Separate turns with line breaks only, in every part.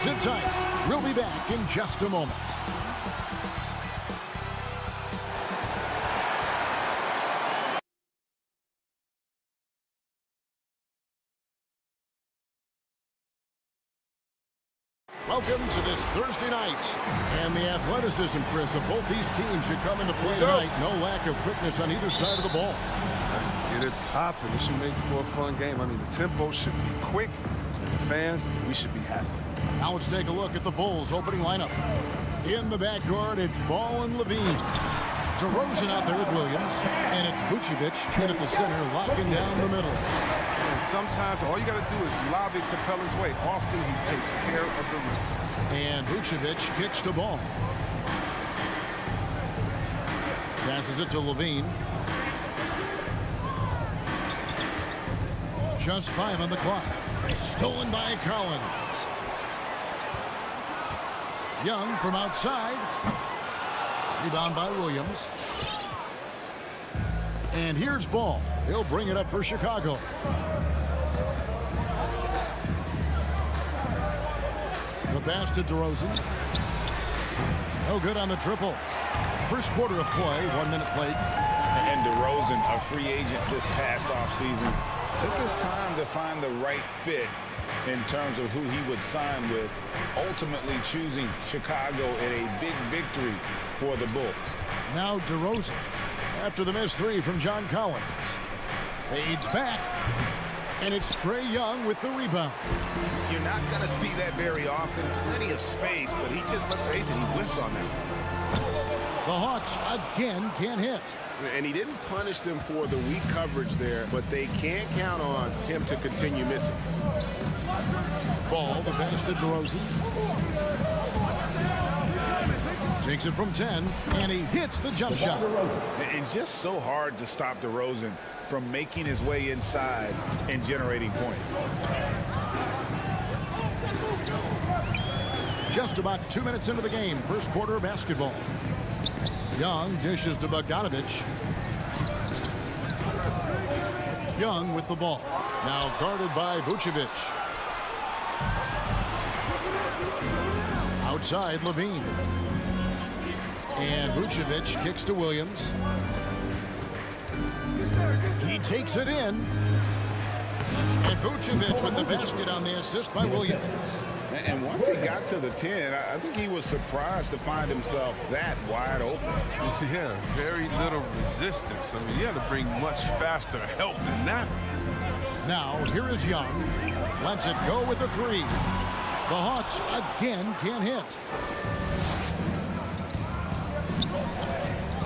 Sit tight. We'll be back in just a moment. Welcome to this Thursday night. And the athleticism, Chris, of both these teams should come into play tonight. No lack of quickness on either side of the ball.
Let's get it popping. It should make for a fun game. I mean, the tempo should be quick, and the fans, we should be happy.
Now let's take a look at the Bulls' opening lineup. In the backcourt, it's Ball and Levine. DeRozan out there with Williams. And it's Vucevic in at the center, locking down the middle.
And sometimes all you got to do is lob it Capella's way. Often he takes care of the rest.
And Vucevic kicks to Ball. Passes it to Levine. Just 5 on the clock. Stolen by Collins. Young from outside. Rebound by Williams. And here's Ball. He'll bring it up for Chicago. The pass to DeRozan. No good on the triple. First quarter of play, 1 minute played.
And DeRozan, a free agent this past offseason, took his time to find the right fit in terms of who he would sign with, ultimately choosing Chicago in a big victory for the Bulls.
Now DeRozan, after the missed 3 from John Collins. Fades back, and it's Trae Young with the rebound.
You're not going to see that very often. Plenty of space, but he just, let's face it, he whiffs on them.
The Hawks again can't hit.
And he didn't punish them for the weak coverage there, but they can't count on him to continue missing.
Ball, the pass to DeRozan. Takes it from 10, and he hits the jump shot.
It's just so hard to stop DeRozan from making his way inside and generating points.
Just about 2 minutes into the game, first quarter of basketball. Young dishes to Bogdanovich. Young with the ball. Now guarded by Vucevic. Outside, Levine. And Vucevic kicks to Williams. He takes it in. And Vucevic with the basket on the assist by Williams.
And once he got to the 10, I think he was surprised to find himself that wide open.
Yeah, very little resistance. I mean, you had to bring much faster help than that.
Now, here is Young. Lets it go with a 3. The Hawks again can't hit.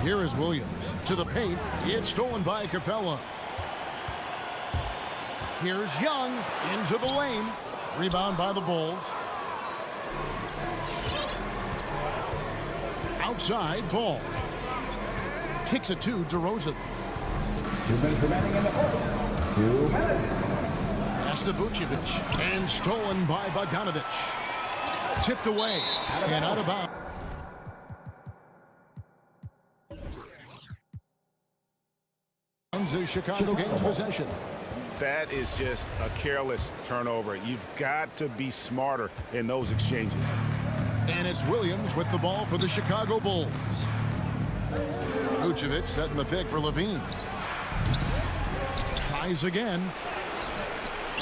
Here is Williams to the paint. It's stolen by Capella. Here's Young into the lane. Rebound by the Bulls. Outside, Ball. Kicks it to DeRozan.
2 minutes remaining in the fourth. 2 minutes.
Pass to Vucevic. And stolen by Bogdanovich. Tipped away. And out of bounds. As Chicago gains possession.
That is just a careless turnover. You've got to be smarter in those exchanges.
And it's Williams with the ball for the Chicago Bulls. Vucevic setting the pick for Levine. Tries again.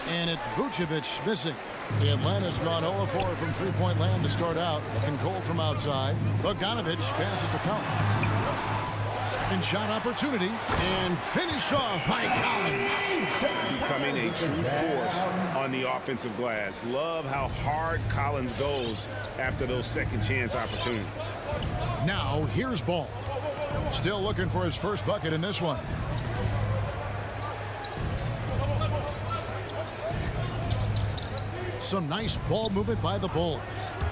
And it's Vucevic missing. Atlanta's gone 0-4 from three-point land to start out. Looking cold from outside. Bogdanovich passes to Collins. Second shot opportunity. And finished off by Collins.
Becoming a true force on the offensive glass. Love how hard Collins goes after those second chance opportunities.
Now here's Ball. Still looking for his first bucket in this one. Some nice ball movement by the Bulls.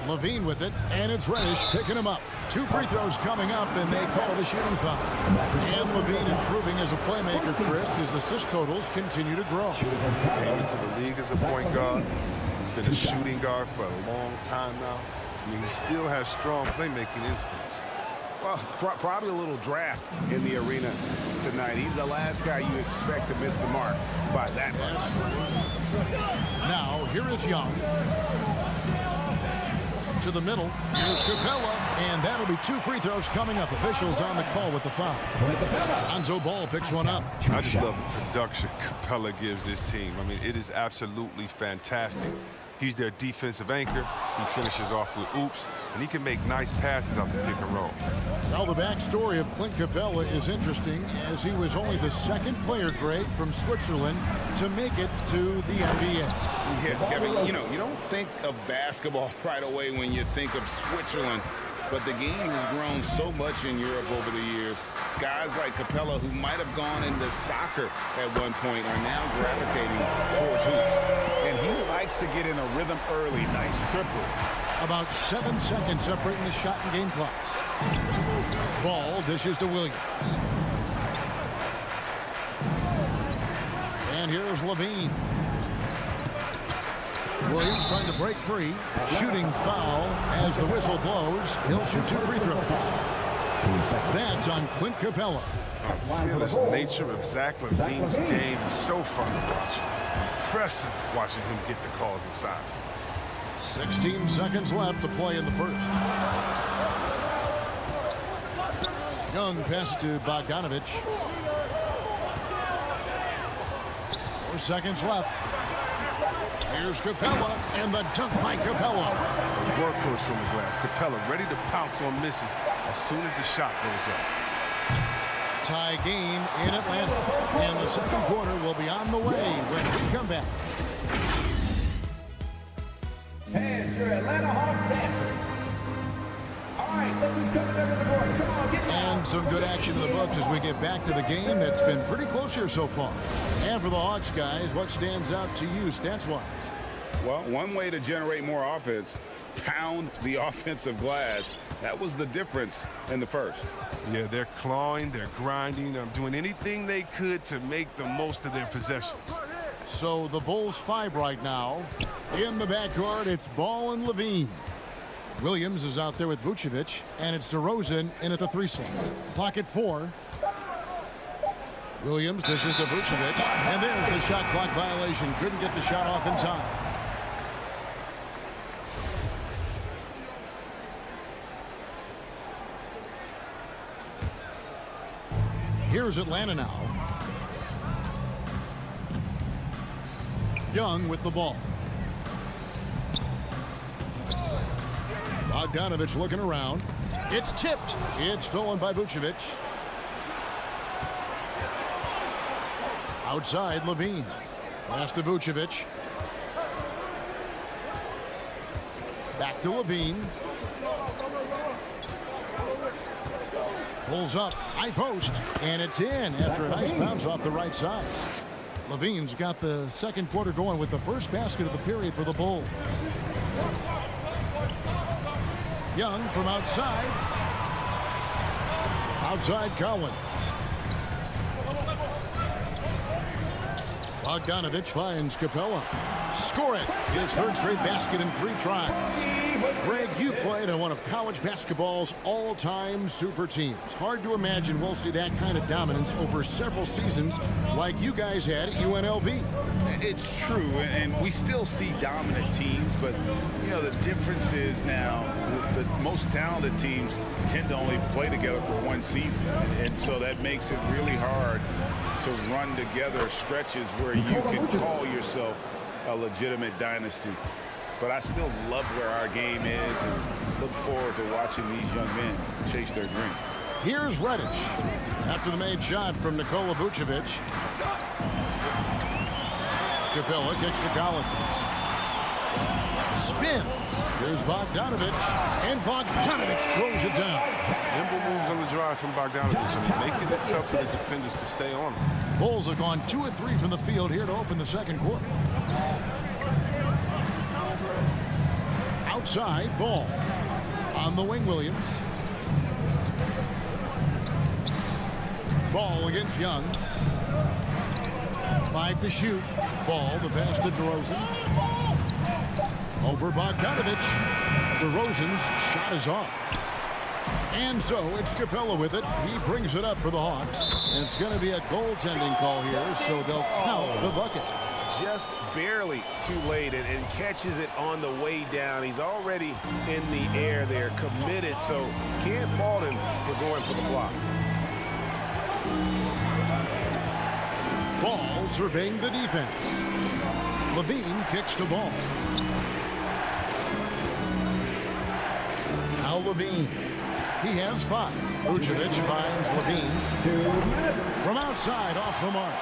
Levine with it, and it's Reddish picking him up. 2 free throws coming up, and they call the shooting foul. And Levine improving as a playmaker, Chris. His assist totals continue to grow.
Came into the league as a point guard. He's been a shooting guard for a long time now. I mean, he still has strong playmaking instincts.
Well, probably a little draft in the arena tonight. He's the last guy you expect to miss the mark by that much.
Now, here is Young. to the middle. Here's Capella, and that'll be 2 free throws coming up. Officials on the call with the foul. Lonzo Ball picks one up.
I just love the production Capella gives this team. I mean, it is absolutely fantastic. He's their defensive anchor. He finishes off with oops, and he can make nice passes out the pick and roll.
Well, the backstory of Clint Capella is interesting, as he was only the second player, Greg, from Switzerland to make it to the NBA.
Yeah, Kevin, you know, you don't think of basketball right away when you think of Switzerland, but the game has grown so much in Europe over the years. Guys like Capella, who might have gone into soccer at one point, are now gravitating towards hoops. And he likes to get in a rhythm early. Nice triple.
About 7 seconds separating the shot and game clocks. Ball dishes to Williams. And here's Levine. Williams trying to break free. Shooting foul as the whistle blows. He'll shoot 2 free throws. That's on Clint Capella.
The fearless nature of Zach LaVine's game is so fun to watch. Impressive watching him get the calls inside.
16 seconds left to play in the first. Young pass to Bogdanovich. 4 seconds left. Here's Capella, and the dunk by Capella.
Workhorse from the glass. Capella ready to pounce on misses as soon as the shot goes up.
Tie game in Atlanta, and the second quarter will be on the way when we come back.
And your Atlanta Hawks dancers. All right, look who's coming over the board. Come on, get down.
And some good action in the books as we get back to the game that's been pretty close here so far. And for the Hawks, guys, what stands out to you stats-wise?
Well, one way to generate more offense, pound the offensive glass. That was the difference in the first.
Yeah, they're clawing, they're grinding, doing anything they could to make the most of their possessions.
So the Bulls 5 right now. In the backcourt, it's Ball and Levine. Williams is out there with Vucevic, and it's DeRozan in at the 3 slot. Clock at 4. Williams dishes to Vucevic, and there's the shot clock violation. Couldn't get the shot off in time. Here's Atlanta now. Young with the ball. Bogdanovich looking around. It's tipped. It's stolen by Vucevic. Outside, Levine. Pass to Vucevic. Back to Levine. Pulls up, high post, and it's in after a nice bounce off the right side. Levine's got the second quarter going with the first basket of the period for the Bulls. Young from outside. Outside Collins. Bogdanovich finds Capella. Score it. His third straight basket in 3 tries. Greg, you played on one of college basketball's all-time super teams. Hard to imagine we'll see that kind of dominance over several seasons like you guys had at UNLV.
It's true, and we still see dominant teams, but, you know, the difference is now the most talented teams tend to only play together for 1 season, and so that makes it really hard to run together stretches where you can call yourself a legitimate dynasty. But I still love where our game is and look forward to watching these young men chase their dream.
Here's Reddish after the made shot from Nikola Vucevic. Capella kicks to Collins. Spins. Here's Bogdanovich, and Bogdanovich throws it down.
Nimble moves on the drive from Bogdanovich. I mean, making it tough for the defenders to stay on him.
Bulls have gone 2 of 3 from the field here to open the second quarter. Outside, Ball. On the wing, Williams. Ball against Young. 5 to shoot. Ball, the pass to DeRozan. Over Bogdanovich. DeRozan's shot is off. And so it's Capella with it. He brings it up for the Hawks. And it's going to be a goaltending call here, so they'll count the bucket.
just barely too late and catches it on the way down. He's already in the air there, committed, so can't fault him for going for the block.
Ball surveying the defense. Levine kicks the ball. Now Levine. He has 5. Vucevic finds Levine.
2 minutes.
From outside, off the mark.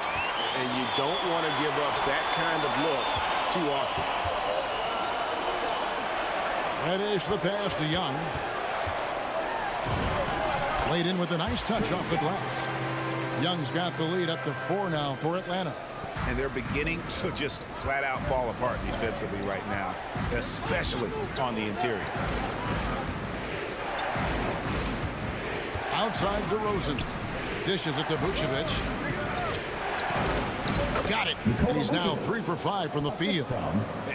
And you don't want to give up that kind of look too often.
That is the pass to Young. Played in with a nice touch off the glass. Young's got the lead up to 4 now for Atlanta.
And they're beginning to just flat out fall apart defensively right now, especially on the interior.
Outside DeRozan. Dishes it to Vucevic. Got it. And he's now 3 for 5 from the field.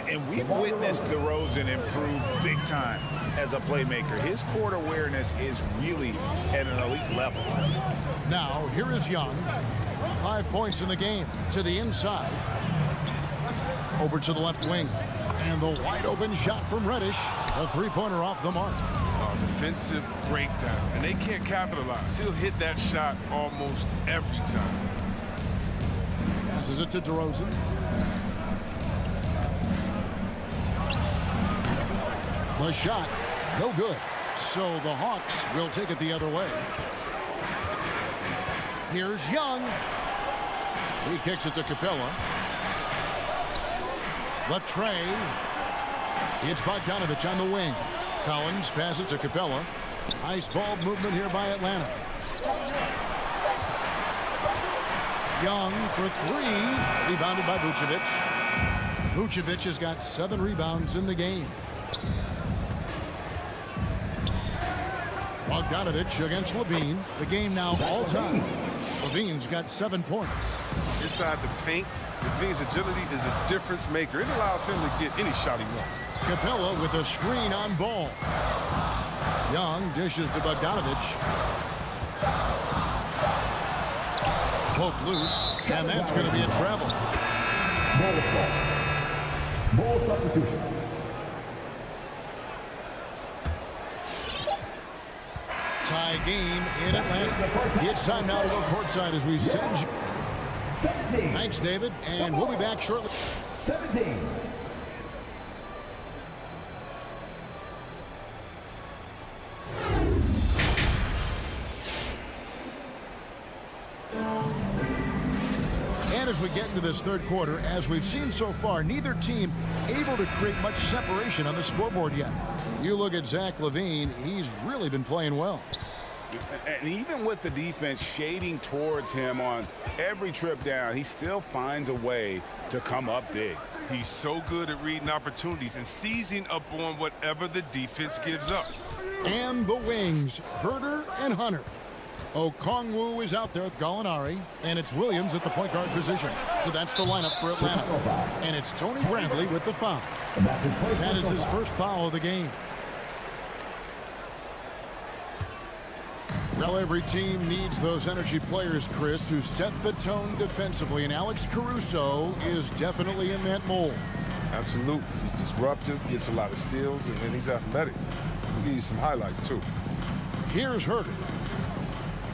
And we've witnessed DeRozan improve big time as a playmaker. His court awareness is really at an elite level.
Now, here is Young. 5 points in the game. To the inside. Over to the left wing. And the wide open shot from Reddish. A 3-pointer off the mark.
Defensive breakdown. And they can't capitalize. He'll hit that shot almost every time.
Passes it to DeRozan. The shot, no good. So the Hawks will take it the other way. Here's Young. He kicks it to Capella. Latrey. It's Bogdanovich on the wing. Collins passes it to Capella. Nice ball movement here by Atlanta. Young for 3. Rebounded by Vucevic. Vucevic has got 7 rebounds in the game. Bogdanovich against Levine. The game now all time. Levine's got 7 points.
Inside the paint, Levine's agility is a difference maker. It allows him to get any shot he wants.
Capella with a screen on ball. Young dishes to Bogdanovich. Poke loose, and that's going to be a travel.
Ball substitution.
Tie game in Atlanta. It's time now to go courtside as we send you.
17.
Thanks, David, and we'll be back shortly.
17.
And as we get into this third quarter, as we've seen so far, neither team able to create much separation on the scoreboard yet. You look at Zach LaVine, he's really been playing well.
And even with the defense shading towards him on every trip down, he still finds a way to come up big.
He's so good at reading opportunities and seizing up on whatever the defense gives up.
And the wings, Herter and Hunter. Okongwu is out there with Gallinari, and it's Williams at the point guard position. So that's the lineup for Atlanta. And it's Tony Bradley with the foul. That is his first foul of the game. Well, every team needs those energy players, Chris, who set the tone defensively, and Alex Caruso is definitely in that mold.
Absolutely. He's disruptive, gets a lot of steals, and he's athletic. We'll give you some highlights, too.
Here's Herter.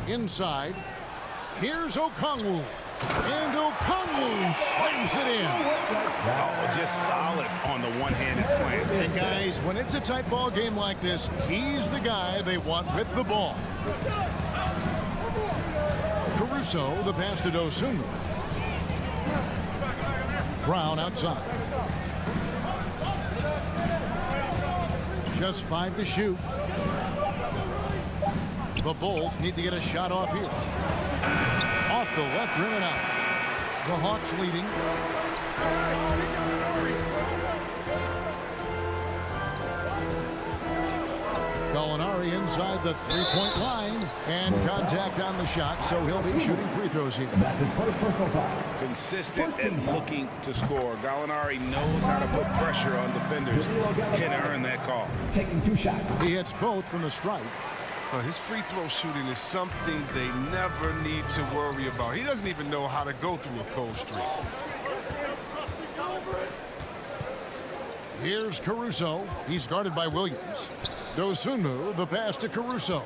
Inside. Here's Okongwu. And Okongwu slams it in.
Oh, just solid on the one-handed slam.
And guys, when it's a tight ball game like this, he's the guy they want with the ball. Caruso, the pass to Dosunmu. Brown outside. Just 5 to shoot. The Bulls need to get a shot off here. Off the left rim and out. The Hawks leading. Gallinari inside the three-point line. And contact on the shot, so he'll be shooting free throws here.
That's his first personal foul.
Consistent and looking to score. Gallinari knows how to put pressure on defenders and earn that call.
Taking 2 shots.
He hits both from the stripe.
His free throw shooting is something they never need to worry about. He doesn't even know how to go through a cold streak.
Here's Caruso. He's guarded by Williams. Dosunmu, the pass to Caruso.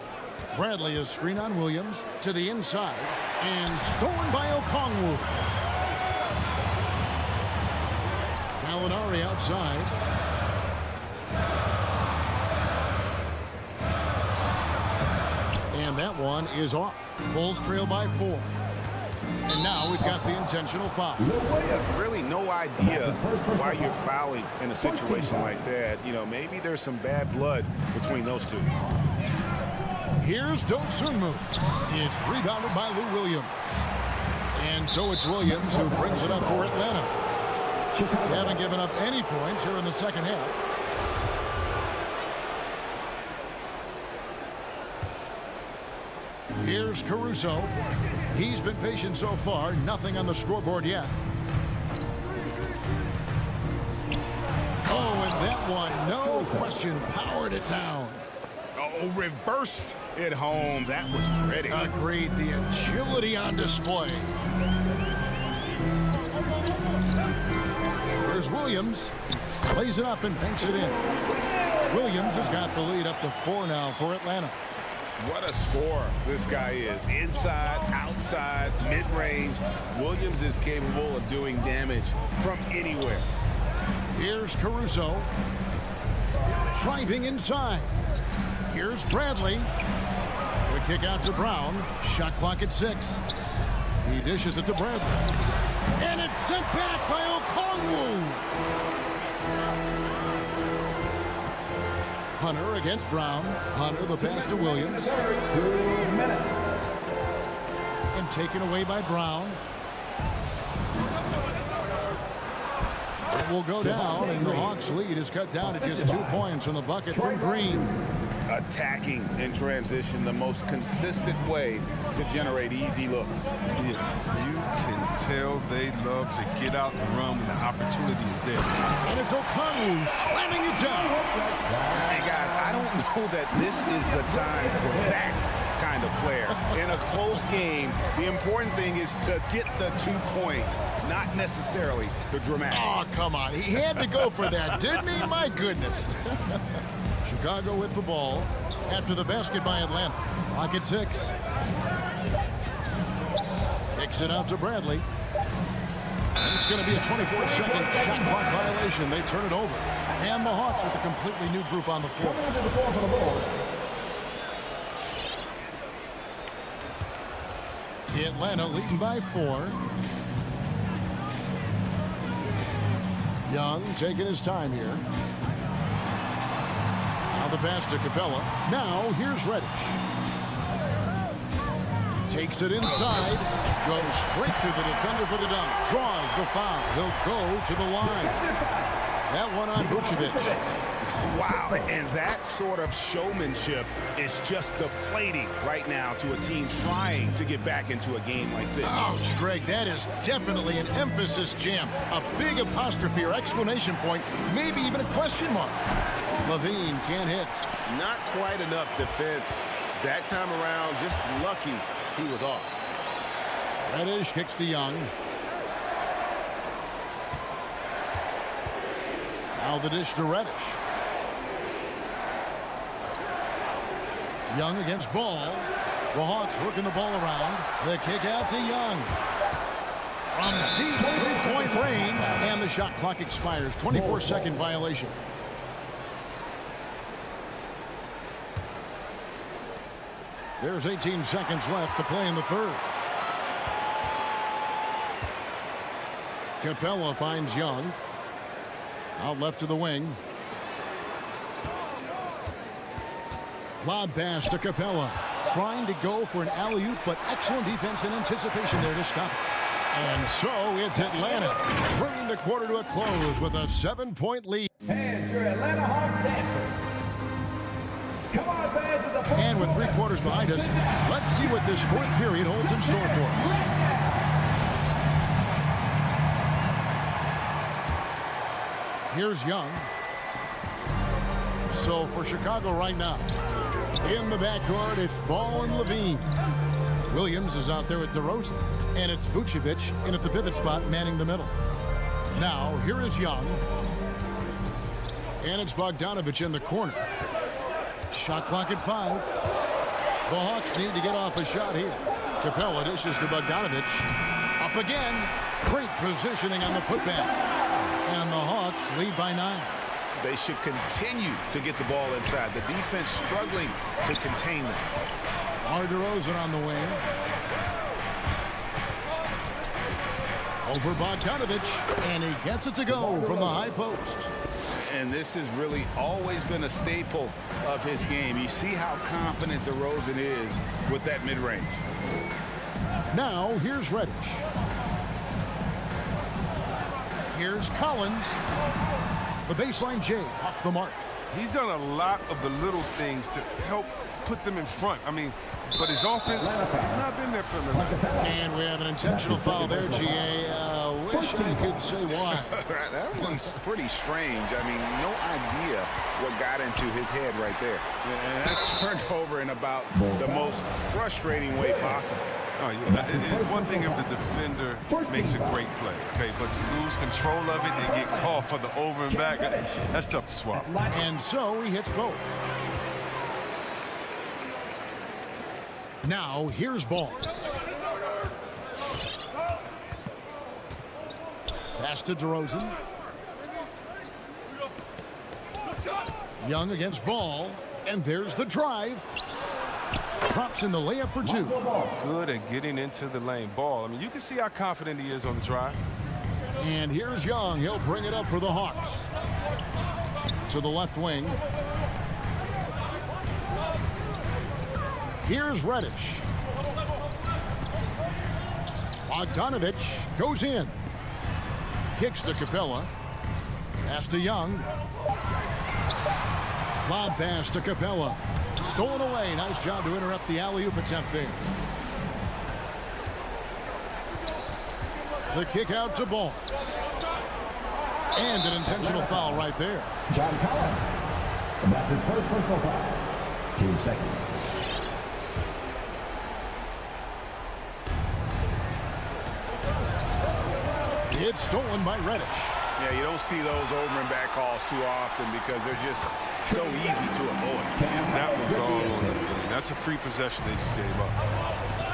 Bradley is screen on Williams to the inside and stolen by Okongwu. Gallinari outside. And that one is off. Bulls trail by 4. And now we've got the intentional foul.
Really no idea why you're fouling in a situation like that. You know, maybe there's some bad blood between those two.
Here's Dosunmu. It's rebounded by Lou Williams. And so it's Williams who brings it up for Atlanta. They haven't given up any points here in the second half. Here's Caruso. He's been patient so far. Nothing on the scoreboard yet. Oh, and that one, no question, powered it down.
Oh, reversed it home. That was pretty.
Agreed. The agility on display. Here's Williams. Plays it up and banks it in. Williams has got the lead up to 4 now for Atlanta.
What a scorer this guy is. Inside, outside, mid-range. Williams is capable of doing damage from anywhere.
Here's Caruso. Driving inside. Here's Bradley. The kick out to Brown. Shot clock at 6. He dishes it to Bradley. And it's sent back by Okongwu. Hunter against Brown. Hunter the pass to Williams.
2 minutes.
And taken away by Brown. It will go down, and the Hawks' lead is cut down to just 2 points from the bucket from Green.
Attacking in transition, the most consistent way to generate easy looks.
Yeah, you can tell they love to get out and run when the opportunity is there.
And it's Okongwu slamming it down.
Hey, guys, I don't know that this is the time for that kind of flair. In a close game, the important thing is to get the 2 points, not necessarily the dramatics.
Oh, come on. He had to go for that, didn't he? My goodness. Chicago with the ball after the basket by Atlanta. Clock at 6. Kicks it out to Bradley. And it's going to be a 24-second shot clock violation. They turn it over. And the Hawks with a completely new group on the floor. Atlanta leading by 4. Young taking his time here. Now the pass to Capella. Now here's Reddish. Takes it inside. Goes straight through the defender for the dunk. Draws the foul. He'll go to the line. That one on Vucevic.
Wow, and that sort of showmanship is just deflating right now to a team trying to get back into a game like this.
Ouch, Greg, that is definitely an emphasis jam. A big apostrophe or exclamation point, maybe even a question mark. Levine can't hit.
Not quite enough defense that time around. Just lucky he was off.
Reddish kicks to Young. Now the dish to Reddish. Young against Ball. The Hawks working the ball around. The kick out to Young. From deep 3-point range. And the shot clock expires. 24-second violation. There's 18 seconds left to play in the third. Capella finds Young. Out left to the wing. Lob pass to Capella. Trying to go for an alley-oop, but excellent defense and anticipation there to stop it. And so it's Atlanta bringing the quarter to a close with a 7-point lead.
And your Atlanta Hawks dancers. Come on, fans of the ball.
And with 3 quarters behind us, let's see what this 4th period holds in store for us. Here's Young. So for Chicago right now, in the backcourt, it's Ball and Levine. Williams is out there with DeRozan, and it's Vucevic in at the pivot spot, manning the middle. Now, here is Young. And it's Bogdanovich in the corner. Shot clock at 5. The Hawks need to get off a shot here. Capella dishes to Bogdanovich. Up again. Great positioning on the putback. And the Hawks lead by 9.
They should continue to get the ball inside. The defense struggling to contain them.
DeRozan on the wing. Over Bogdanovich. And he gets it to go from the high post.
And this has really always been a staple of his game. You see how confident DeRozan is with that mid-range.
Now, here's Reddish. Here's Collins. The baseline J off the mark.
He's done a lot of the little things to help put them in front. I mean, but his offense has not been there for them.
And we have an intentional foul there, GA. Wish I could say why.
That one's pretty strange. I mean, no idea what got into his head right there.
And that's turned over in about the most frustrating way possible.
Oh, yeah. It's one thing if the defender makes a great play, okay? But to lose control of it and get called for the over and back, that's tough to swallow.
And so he hits both. Now, here's Ball. Pass to DeRozan. Young against Ball. And there's the drive. Drops in the layup for 2.
Good at getting into the lane. Ball, I mean, you can see how confident he is on the drive.
And here's Young. He'll bring it up for the Hawks. To the left wing. Here's Reddish. Bogdanovich goes in. Kicks to Capella. Pass to Young. Lob pass to Capella. Stolen away. Nice job to interrupt the alley-oop attempt there. The kick out to Ball. And an intentional foul right there.
John Collins. And that's his first personal foul. 2 seconds.
It's stolen by Reddish.
Yeah, you don't see those over and back calls too often because they're just so easy to avoid.
That was all on us. That's a free possession they just gave up.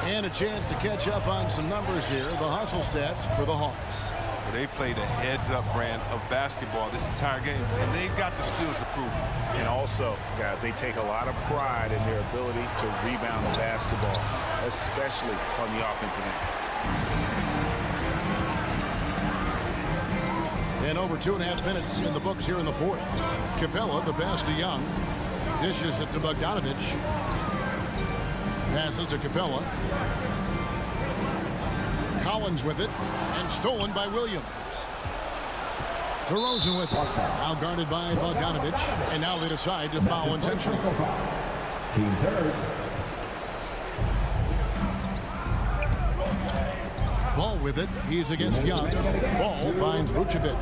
And a chance to catch up on some numbers here. The hustle stats for the Hawks.
Well, they played a heads-up brand of basketball this entire game, and they've got the steals to prove it.
And also, guys, they take a lot of pride in their ability to rebound the basketball, especially on the offensive end.
And over 2.5 minutes in the books here in the fourth. Capella, the pass to Young. Dishes it to Bogdanovich. Passes to Capella. Collins with it. And stolen by Williams. DeRozan with it. Now guarded by Bogdanovich. And now they decide to foul intentionally.
Team third.
Ball with it. He's against Young. Ball finds Vucevic.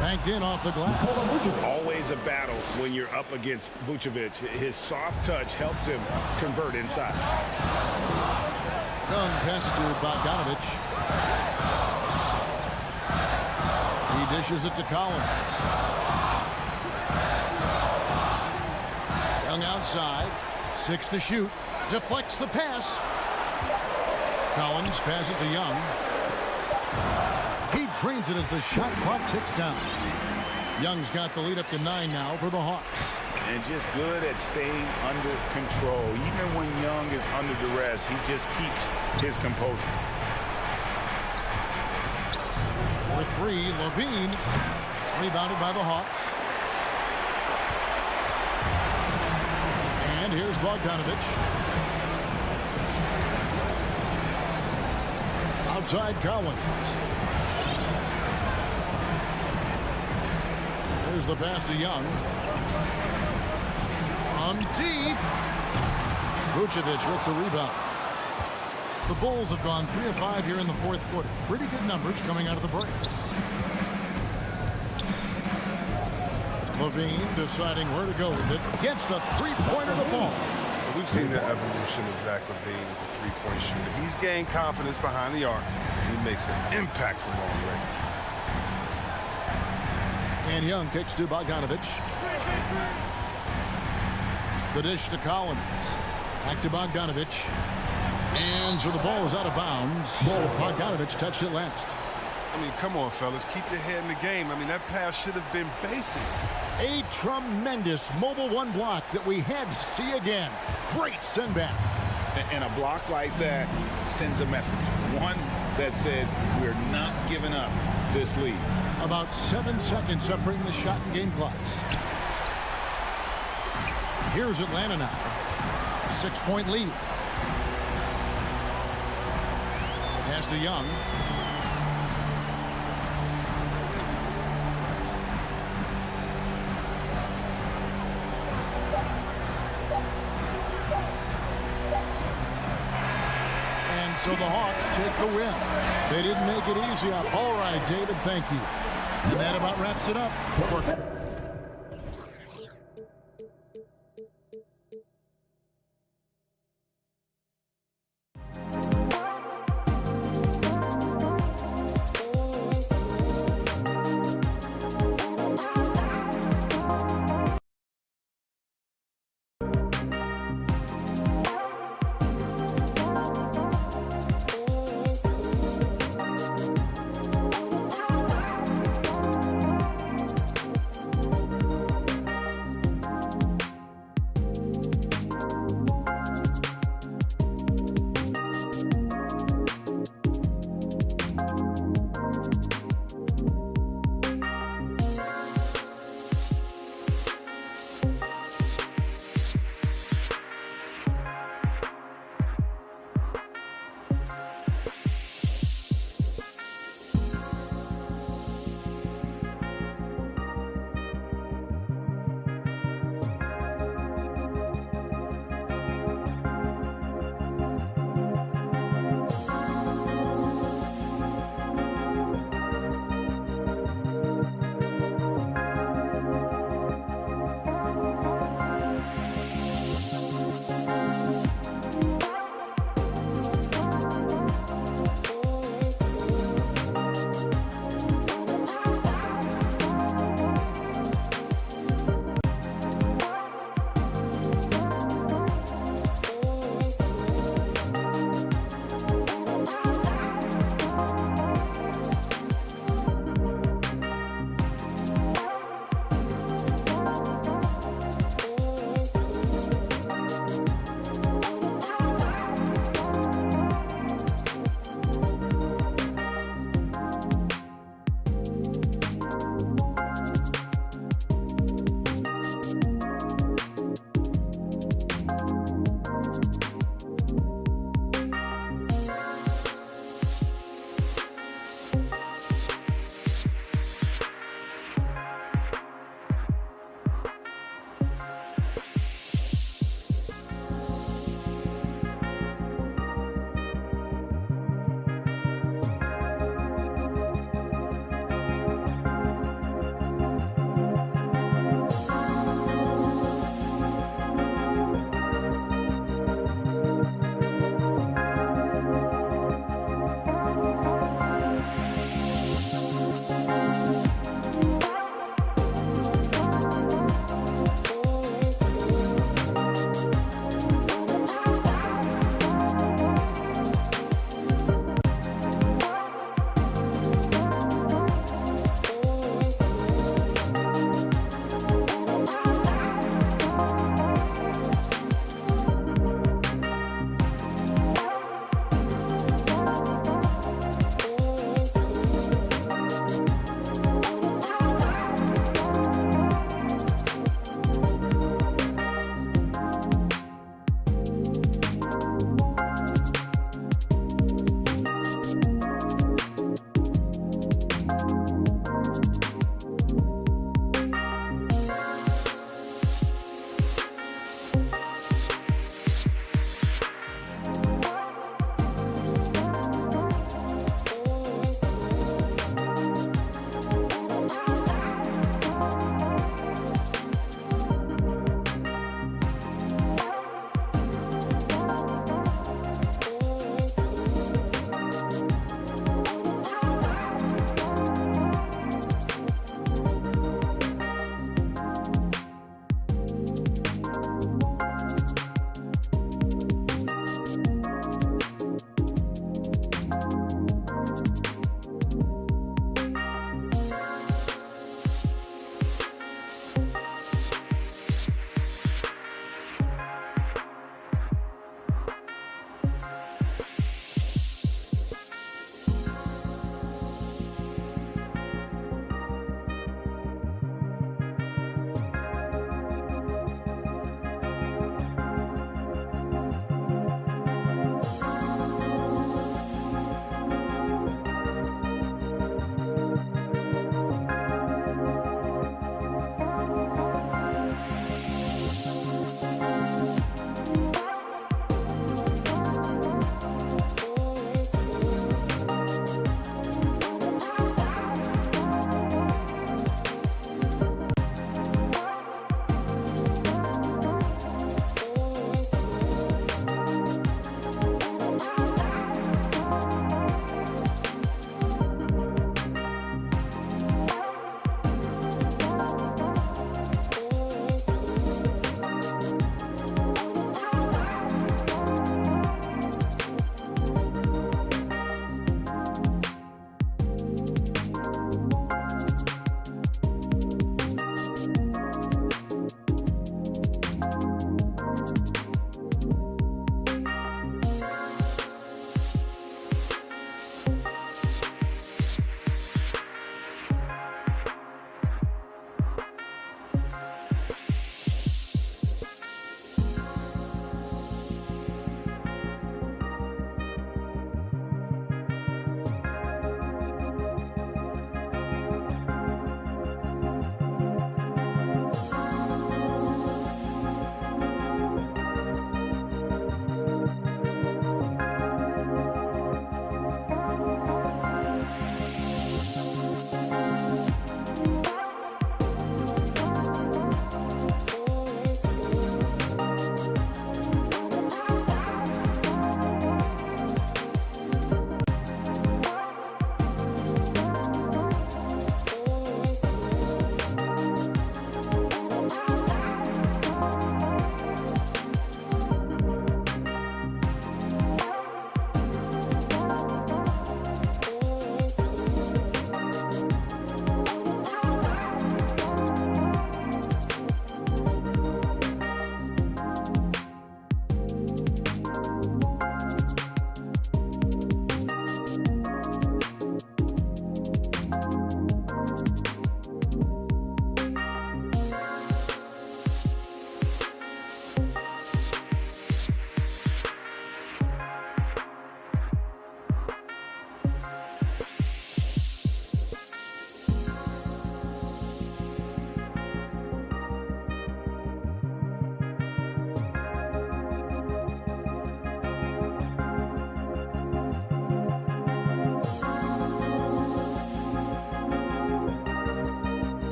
Banked in off the glass.
Always a battle when you're up against Vucevic. His soft touch helps him convert inside.
Young pass to Bogdanovich. He dishes it to Collins. Young outside. 6 to shoot. Deflects the pass. Collins passes it to Young. He drains it as the shot clock ticks down. Young's got the lead up to 9 now for the Hawks.
And just good at staying under control. Even when Young is under duress, he just keeps his composure.
For 3, Levine. Rebounded by the Hawks. And here's Bogdanovich. Outside Collins. There's the pass to Young. On deep. Vucevic with the rebound. The Bulls have gone 3 of 5 here in the fourth quarter. Pretty good numbers coming out of the break. Levine deciding where to go with it. Gets the three-pointer to fall.
We've seen the evolution of Zach LaVine as a three-point shooter. He's gained confidence behind the arc. He makes an impact from long range.
And Young kicks to Bogdanovich. The dish to Collins. Back to Bogdanovich. And so the ball is out of bounds. Bogdanovich touched it last.
I mean, come on, fellas. Keep your head in the game. I mean, that pass should have been basic.
A tremendous mobile one block that we had to see again. Great send back.
And a block like that sends a message. One that says we're not giving up this lead.
About 7 seconds separating the shot and game clocks. Here's Atlanta now. 6-point lead. Pass to Young. And so the Hawks take the win. They didn't make it easy. All right, David, thank you. And that about wraps it up.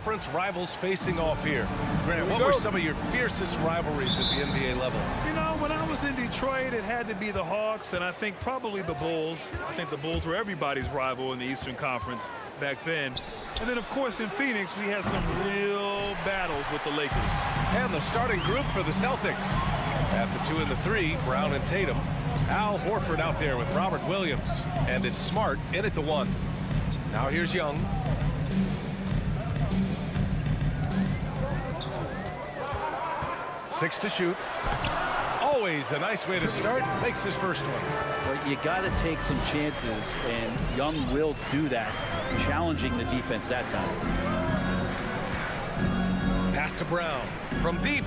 conference rivals facing off here. Grant, what were some of your fiercest rivalries at the NBA level?
You know, when I was in Detroit, it had to be the Hawks, and I think probably the Bulls. I think the Bulls were everybody's rival in the Eastern Conference back then. And then, of course, in Phoenix, we had some real battles with the Lakers.
And the starting group for the Celtics. At the 2 and the 3, Brown and Tatum. Al Horford out there with Robert Williams. And it's Smart in at the 1. Now here's Young. Six to shoot. Always a nice way to start. Makes his first one.
Well, you got to take some chances, and Young will do that, challenging the defense that time.
Pass to Brown from deep.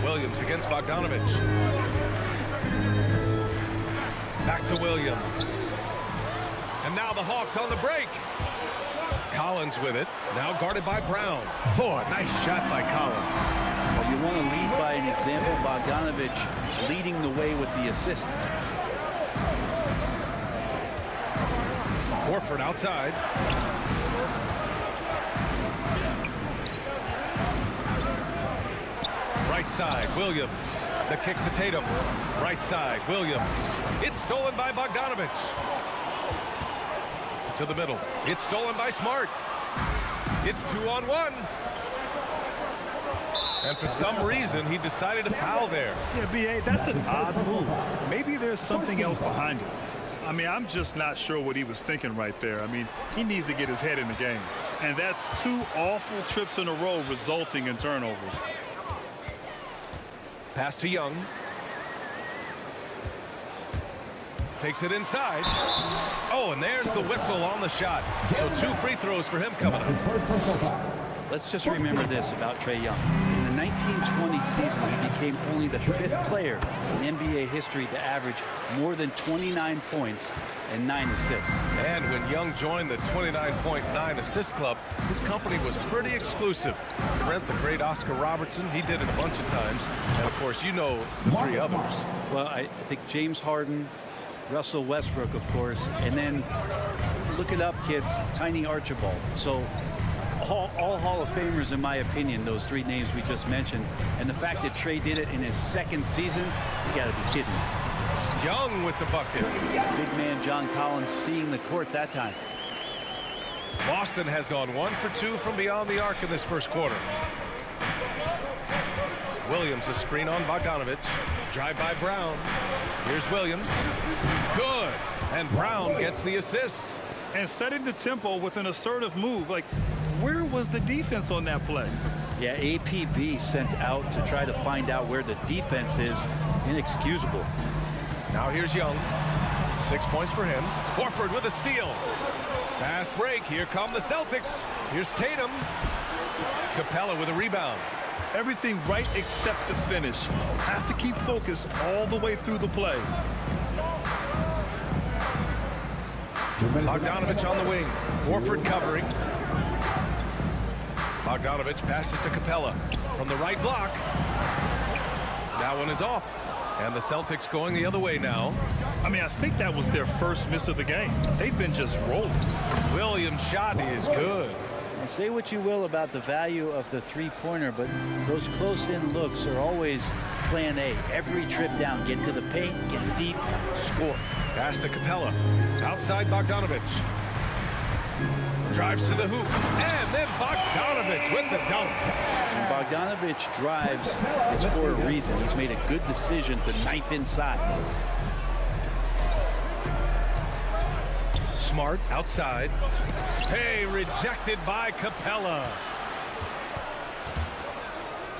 Williams against Bogdanovich. Back to Williams. And now the Hawks on the break. Collins with it. Now guarded by Brown. Oh, nice shot by Collins.
Well, you want to lead by an example. Bogdanovich leading the way with the assist.
Horford outside. Right side, Williams. The kick to Tatum. Right side, Williams. It's stolen by Bogdanovich. To the middle. It's stolen by Smart. It's 2-on-1. And for some reason, he decided to foul there.
Yeah, B.A., that's an odd move. Maybe there's something else behind it. I mean, I'm just not sure what he was thinking right there. I mean, he needs to get his head in the game. And that's 2 awful trips in a row resulting in turnovers.
Pass to Young. Takes it inside. Oh, and there's the whistle on the shot. So 2 free throws for him coming up.
Let's just remember this about Trae Young. In the 1920 season, he became only the 5th player in NBA history to average more than 29 points and 9 assists.
And when Young joined the 29.9 assist club, his company was pretty exclusive. Brent, the great Oscar Robertson, he did it a bunch of times. And, of course, you know the 3 others.
Well, I think James Harden, Russell Westbrook, of course, and then look it up, kids, Tiny Archibald. So all Hall of Famers, in my opinion, those 3 names we just mentioned. And the fact that Trae did it in his 2nd season, you got to be kidding me.
Young with the bucket.
Big man John Collins seeing the court that time.
Boston has gone 1 for 2 from beyond the arc in this first quarter. Williams a screen on Bogdanovich. Drive by Brown. Here's Williams. Good. And Brown gets the assist.
And setting the tempo with an assertive move. Like, where was the defense on that play?
Yeah, APB sent out to try to find out where the defense is. Inexcusable.
Now here's Young. 6 points for him. Horford with a steal. Fast break. Here come the Celtics. Here's Tatum. Capella with a rebound.
Everything right except the finish. Have to keep focused all the way through the play.
Bogdanovich on the wing. Horford covering. Bogdanovich passes to Capella from the right block. That one is off. And the Celtics going the other way now.
I mean, I think that was their first miss of the game. They've been just rolling.
Williams' shot is good.
Now, say what you will about the value of the 3-pointer, but those close-in looks are always plan A. Every trip down, get to the paint, get deep, score.
Pass to Capella. Outside Bogdanovich. Drives to the hoop. And then Bogdanovich with the dunk.
When Bogdanovich drives, it's for a reason. He's made a good decision to knife inside.
Smart outside. Hey, rejected by Capella.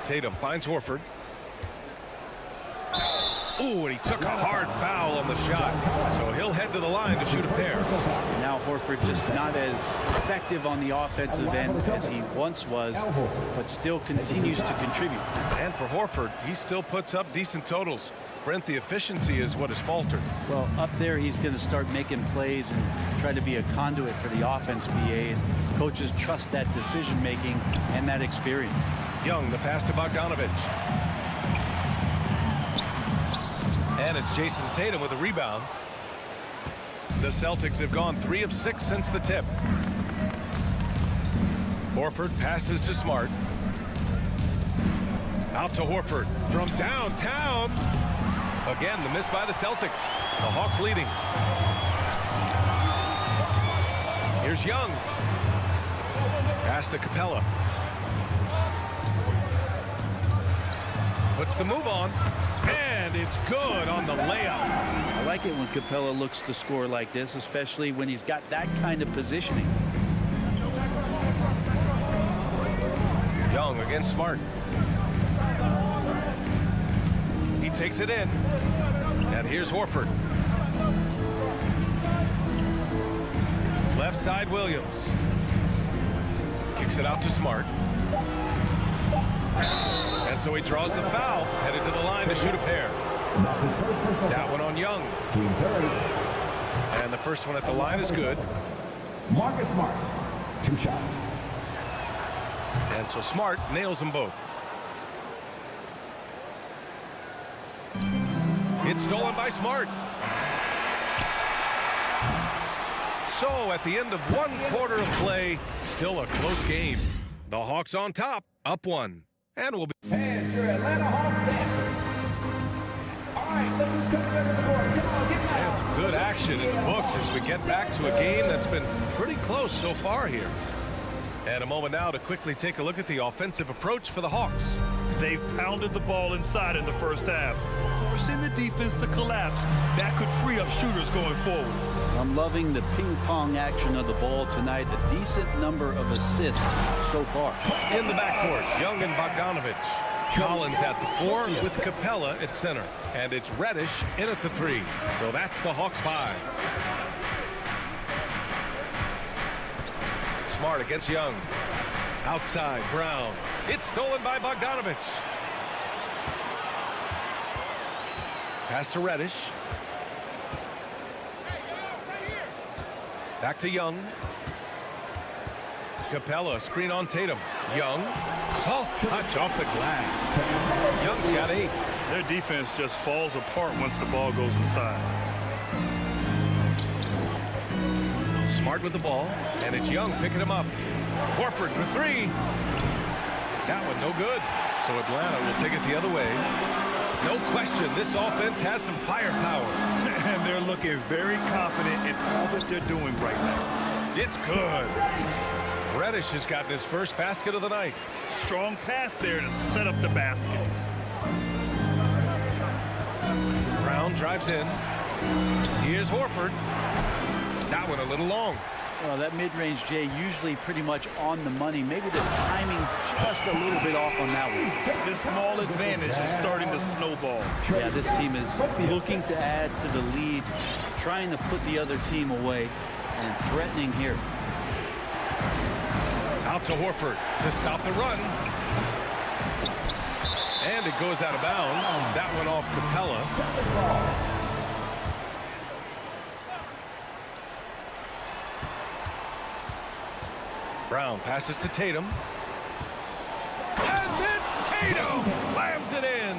Tatum finds Horford. Ooh, and he took a hard foul on the shot. So he'll head to the line to shoot a pair.
Now Horford just not as effective on the offensive end as he once was, but still continues to contribute.
And for Horford, he still puts up decent totals. Brent, the efficiency is what has faltered.
Well, up there, he's going to start making plays and try to be a conduit for the offense, BA. And coaches trust that decision-making and that experience.
Young, the pass to Bogdanovich. And it's Jason Tatum with a rebound. The Celtics have gone 3 of 6 since the tip. Horford passes to Smart. Out to Horford from downtown. Again, the miss by the Celtics. The Hawks leading. Here's Young. Pass to Capella. Puts the move on. And it's good on the layup.
I like it when Capella looks to score like this, especially when he's got that kind of positioning.
Young against Smart. He takes it in. And here's Horford. Left side Williams. Kicks it out to Smart. And so he draws the foul, headed to the line to shoot a pair.
That's his first personal
That
foul.
one on Young.
Team third.
And the first one at the line is good.
Marcus Smart. 2 shots.
And so Smart nails them both. It's stolen by Smart. So at the end of 1 quarter of play, still a close game. The Hawks on top, up 1. And we'll be...
And your Atlanta Hawks dancers. All right, look who's coming over the board. Come on, get
And
down.
some good action in the books as we get back to a game that's been pretty close so far here. And a moment now to quickly take a look at the offensive approach for the Hawks.
They've pounded the ball inside in the first half, forcing the defense to collapse. That could free up shooters going forward.
I'm loving the ping pong action of the ball tonight. A decent number of assists so far.
In the backcourt, Young and Bogdanovich. Collins at the 4 with Capella at center. And it's Reddish in at the 3. So that's the Hawks 5. Smart against Young. Outside, Brown. It's stolen by Bogdanovich. Pass to Reddish. Back to Young. Capella, screen on Tatum. Young, soft touch off the glass. Young's got 8.
Their defense just falls apart once the ball goes inside.
Smart with the ball, and it's Young picking him up. Horford for 3. That one no good. So Atlanta will take it the other way. No question, this offense has some firepower.
And they're looking very confident in all that they're doing right now.
It's good. Reddish has gotten his first basket of the night.
Strong pass there to set up the basket.
Brown drives in. Here's Horford. That one a little long.
Well, that mid-range, Jay, usually pretty much on the money. Maybe the timing just a little bit off on that one.
This small advantage is starting to snowball.
Yeah, this team is looking to add to the lead, trying to put the other team away, and threatening here.
Out to Horford to stop the run. And it goes out of bounds. That one off Capella. Brown passes to Tatum. And then Tatum slams it in.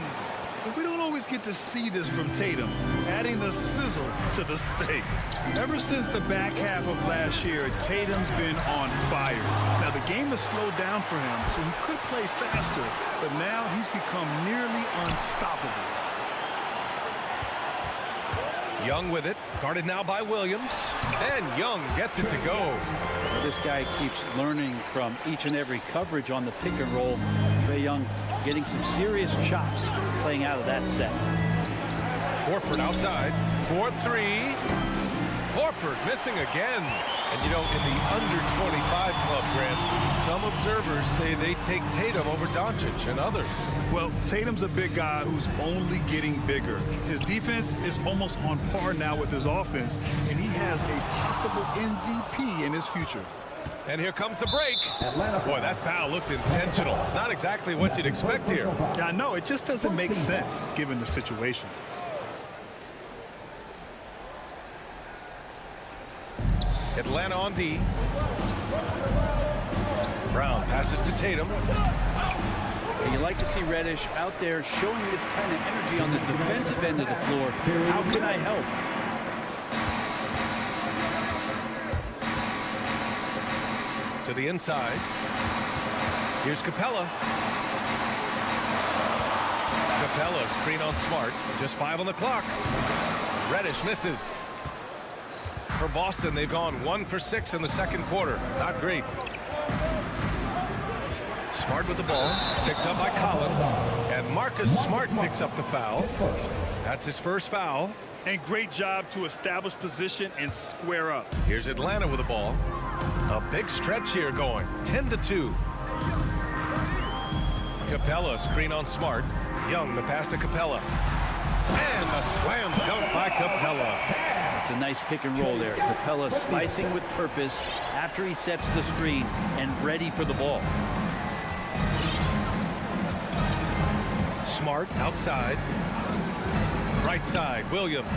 We don't always get to see this from Tatum, adding the sizzle to the steak. Ever since the back half of last year, Tatum's been on fire. Now, the game has slowed down for him, so he could play faster, but now he's become nearly unstoppable.
Young with it, guarded now by Williams. And Young gets it to go.
This guy keeps learning from each and every coverage on the pick and roll. Trae Young getting some serious chops playing out of that set.
Horford outside, 4-3. Horford missing again. And, you know, in the under-25 club, Grant, some observers say they take Tatum over Doncic and others.
Well, Tatum's a big guy who's only getting bigger. His defense is almost on par now with his offense, and he has a possible MVP in his future.
And here comes the break. Boy, that foul looked intentional. Not exactly what you'd expect here.
Yeah, I know. It just doesn't make sense given the situation.
Atlanta on D. Brown passes to Tatum.
And you like to see Reddish out there showing this kind of energy on the defensive end of the floor. How can I help?
to the inside. Here's Capella. Capella, screen on Smart. Just 5 on the clock. Reddish misses. For Boston, they've gone 1 for 6 in the second quarter. Not great. Smart with the ball. Picked up by Collins. And Marcus Smart picks up the foul. That's his first foul.
And great job to establish position and square up.
Here's Atlanta with the ball. A big stretch here going. 10-2. Capella, screen on Smart. Young, the pass to Capella. And a slam dunk by Capella.
It's a nice pick and roll there. Capella slicing with purpose after he sets the screen and ready for the ball.
Smart outside. Right side, Williams.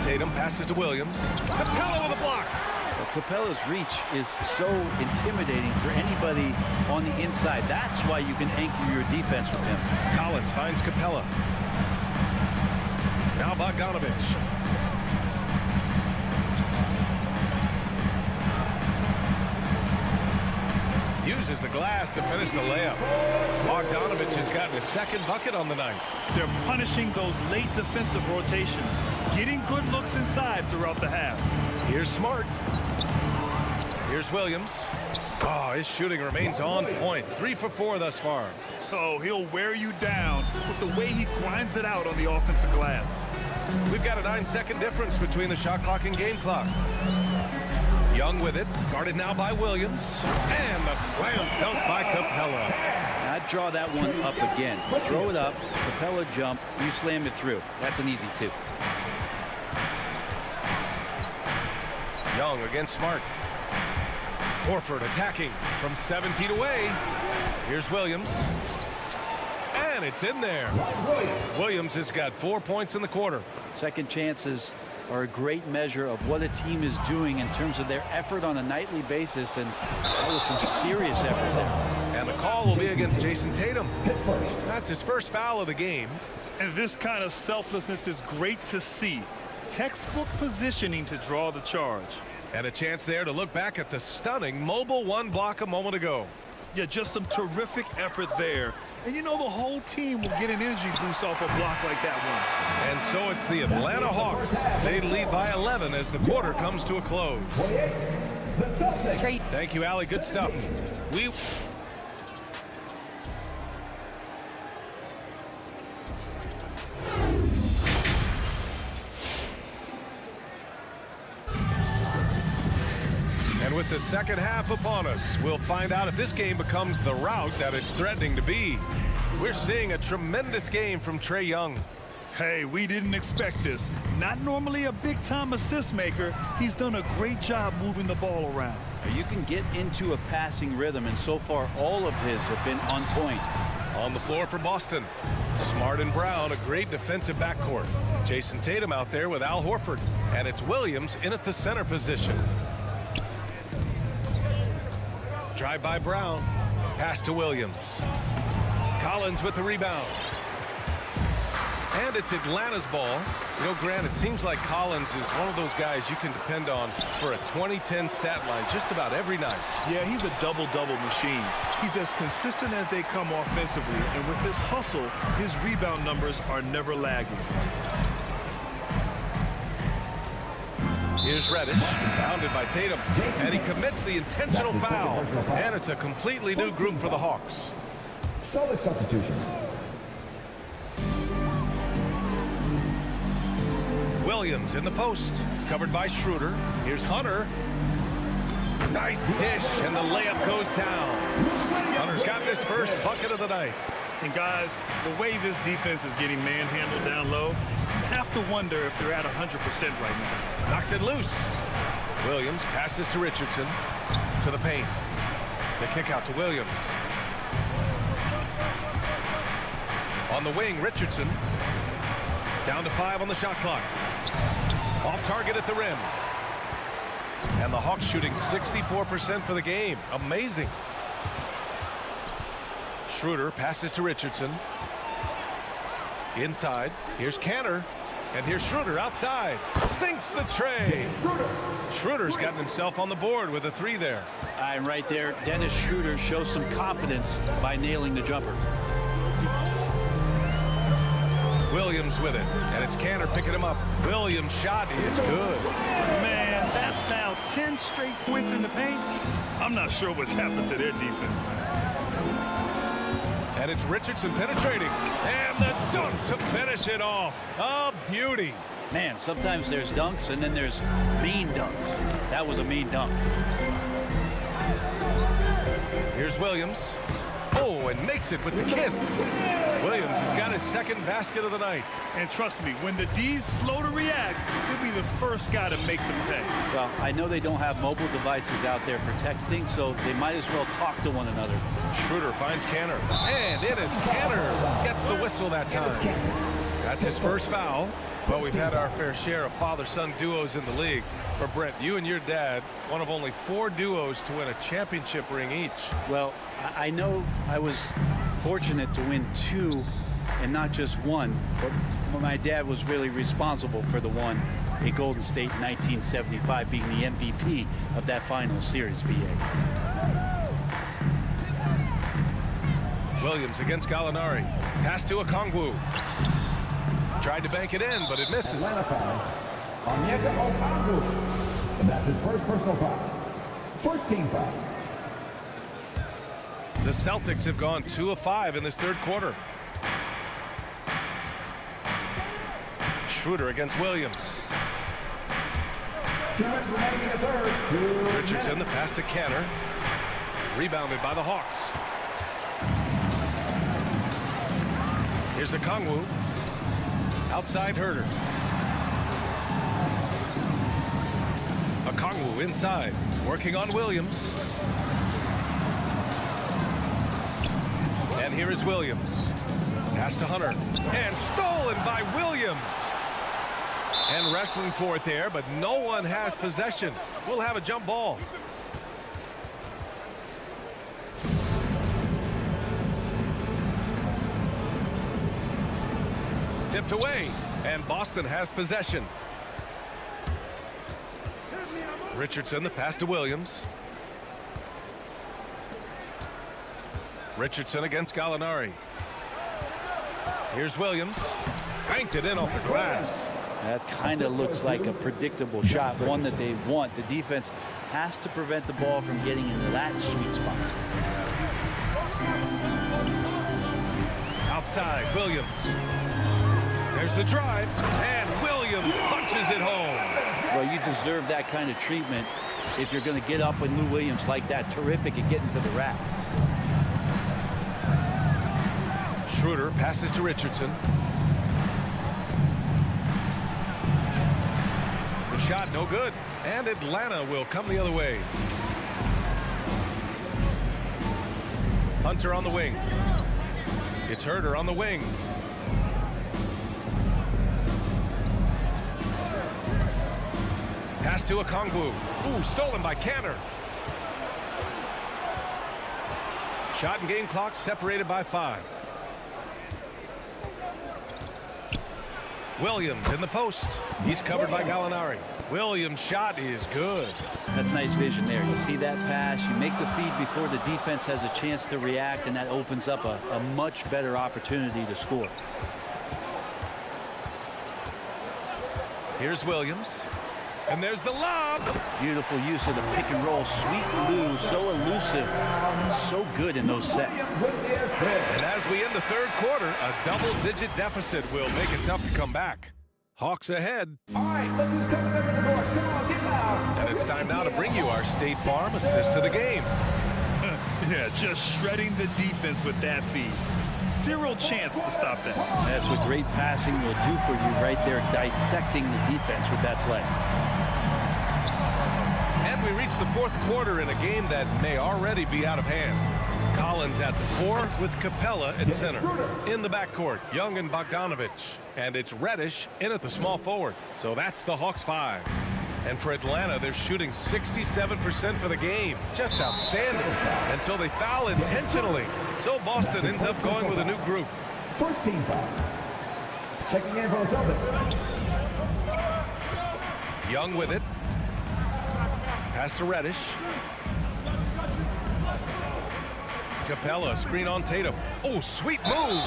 Tatum passes to Williams. Capella with a block.
Well, Capella's reach is so intimidating for anybody on the inside. That's why you can anchor your defense with him.
Collins finds Capella. Now Bogdanovich. Uses the glass to finish the layup. Bogdanovich has gotten his second bucket on the night.
They're punishing those late defensive rotations, getting good looks inside throughout the half.
Here's Smart. Here's Williams. Oh, his shooting remains on point. 3 for 4 thus far.
Oh, he'll wear you down with the way he grinds it out on the offensive glass.
We've got a 9-second difference between the shot clock and game clock. Young with it, guarded now by Williams. And the slam dunk by Capella.
I'd draw that one up again. Throw it up, Capella jump, you slam it through. That's an easy 2.
Young against Smart. Horford attacking from 7 feet away. Here's Williams. And it's in there. Williams has got 4 points in the quarter.
Second chances are a great measure of what a team is doing in terms of their effort on a nightly basis, and that was some serious effort there.
And the call will be against Jason Tatum. That's his first foul of the game.
And this kind of selflessness is great to see. Textbook positioning to draw the charge.
And a chance there to look back at the stunning mobile 1 block a moment ago.
Yeah, just some terrific effort there. And you know the whole team will get an energy boost off a block like that one.
And so it's the Atlanta Hawks. They lead by 11 as the quarter comes to a close. Thank you, Allie. Good stuff. And with the second half upon us, we'll find out if this game becomes the rout that it's threatening to be. We're seeing a tremendous game from Trae Young.
Hey, we didn't expect this. Not normally a big-time assist maker. He's done a great job moving the ball around.
You can get into a passing rhythm, and so far all of his have been on point.
On the floor for Boston, Smart and Brown, a great defensive backcourt. Jason Tatum out there with Al Horford, and it's Williams in at the center position. Drive by Brown, pass to Williams. Collins with the rebound. And it's Atlanta's ball. You know, Grant, it seems like Collins is one of those guys you can depend on for a 2010 stat line just about every night.
Yeah, he's a double-double machine. He's as consistent as they come offensively, and with his hustle, his rebound numbers are never lagging.
Here's Reddish, bounded by Tatum, and he commits the intentional foul. And it's a completely new group for the Hawks.
Solid substitution.
Williams in the post, covered by Schroeder. Here's Hunter. Nice dish, and the layup goes down. Hunter's got his first bucket of the night.
And guys, the way this defense is getting manhandled down low, you have to wonder if they're at 100% right now.
Knocks it loose. Williams passes to Richardson, to the paint. The kick out to Williams. On the wing, Richardson. Down to 5 on the shot clock. Off target at the rim. And the Hawks shooting 64% for the game. Amazing. Schroeder passes to Richardson. Inside. Here's Cantor. And here's Schroeder outside. Sinks the tray. Schroeder's gotten himself on the board with a 3 there.
And right there, Dennis Schroeder shows some confidence by nailing the jumper.
Williams with it. And it's Canner picking him up. Williams' shot is good.
Man, that's now 10 straight points in the paint. I'm not sure what's happened to their defense, man.
And it's Richardson penetrating. And the dunk to finish it off. A beauty.
Man, sometimes there's dunks and then there's mean dunks. That was a mean dunk.
Here's Williams. Oh, and makes it with the kiss. Williams has got his second basket of the night.
And trust me, when the D's slow to react, he'll be the first guy to make them pay.
Well, I know they don't have mobile devices out there for texting, so they might as well talk to one another.
Schroeder finds Canner. And it is Canner. Gets the whistle that time. That's his first foul. Well, we've had our fair share of father-son duos in the league. But, Brent, you and your dad, one of only 4 duos to win a championship ring each.
Well, I know I was fortunate to win 2 and not just 1, but my dad was really responsible for the one in Golden State in 1975, being the MVP of that final series, BA.
Williams against Gallinari. Pass to Okongwu. Tried to bank it in, but it misses.
Atlanta foul on Okongwu. And that's his first personal foul. First team foul.
The Celtics have gone 2 of 5 in this third quarter. Schroeder against Williams.
2 minutes remaining in the third.
Richardson, the pass to Canner. Rebounded by the Hawks. Here's Okongwu. Outside Herter. Okongwu inside. Working on Williams. And here is Williams. Pass to Hunter. And stolen by Williams. And wrestling for it there, but no one has possession. We'll have a jump ball. Tipped away, and Boston has possession. Richardson, the pass to Williams. Richardson against Gallinari. Here's Williams. Banked it in off the glass.
That kind of looks like a predictable shot, one that they want. The defense has to prevent the ball from getting into that sweet spot.
Outside, Williams. There's the drive, and Williams punches it home.
Well, you deserve that kind of treatment if you're going to get up with Lou Williams like that. Terrific at getting to the rack.
Schroeder passes to Richardson. The shot no good, and Atlanta will come the other way. Hunter on the wing. It's Herter on the wing. Pass to Okongwu. Ooh, stolen by Canner. Shot and game clock separated by 5. Williams in the post. He's covered by Gallinari. Williams' shot is good.
That's nice vision there. You see that pass, you make the feed before the defense has a chance to react, and that opens up a much better opportunity to score.
Here's Williams. And there's the lob.
Beautiful use of the pick and roll. Sweet Lou, so elusive, so good in those sets.
And as we end the third quarter, a double-digit deficit will make it tough to come back. Hawks ahead.
All right, look who's coming over the board. Come on, get loud.
And it's time now to bring you our State Farm assist to the game.
Yeah, just shredding the defense with that feed. Zero chance to stop that.
That's what great passing will do for you right there, dissecting the defense with that play.
And we reach the fourth quarter in a game that may already be out of hand. Collins at the 4 with Capella at center. In the backcourt, Young and Bogdanovich. And it's Reddish in at the small forward. So that's the Hawks 5. And for Atlanta, they're shooting 67% for the game. Just outstanding. Until they foul intentionally. So Boston ends up going with a new group.
First team foul. Checking in for the Celtics.
Young with it. Pass to Reddish. Capella, screen on Tatum. Oh, sweet move.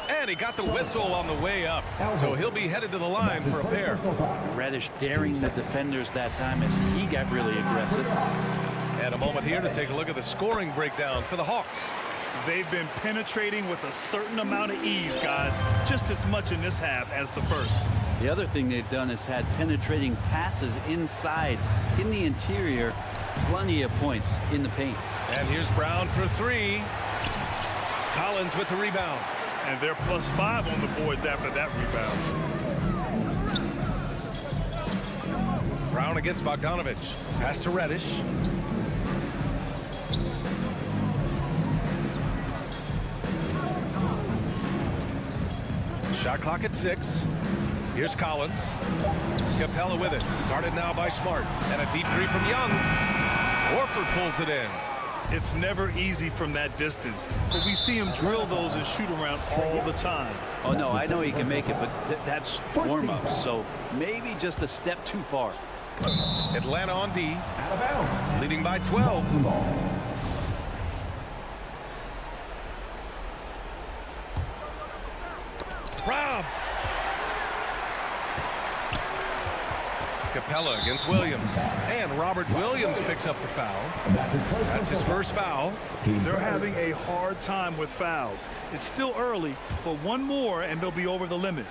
And he got the whistle on the way up. So he'll be headed to the line for a pair.
Reddish daring the defenders that time as he got really aggressive.
And a moment here to take a look at the scoring breakdown for the Hawks.
They've been penetrating with a certain amount of ease, guys. Just as much in this half as the first.
The other thing they've done is had penetrating passes inside, in the interior, plenty of points in the paint.
And here's Brown for three. Collins with the rebound.
And they're +5 on the boards after that rebound.
Brown against Bogdanovich. Pass to Reddish. Shot clock at 6. Here's Collins. Capella with it. Guarded now by Smart. And a deep three from Young. Horford pulls it in.
It's never easy from that distance, but we see him drill those and shoot around all the time.
Oh, no, I know he can make it, but that's warm-ups, so maybe just a step too far.
Atlanta on D. Leading by 12. Robbed. Capella against Williams. And Robert Williams picks up the foul. That's his first foul.
They're having a hard time with fouls. It's still early, but one more and they'll be over the limit.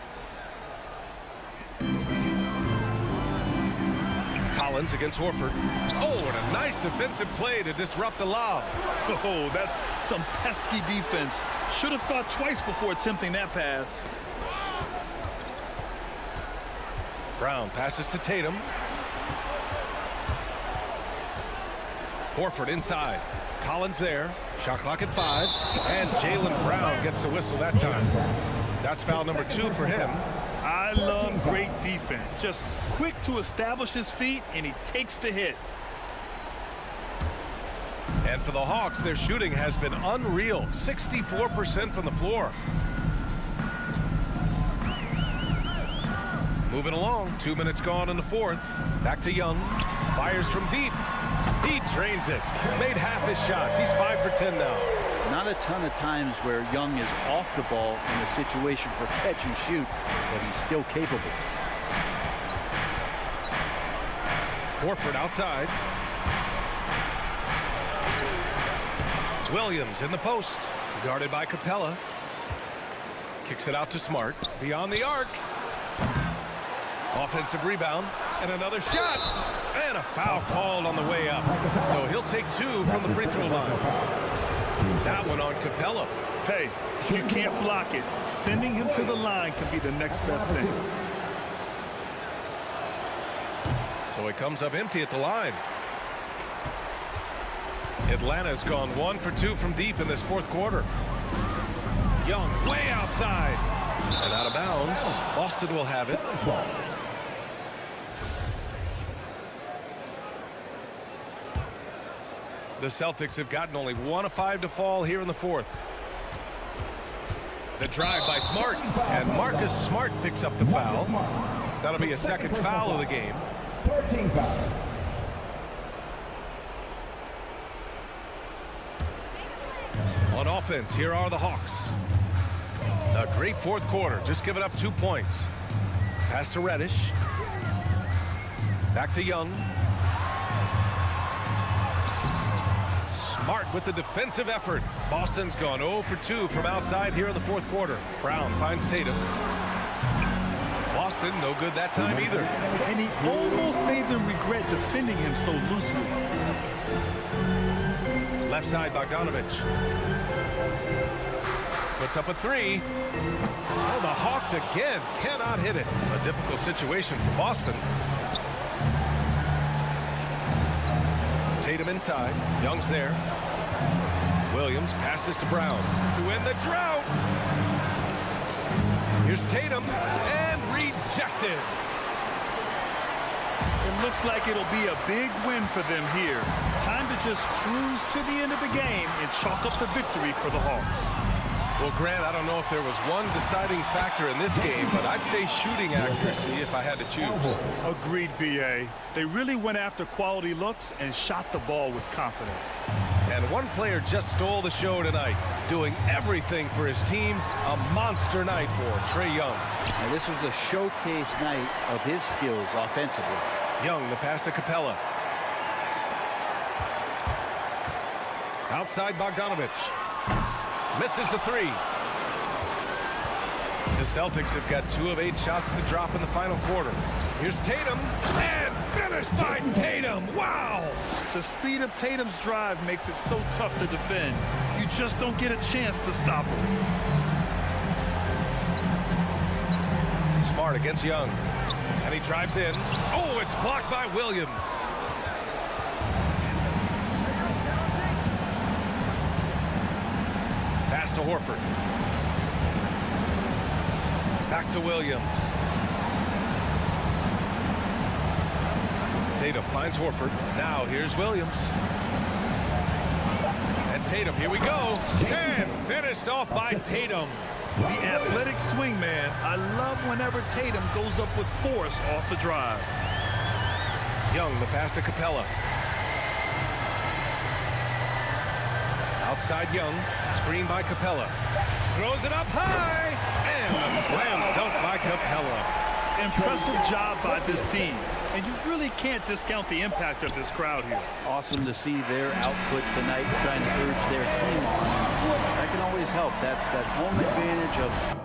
Collins against Horford. Oh, and a nice defensive play to disrupt the lob.
Oh, that's some pesky defense. Should have thought twice before attempting that pass.
Brown passes to Tatum. Horford inside. Collins there. Shot clock at 5. And Jaylen Brown gets the whistle that time. That's foul number 2 for him.
I love great defense. Just quick to establish his feet, and he takes the hit.
And for the Hawks, their shooting has been unreal. 64% from the floor. Moving along, 2 minutes gone in the fourth. Back to Young. Fires from deep. He drains it. Made half his shots. He's 5 for 10 now.
Not a ton of times where Young is off the ball in a situation for catch and shoot, but he's still capable.
Horford outside. Williams in the post. Guarded by Capella. Kicks it out to Smart. Beyond the arc. Offensive rebound. And another shot. And a foul called on the way up. So he'll take 2 from the free throw line. That one on Capella.
Hey, you can't block it. Sending him to the line can be the next best thing.
So it comes up empty at the line. Atlanta's gone 1 for 2 from deep in this fourth quarter. Young way outside. And out of bounds. Boston will have it. The Celtics have gotten only 1 of 5 to fall here in the fourth. The drive by Smart. And Marcus Smart picks up the foul. That'll be a second foul of the game.
13 fouls.
On offense, here are the Hawks. A great fourth quarter, just giving up 2 points. Pass to Reddish. Back to Young. Smart with the defensive effort. Boston's gone 0 for 2 from outside here in the fourth quarter. Brown finds Tatum. Boston, no good that time either.
And he almost made them regret defending him so loosely.
Left side, Bogdanovich. Puts up a 3. Oh, the Hawks again cannot hit it. A difficult situation for Boston. Tatum inside. Young's there. Williams passes to Brown to win the drought. Here's Tatum and rejected.
It looks like it'll be a big win for them here. Time to just cruise to the end of the game and chalk up the victory for the Hawks.
Well, Grant, I don't know if there was one deciding factor in this game, but I'd say shooting accuracy if I had to choose.
Agreed, B.A. They really went after quality looks and shot the ball with confidence.
And one player just stole the show tonight, doing everything for his team. A monster night for Trae Young.
Now, this was a showcase night of his skills offensively.
Young, the pass to Capella. Outside Bogdanovich. Misses the three. The Celtics have got 2 of 8 shots to drop in the final quarter. Here's Tatum. And finished by Tatum. Wow!
The speed of Tatum's drive makes it so tough to defend. You just don't get a chance to stop him.
Smart against Young. And he drives in. Oh, it's blocked by Williams. Pass to Horford. Back to Williams. Tatum finds Horford. Now here's Williams. And Tatum, here we go. And finished off by Tatum.
The athletic swingman. I love whenever Tatum goes up with force off the drive.
Young, the pass to Capella. Outside Young, screen by Capella. Throws it up high, and a slam dunk by Capella.
Impressive job by this team, and you really can't discount the impact of this crowd here.
Awesome to see their output tonight, trying to urge their team on. That can always help. That home advantage of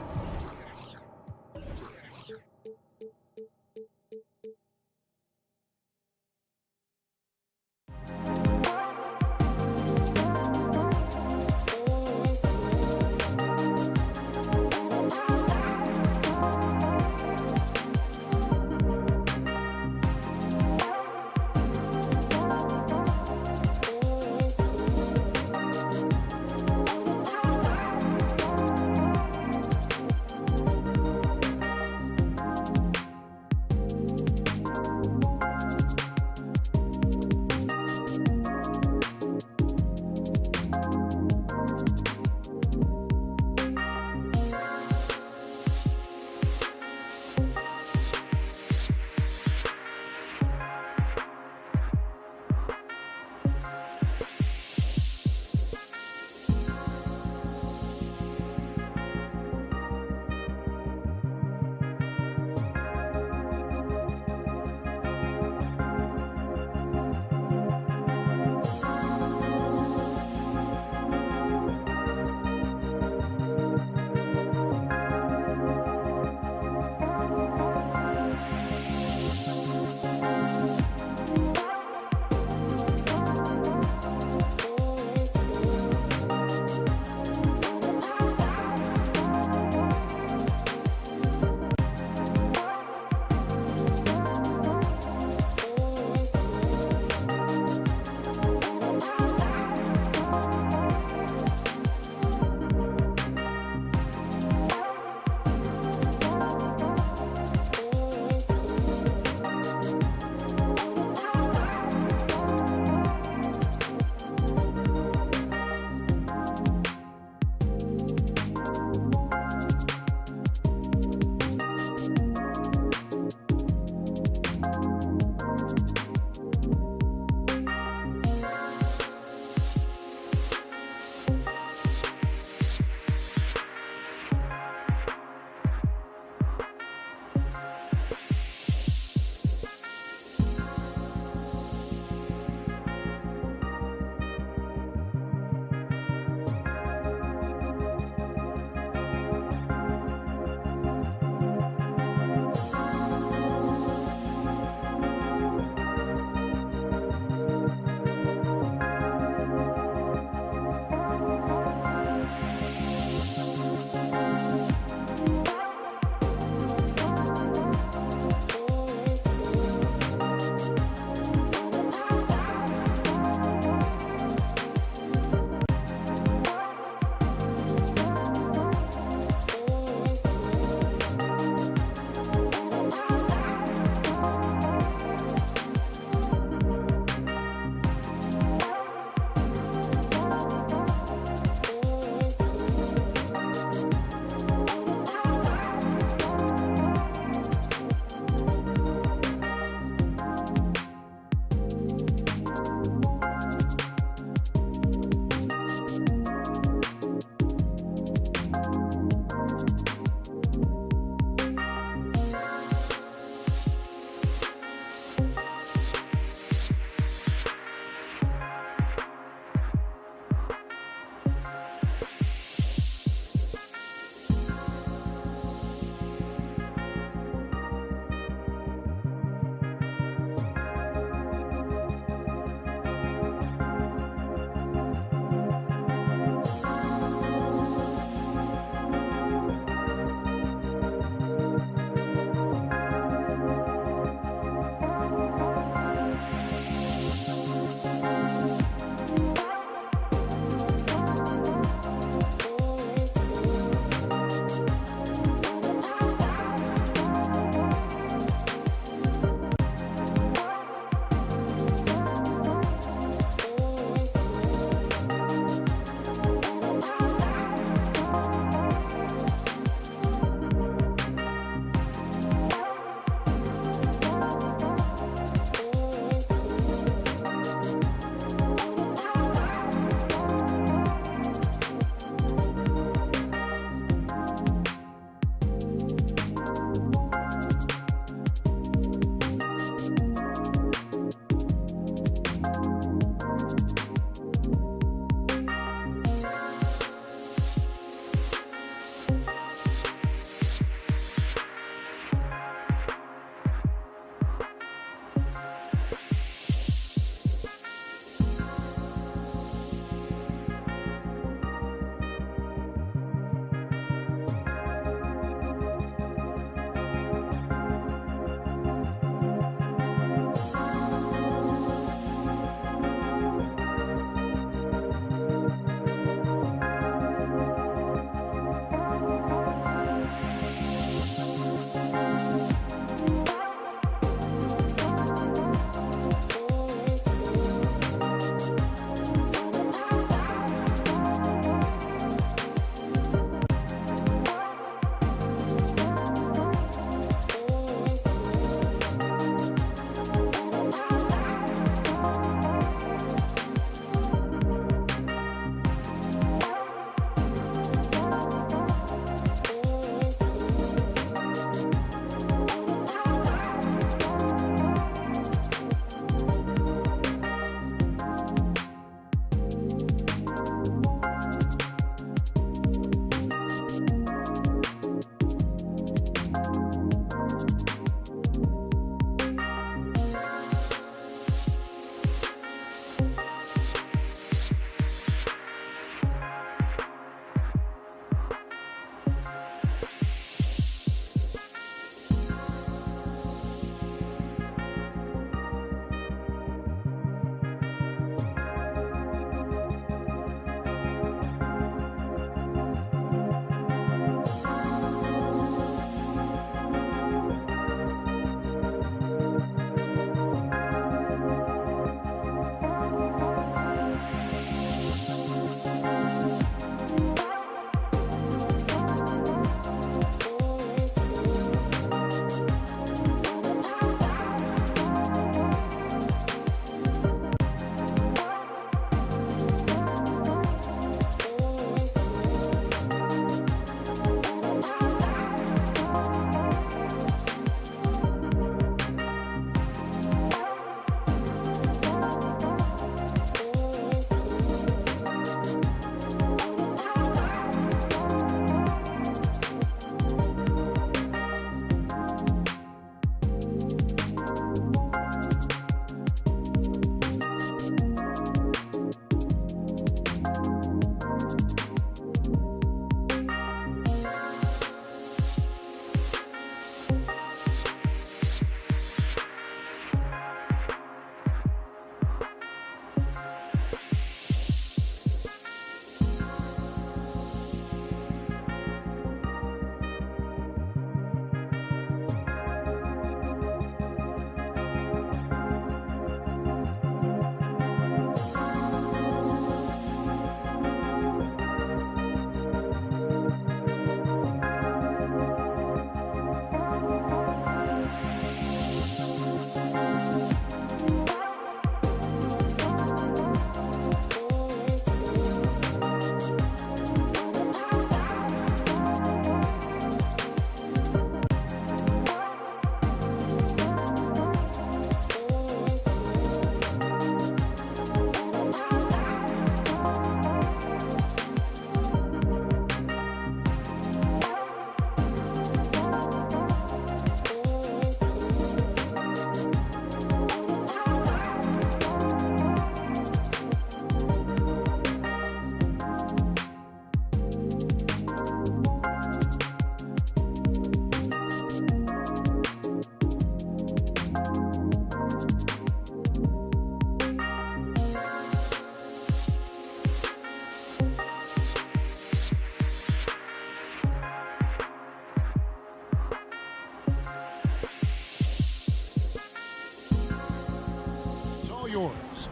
yours.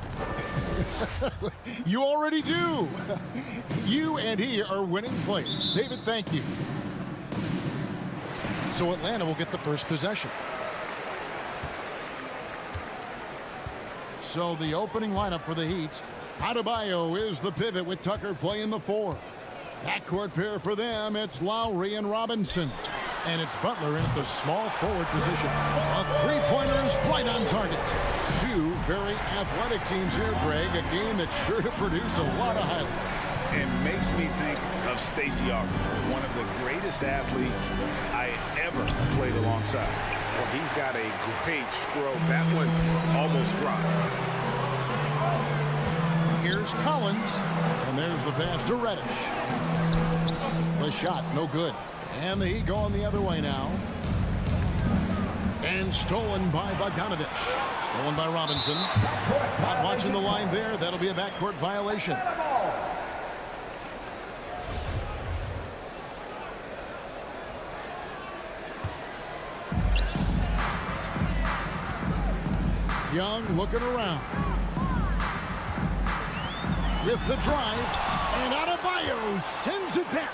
You already do. You and he are winning players. David, thank you. So Atlanta will get the first possession. So the opening lineup for the Heat. Adebayo is the pivot with Tucker playing the 4. Backcourt pair for them, it's Lowry and Robinson. And it's Butler in at the small forward position. A three-pointer is right on target. Two very athletic teams here, Greg. A game that's sure to produce a lot of highlights.
It makes me think of Stacey Augmon, one of the greatest athletes I ever played alongside. Well, he's got a great stroke. That one almost dropped.
Here's Collins, and there's the pass to Reddish. The shot, no good. And the Heat going the other way now. And stolen by Bogdanovich. Stolen by Robinson. Not watching the line there. That'll be a backcourt violation. Young looking around. With the drive. And Adebayo sends it back.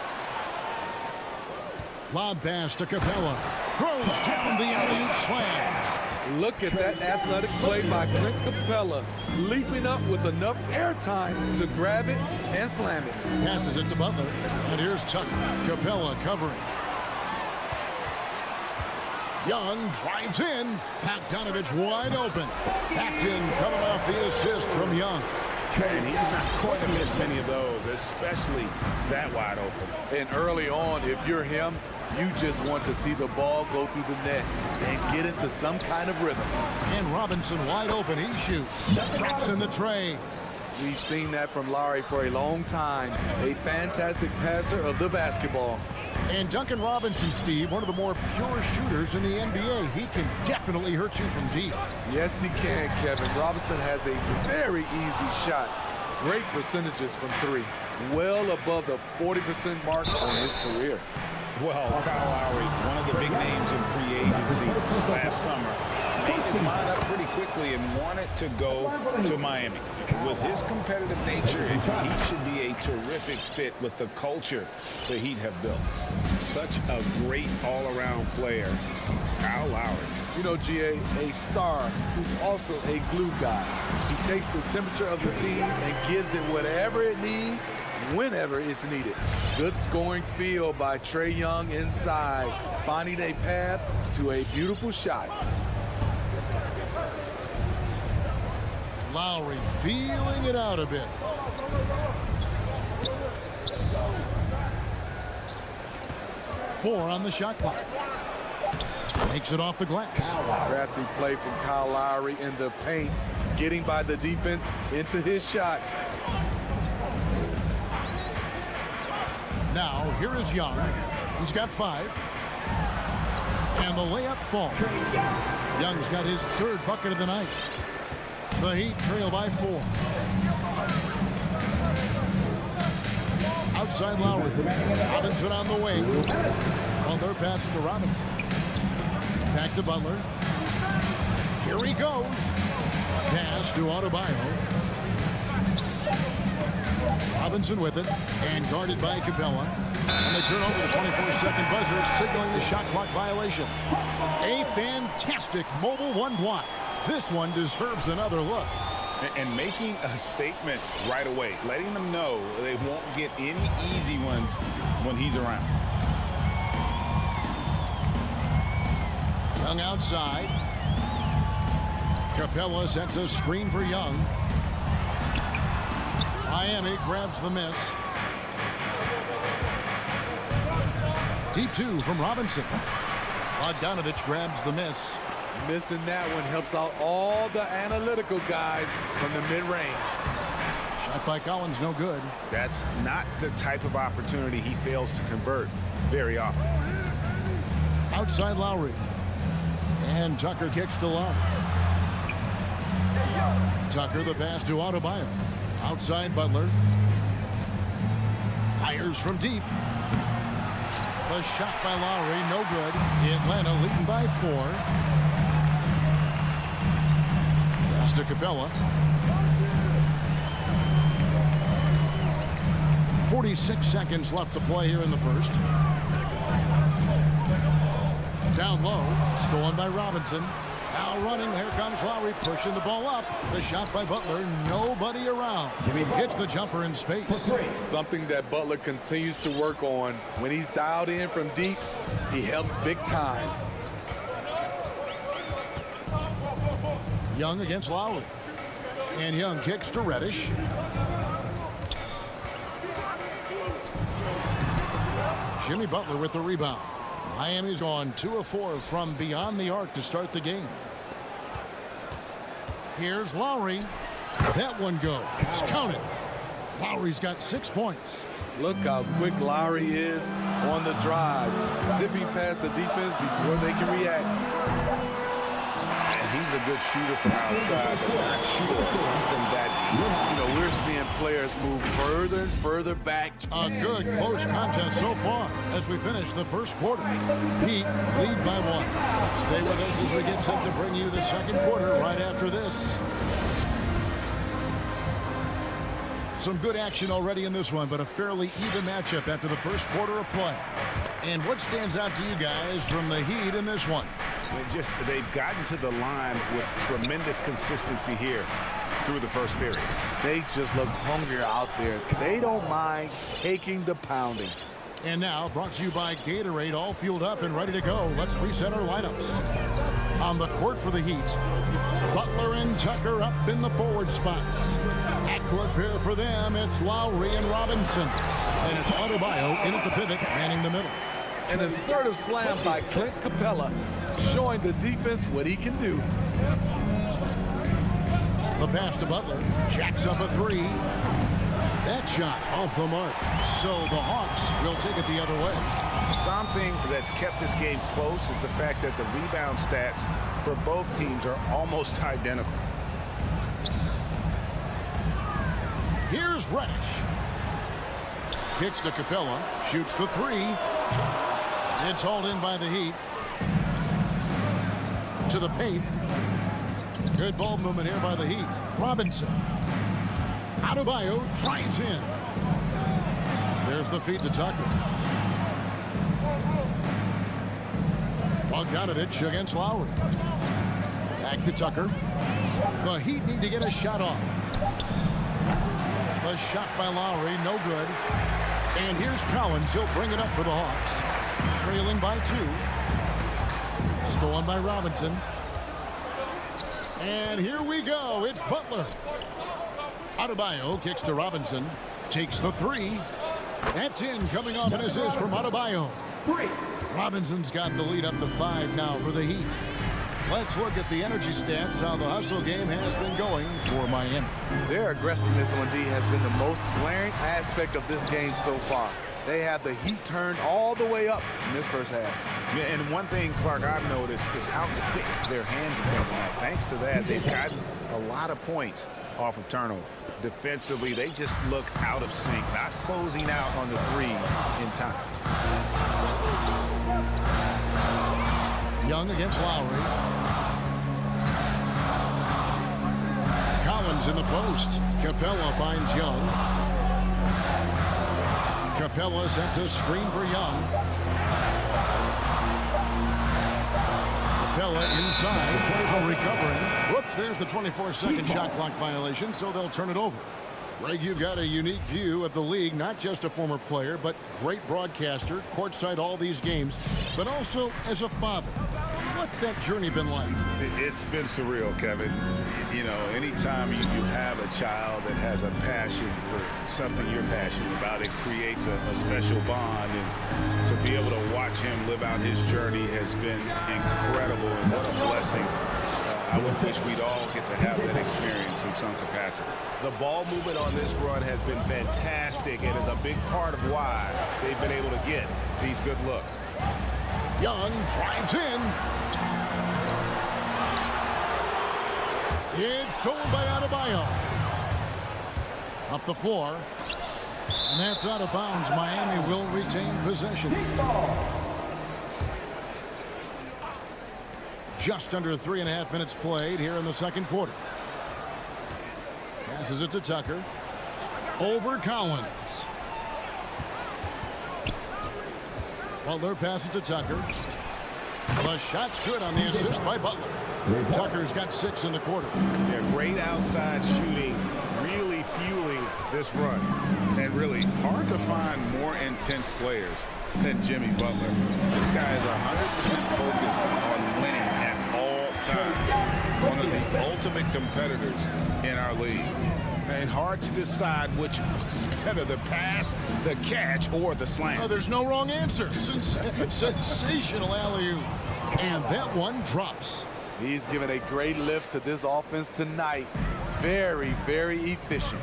Lob pass to Capella. Throws down the alley-oop slam.
Look at that athletic play by Clint Capella, leaping up with enough airtime to grab it and slam it.
Passes it to Butler. And here's Tucker. Capella covering. Young drives in. Bogdanovich wide open. Backed in, coming off the assist from Young.
And he's not going to miss many of those, especially that wide open.
And early on, if you're him, you just want to see the ball go through the net and get into some kind of rhythm.
And Robinson wide open. He shoots. Drops in the tray.
We've seen that from Lowry for a long time. A fantastic passer of the basketball.
And Duncan Robinson, Steve, one of the more pure shooters in the NBA. He can definitely hurt you from deep.
Yes, he can, Kevin. Robinson has a very easy shot. Great percentages from three. Well above the 40% mark on his career.
Well, Kyle Lowry, one of the big names in free agency last summer, made his mind up pretty quickly and wanted to go to Miami. With his competitive nature, he should be a terrific fit with the culture the Heat have built. Such a great all-around player, Kyle Lowry.
You know, GA, a star who's also a glue guy. He takes the temperature of the team and gives it whatever it needs, whenever it's needed. Good scoring feel by Trae Young inside, finding a path to a beautiful shot.
Lowry feeling it out a bit. Four on the shot clock. Makes it off the glass.
Crafty play from Kyle Lowry in the paint, getting by the defense into his shot.
Now, here is Young. He's got 5. And the layup falls. Young's got his 3rd bucket of the night. The Heat trail by 4. Outside Lowry. Robinson on the wing. Butler passes to Robinson. Back to Butler. Here he goes. Pass to Adebayo. Robinson with it. And guarded by Capella. And they turn over the 24-second buzzer, signaling the shot clock violation. A fantastic mobile one block. This one deserves another look.
And making a statement right away, letting them know they won't get any easy ones when he's around.
Young outside. Capella sets a screen for Young. Miami grabs the miss. Deep 2 from Robinson. Bogdanovich grabs the miss.
Missing that one helps out all the analytical guys from the mid-range.
Shot by Collins, no good.
That's not the type of opportunity he fails to convert very often.
Outside Lowry. And Tucker kicks to Lowry. Tucker the pass to Adebayo. Outside Butler. Fires from deep. The shot by Lowry, no good. Atlanta leading by 4. Pass to Capella. 46 seconds left to play here in the first. Down low, stolen by Robinson. Now running, here comes Lowry, pushing the ball up. The shot by Butler, nobody around. Hits the jumper in space.
Something that Butler continues to work on. When he's dialed in from deep, he helps big time.
Young against Lowry. And Young kicks to Reddish. Jimmy Butler with the rebound. Miami's gone 2 of 4 from beyond the arc to start the game. Here's Lowry. That one goes. Counted. Lowry's got 6 points.
Look how quick Lowry is on the drive, zipping past the defense before they can react.
And he's a good shooter from outside, but not shooter from that deep.
You know, we're seeing players move further and further back.
A good close contest so far as we finish the first quarter. Heat lead by 1. Stay with us as we get set to bring you the second quarter right after this. Some good action already in this one, but a fairly even matchup after the first quarter of play. And what stands out to you guys from the Heat in this one?
They've gotten to the line with tremendous consistency here through the first period.
They just look hungrier out there. They don't mind taking the pounding.
And now, brought to you by Gatorade, all fueled up and ready to go. Let's reset our lineups. On the court for the Heat, Butler and Tucker up in the forward spots. At court pair for them, it's Lowry and Robinson. And it's Adebayo in at the pivot, manning the middle.
An assertive slam by Clint Capella, showing the defense what he can do.
The pass to Butler. Jacks up a 3. That shot off the mark. So the Hawks will take it the other way.
Something that's kept this game close is the fact that the rebound stats for both teams are almost identical.
Here's Reddish. Kicks to Capella. Shoots the 3. It's hauled in by the Heat. To the paint. Good ball movement here by the Heat. Robinson. Adebayo drives in. There's the feed to Tucker. Bogdanovich against Lowry. Back to Tucker. The Heat need to get a shot off. The shot by Lowry, no good. And here's Collins. He'll bring it up for the Hawks. Trailing by 2. Stolen by Robinson. And here we go. It's Butler. Adebayo kicks to Robinson. Takes the 3. That's in. Coming off an assist from Adebayo. Robinson's got the lead up to 5 now for the Heat. Let's look at the energy stats, how the hustle game has been going for Miami.
Their aggressiveness on D has been the most glaring aspect of this game so far. They have the heat turned all the way up in this first half.
Yeah, and one thing, Clark, I've noticed is how quick their hands have been tonight. Thanks to that, they've gotten a lot of points off of turnover. Defensively, they just look out of sync, not closing out on the threes in time.
Young against Lowry. Collins in the post. Capella finds Young. Capella sets a screen for Young. Capella inside, recovering. Whoops, there's the 24-second shot clock violation, so they'll turn it over. Greg, you've got a unique view of the league, not just a former player, but great broadcaster, courtside all these games, but also as a father. What's that journey been like?
It's been surreal, Kevin. You know, anytime you have a child that has a passion for something you're passionate about, it creates a special bond. And to be able to watch him live out his journey has been incredible, and what a blessing. I would wish we'd all get to have that experience in some capacity. The ball movement on this run has been fantastic and is a big part of why they've been able to get these good looks.
Young drives in. It's stolen by Adebayo. Up the floor. And that's out of bounds. Miami will retain possession. Just under 3.5 minutes played here in the second quarter. Passes it to Tucker. Over Collins. Butler passes to Tucker. The shot's good on the assist by Butler. Tucker's got 6 in the quarter.
Yeah, great outside shooting, really fueling this run. And really hard to find more intense players than Jimmy Butler. This guy is 100% focused on winning at all times. One of the ultimate competitors in our league. And hard to decide which was better, the pass, the catch, or the slam.
Oh, there's no wrong answer. Sensational alley-oop. And that one drops.
He's given a great lift to this offense tonight. Very, very efficient.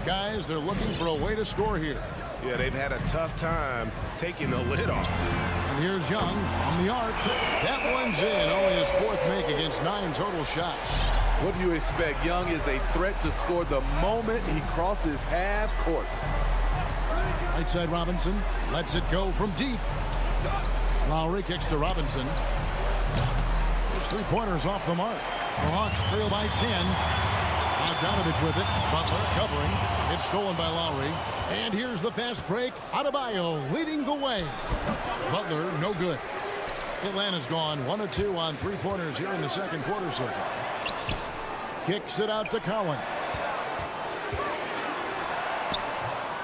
Guys, they're looking for a way to score here.
Yeah, they've had a tough time taking the lid off.
And here's Young from the arc. That one's in. Only his 4th make against 9 total shots.
What do you expect? Young is a threat to score the moment he crosses half court.
Right side Robinson lets it go from deep. Lowry kicks to Robinson. His 3-pointers off the mark. The Hawks trail by 10. Bogdanovich with it. Butler covering. It's stolen by Lowry. And here's the fast break. Adebayo leading the way. Butler no good. Atlanta's gone 1 of 2 on 3-pointers here in the second quarter so far. Kicks it out to Collins.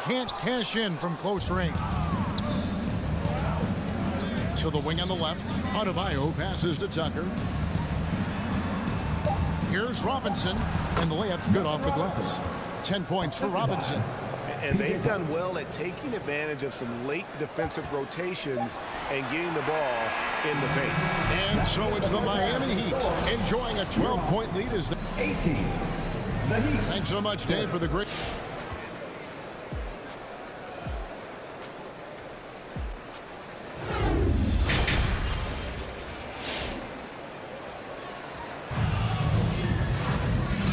Can't cash in from close range. To the wing on the left. Adebayo passes to Tucker. Here's Robinson. And the layup's good off the glass. 10 points for Robinson.
And they've done well at taking advantage of some late defensive rotations and getting the ball in the paint.
And so it's the Miami Heat enjoying a 12-point lead as
18. The Heat.
Thanks so much, Dave, for the great.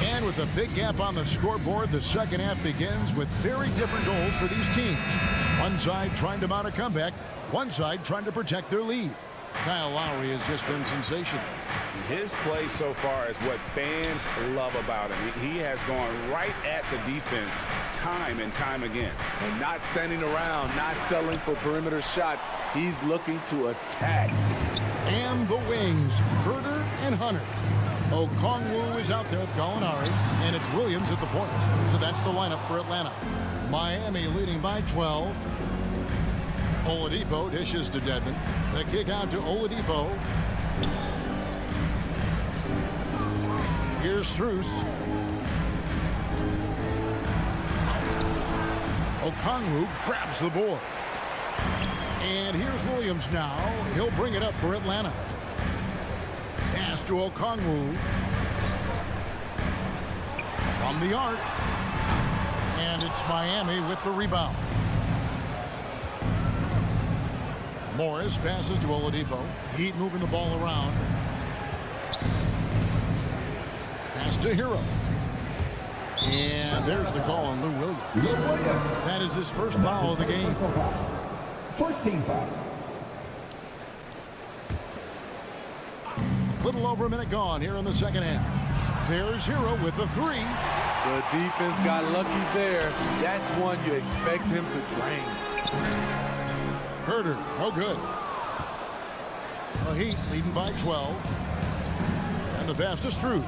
And with a big gap on the scoreboard, the second half begins with very different goals for these teams. One side trying to mount a comeback, one side trying to protect their lead. Kyle Lowry has just been sensational.
His play so far is what fans love about him. He has gone right at the defense time and time again.
And not standing around, not settling for perimeter shots. He's looking to attack.
And the wings, Herder and Hunter. Okongwu is out there with Gallinari, and it's Williams at the point. So that's the lineup for Atlanta. Miami leading by 12. Oladipo dishes to Dedmon. The kick out to Oladipo. Here's Strus. Okongwu grabs the board. And here's Williams now. He'll bring it up for Atlanta. Pass to Okongwu. From the arc. And it's Miami with the rebound. Morris passes to Oladipo. Heat moving the ball around. Pass to Hero. And there's the call on Lou Williams. That is his first foul of the game.
First team foul.
Little over a minute gone here in the second half. There's Hero with the 3.
The defense got lucky there. That's one you expect him to drain.
Herder, no good. The Heat leading by 12. And the pass to Strus.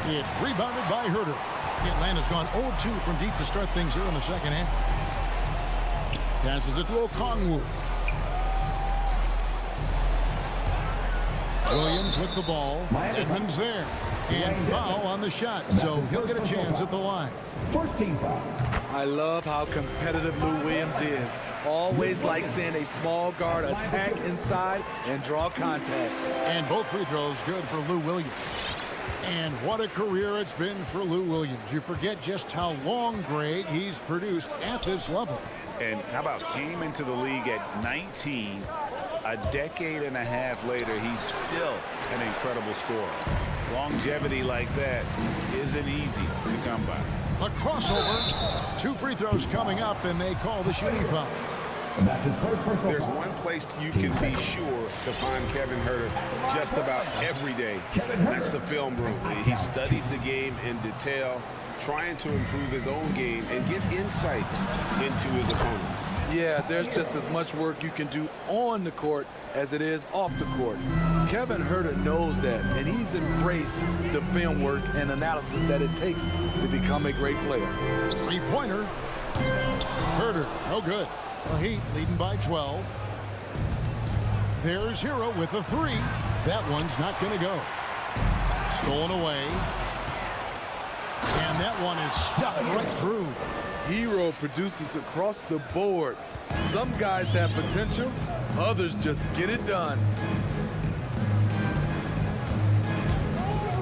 It's rebounded by Herder. Atlanta's gone 0-2 from deep to start things here in the second half. Passes it to Okongwu. Williams with the ball. Edmonds there. And foul on the shot, so he'll get a chance at the line.
First team foul.
I love how competitive Lou Williams is. Always like seeing a small guard attack inside and draw contact.
And both free throws good for Lou Williams. And what a career it's been for Lou Williams. You forget just how long, Greg, he's produced at this level.
And how about came into the league at 19, a decade and a half later, he's still an incredible scorer. Longevity like that isn't easy to come by.
A crossover. 2 free throws coming up, and they call the shooting foul.
That's his first personal
There's
foul.
one place you can be sure to find Kevin Herter just about every day. That's the film room. He studies the game in detail, trying to improve his own game and get insights into his opponent.
Yeah, there's just as much work you can do on the court as it is off the court. Kevin Herter knows that, and he's embraced the film work and analysis that it takes to become a great player.
Three-pointer. Herter, no good. The Heat leading by 12. There's Hero with a three. That one's not going to go. Stolen away. And that one is stuffed right through.
Hero produces across the board. Some guys have potential, others just get it done.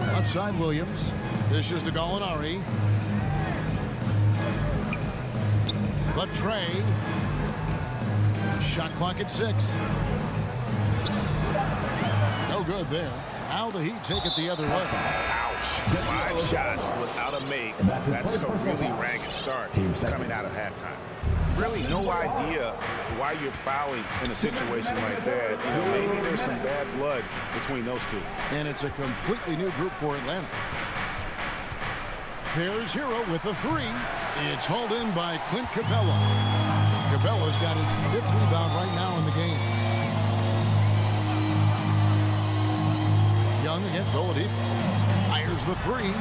Left side Williams. Dishes to Gallinari. The tray. Shot clock at 6. No good there. Now the Heat take it the other way.
Ouch. 5 shots without a make. That's a really ragged start coming out of halftime. Really no idea why you're fouling in a situation like that. You know, maybe there's some bad blood between those two.
And it's a completely new group for Atlanta. There's Hero with a three. It's hauled in by Clint Capella. Capella's got his 5th rebound right now in the game. Young against Oladipo. Fires the three.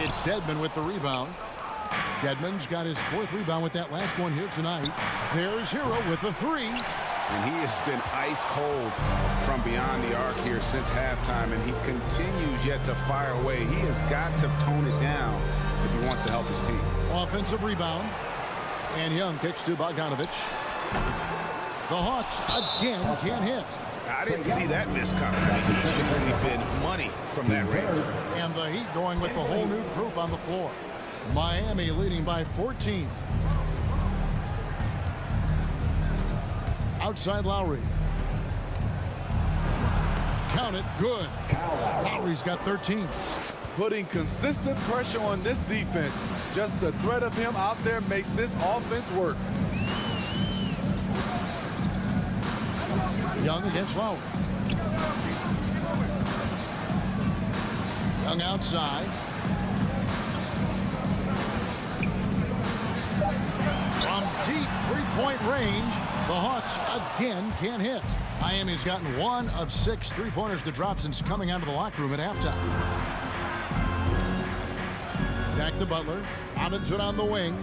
It's Dedmon with the rebound. Dedmon's got his 4th rebound with that last one here tonight. There's Hero with the three.
And he has been ice cold from beyond the arc here since halftime, and he continues yet to fire away. He has got to tone it down if he wants to help his team.
Offensive rebound. And Young kicks to Bogdanovic. The Hawks again can't hit.
I didn't see that miss coming. He's usually been money from that range.
And the Heat going with the whole new group on the floor. Miami leading by 14. Outside Lowry. Count it, good. Lowry's got 13.
Putting consistent pressure on this defense. Just the threat of him out there makes this offense work.
Young against Lowry. Young outside. From deep three-point range, the Hawks again can't hit. Miami's gotten 1 of 6 three-pointers to drop since coming out of the locker room at halftime. Back to Butler. Robinson on the wing.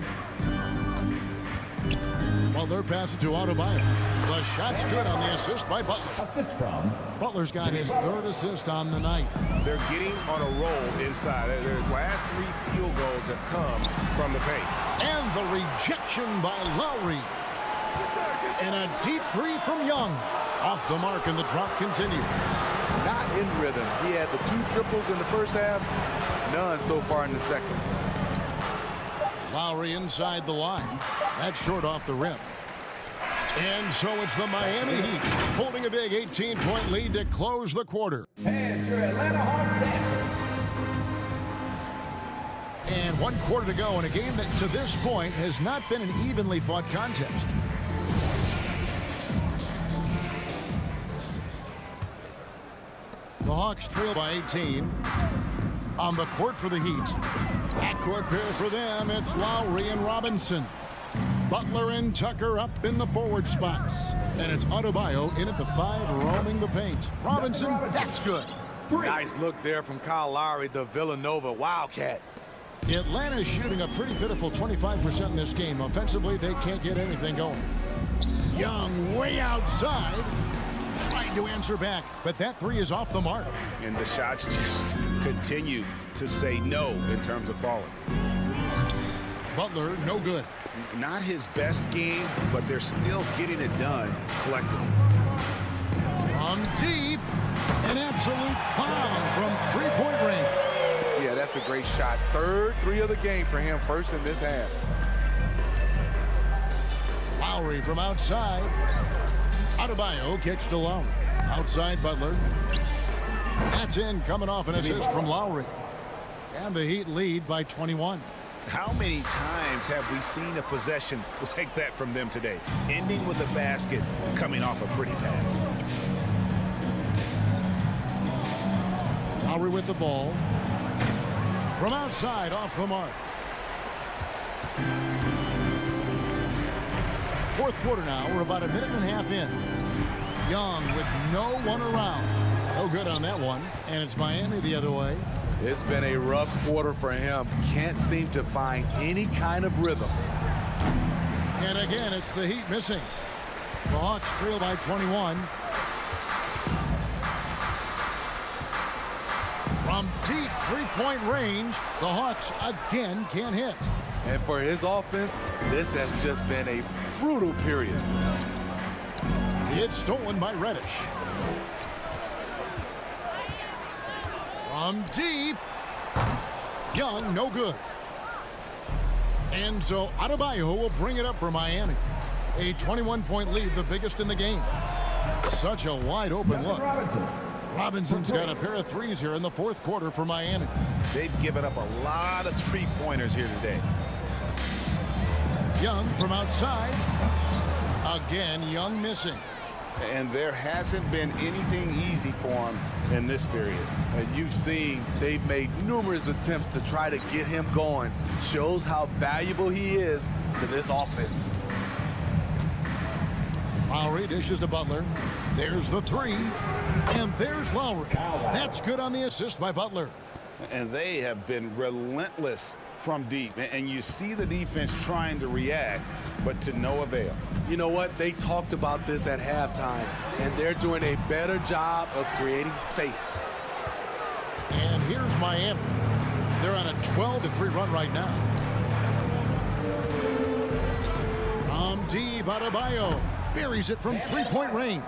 Butler passes to Adebayo. The shot's good on the assist by Butler.
Assist from
Butler's got his 3rd assist on the night.
They're getting on a roll inside. Their last 3 field goals have come from the paint.
And the rejection by Lowry. And a deep three from Young. Off the mark, and the drop continues.
Not in rhythm. He had the 2 triples in the first half, none so far in the second.
Lowry inside the line. That's short off the rim. And so it's the Miami Heat holding a big 18-point lead to close the quarter.
and your Atlanta Hawks dancers.
And 1 quarter to go in a game that to this point has not been an evenly fought contest. The Hawks trail by 18. On the court for the Heat. Backcourt pair for them, it's Lowry and Robinson. Butler and Tucker up in the forward spots. And it's Adebayo in at the 5, roaming the paint. Robinson, that's good.
Nice look there from Kyle Lowry, the Villanova Wildcat.
Atlanta's shooting a pretty pitiful 25% in this game. Offensively, they can't get anything going. Young way outside. Trying to answer back, but that 3 is off the mark.
And the shots just continue to say no in terms of falling.
Butler, no good.
Not his best game, but they're still getting it done collectively.
From deep, an absolute bomb from three-point range.
Yeah, that's a great shot. 3rd 3 of the game for him, first in this half.
Lowry from outside. Adebayo kicks to Lowry. Outside Butler. That's in, coming off an assist from Lowry. And the Heat lead by 21.
How many times have we seen a possession like that from them today? Ending with a basket, coming off a pretty pass.
Lowry with the ball. From outside, off the mark. Fourth quarter now. We're about a minute and a half in. Young with no one around. No good on that one. And it's Miami the other way.
It's been a rough quarter for him. Can't seem to find any kind of rhythm.
And again, it's the Heat missing. The Hawks trail by 21. From deep three-point range, the Hawks again can't hit.
And for his offense, this has just been a brutal period.
It's stolen by Reddish. From deep. Young, no good. And so Adebayo will bring it up for Miami. A 21-point lead, the biggest in the game. Such a wide-open look. Robinson's got a pair of threes here in the fourth quarter for Miami.
They've given up a lot of three-pointers here today.
Young from outside. Again, Young missing.
And there hasn't been anything easy for him in this period.
And you've seen they've made numerous attempts to try to get him going. Shows how valuable he is to this offense.
Lowry dishes to Butler. There's the three. And there's Lowry. That's good on the assist by Butler.
And they have been relentless from deep. And you see the defense trying to react, but to no avail.
You know what? They talked about this at halftime, and they're doing a better job of creating space.
And here's Miami. They're on a 12-3 run right now. From deep, Adebayo buries it from three-point range.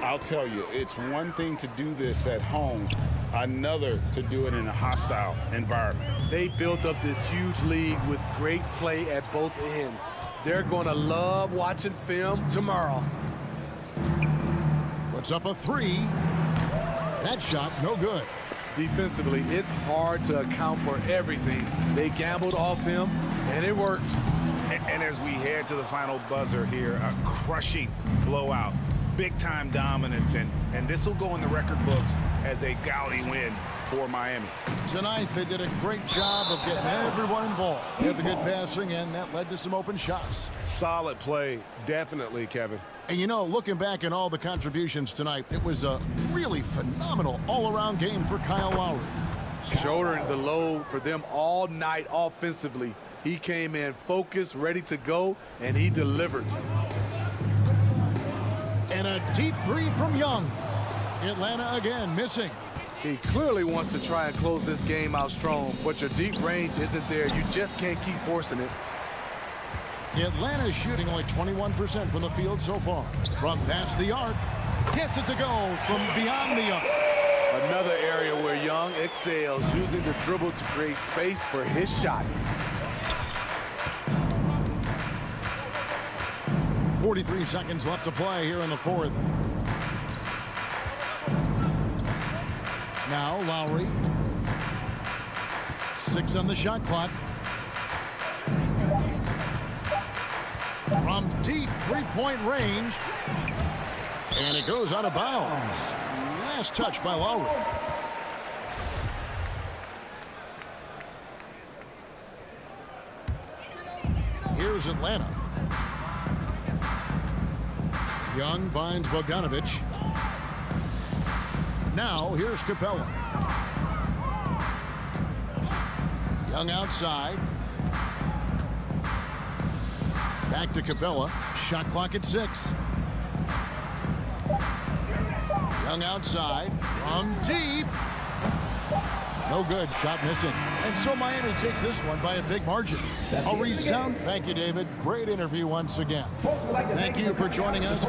I'll tell you, it's one thing to do this at home, another to do it in a hostile environment.
They built up this huge lead with great play at both ends. They're going to love watching film tomorrow.
Puts up a three. That shot, no good.
Defensively, it's hard to account for everything. They gambled off him, and it worked.
And as we head to the final buzzer here, a crushing blowout. Big-time dominance, and this will go in the record books as a gaudy win for Miami.
Tonight, they did a great job of getting everyone involved. They had the good passing, and that led to some open shots.
Solid play, definitely, Kevin.
And, you know, looking back at all the contributions tonight, it was a really phenomenal all-around game for Kyle Lowry.
Shouldering the load for them all night offensively. He came in focused, ready to go, and he delivered.
And a deep three from Young. Atlanta again missing.
He clearly wants to try and close this game out strong, but your deep range isn't there. You just can't keep forcing it.
Atlanta is shooting only 21% from the field so far. From past the arc, gets it to go from beyond the arc.
Another area where Young excels, using the dribble to create space for his shot.
43 seconds left to play here in the fourth. Now Lowry. 6 on the shot clock. From deep three-point range. And it goes out of bounds. Last touch by Lowry. Here's Atlanta. Young finds Bogdanovich. Now here's Capella. Young outside. Back to Capella. Shot clock at 6. Young outside. From deep. No good. Shot missing. And so Miami takes this one by a big margin. A resound. Thank you, David. Great interview once again. Thank you for joining us.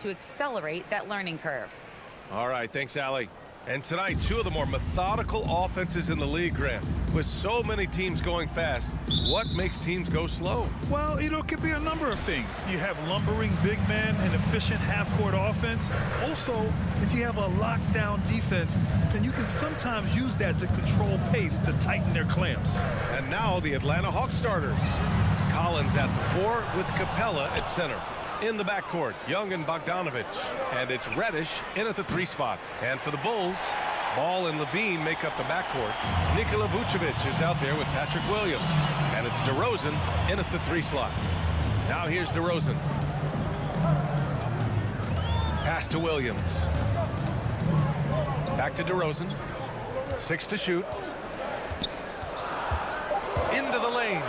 to accelerate that learning curve.
All right, thanks, Allie. And tonight, two of the more methodical offenses in the league, Grant. With so many teams going fast, what makes teams go slow?
Well, it could be a number of things. You have lumbering big men and efficient half-court offense. Also, if you have a lockdown defense, then you can sometimes use that to control pace to tighten their clamps.
And now the Atlanta Hawks starters. Collins at the 4 with Capella at center. In the backcourt, Young and Bogdanovich. And it's Reddish in at the 3 spot. And for the Bulls, Ball and Levine make up the backcourt. Nikola Vucevic is out there with Patrick Williams. And it's DeRozan in at the 3 slot. Now here's DeRozan. Pass to Williams. Back to DeRozan. 6 to shoot. Into the lane.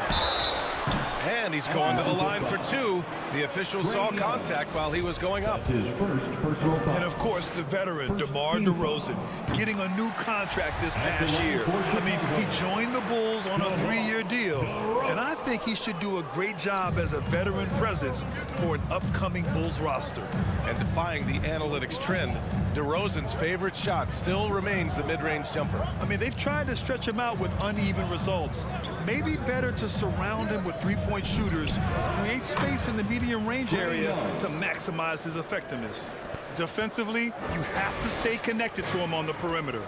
And he's going to the line for 2. The official saw contact while he was going up.
His first personal foul. And of course, the veteran, DeMar DeRozan, getting a new contract this past year. I mean, he joined the Bulls on a 3-year deal. And I think he should do a great job as a veteran presence for an upcoming Bulls roster.
And defying the analytics trend, DeRozan's favorite shot still remains the mid-range jumper.
I mean, they've tried to stretch him out with uneven results. Maybe better to surround him with three-point shooters, create space in the medium range area to maximize his effectiveness. Defensively, you have to stay connected to him on the perimeter.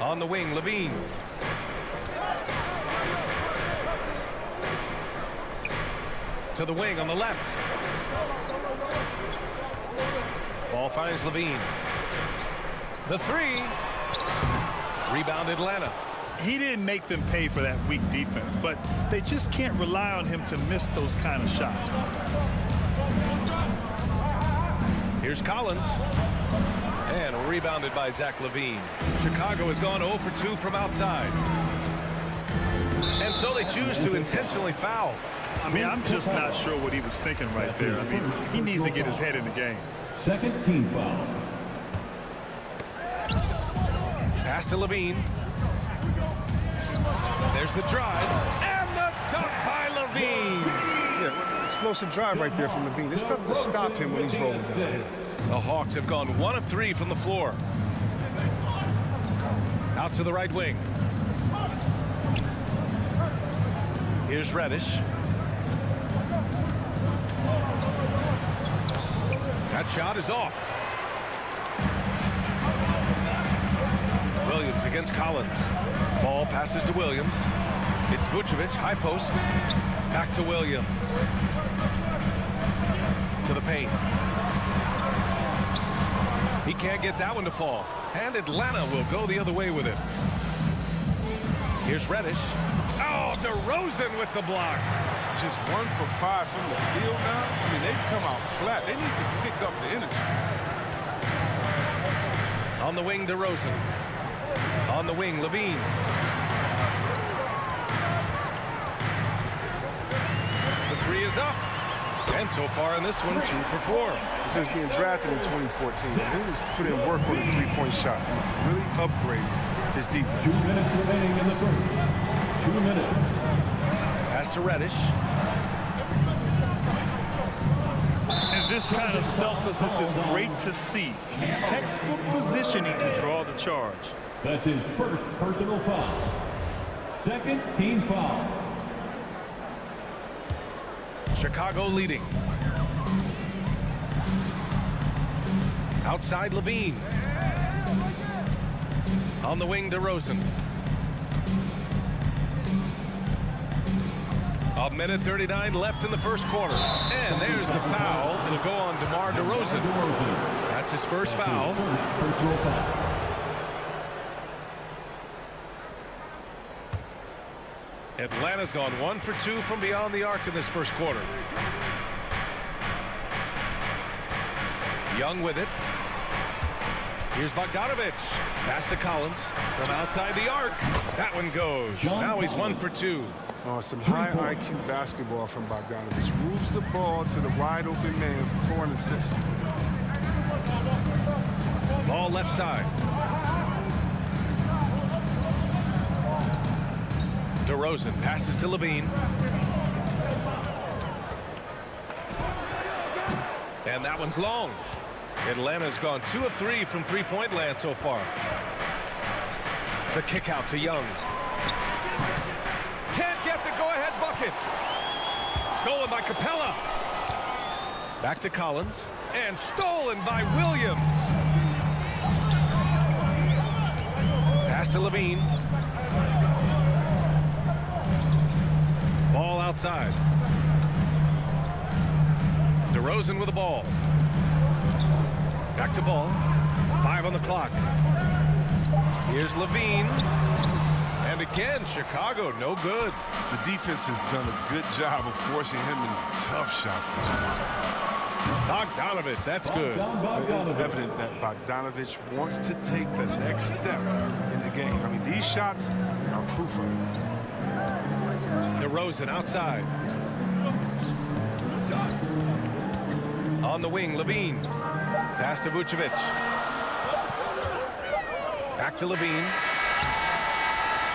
On the wing, Levine. To the wing on the left. Ball finds Levine. The 3. Rebound Atlanta.
He didn't make them pay for that weak defense, but they just can't rely on him to miss those kind of shots.
Here's Collins. And rebounded by Zach LaVine. Chicago has gone 0 for 2 from outside. And so they choose to intentionally foul.
I mean, I'm just not sure what he was thinking right there. I mean, he needs to get his head in the game.
Second team foul.
Pass to LaVine. There's the drive. And the dunk by LaVine.
Yeah, explosive drive right there from LaVine. It's tough to stop him when he's rolling down here.
The Hawks have gone 1 of 3 from the floor. Out to the right wing. Here's Reddish. That shot is off. Williams against Collins. Ball passes to Williams. It's Vucevic, high post. Back to Williams. To the paint. He can't get that one to fall. And Atlanta will go the other way with it. Here's Reddish. Oh, DeRozan with the block.
Just 1 for 5 from the field now. I mean, they've come out flat. They need to pick up the energy.
On the wing, DeRozan. On the wing, LaVine. The 3 is up. And so far in this one, 2 for 4.
Since being drafted in 2014, he has put in work on his three-point shot. Really upgraded his defense.
2 minutes remaining in the first. 2 minutes.
Pass to Reddish.
And this kind of selflessness is great to see. Textbook positioning to draw the charge.
That's his first personal foul. Second team foul.
Chicago leading. Outside LaVine. On the wing, DeRozan. A minute 39 left in the first quarter. And there's the foul. It'll go on DeMar DeRozan. That's his first foul. Atlanta's gone 1 for 2 from beyond the arc in this first quarter. Young with it. Here's Bogdanovich. Pass to Collins from outside the arc. That one goes. Now he's 1 for 2.
Some high IQ basketball from Bogdanovich. Moves the ball to the wide open man for an assist.
Ball left side. DeRozan passes to LaVine. And that one's long. Atlanta's gone 2 of 3 from three-point land so far. The kick out to Young. Can't get the go-ahead bucket. Stolen by Capella. Back to Collins. And stolen by Williams. Pass to Levine. Ball outside. DeRozan with the ball. Back to Ball. 5 on the clock. Here's Levine. And again, Chicago, no good.
The defense has done a good job of forcing him in tough shots.
Bogdanovich, that's good.
It's evident that Bogdanovich wants to take the next step in the game. I mean, these shots are proof of it.
DeRozan outside. On the wing, Levine. Pass to Vucevic. Back to Levine.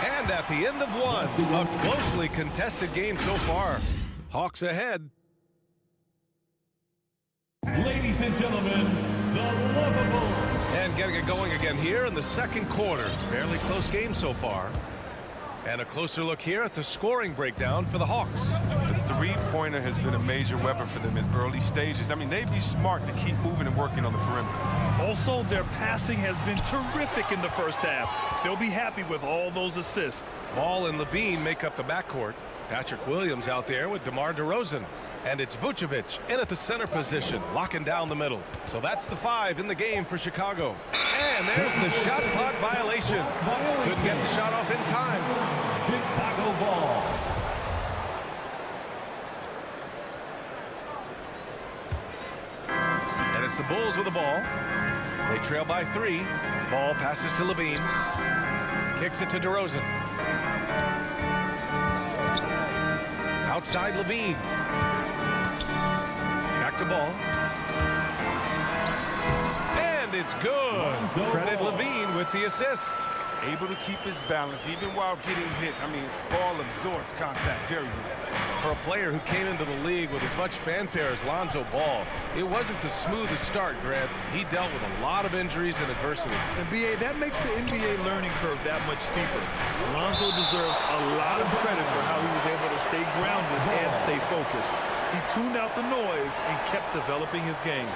And at the end of one, a closely contested game so far. Hawks ahead.
Ladies and gentlemen, the lovable.
And getting it going again here in the second quarter. Fairly close game so far. And a closer look here at the scoring breakdown for the Hawks.
The three-pointer has been a major weapon for them in early stages. I mean, they'd be smart to keep moving and working on the perimeter.
Also, their passing has been terrific in the first half. They'll be happy with all those assists.
Ball and Levine make up the backcourt. Patrick Williams out there with DeMar DeRozan. And it's Vucevic in at the center position, locking down the middle. So that's the 5 in the game for Chicago. And there's the shot clock violation. Couldn't get the shot off in time.
Chicago ball.
And it's the Bulls with the ball. They trail by 3. Ball passes to Levine. Kicks it to DeRozan. Outside Levine. Back to Ball. And it's good. Credit Levine with the assist.
Able to keep his balance even while getting hit. I mean, Ball absorbs contact very well.
For a player who came into the league with as much fanfare as Lonzo Ball, it wasn't the smoothest start, Grant. He dealt with a lot of injuries and adversity.
And BA, that makes the NBA learning curve that much steeper. Lonzo deserves a lot of credit for how he was able to stay grounded and stay focused. He tuned out the noise and kept developing his game.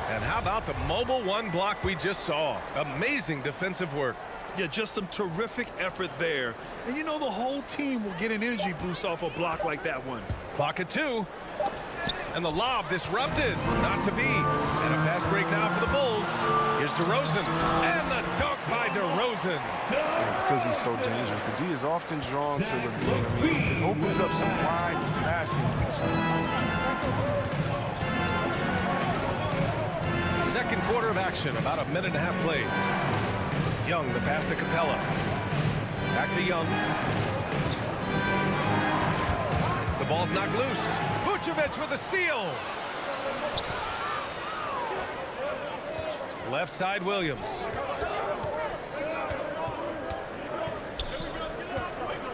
And how about the mobile one block we just saw? Amazing defensive work.
Yeah, just some terrific effort there. And you know the whole team will get an energy boost off a block like that one.
Clock at 2. And the lob disrupted. Not to be. And a fast break now for the Bulls. Here's DeRozan. And the dunk by DeRozan.
Because he's so dangerous, the D is often drawn to Levine. I mean, it opens up some wide passing.
Second quarter of action. About a minute and a half played. Young, the pass to Capella. Back to Young. The ball's knocked loose. Vucevic with a steal. Left side, Williams.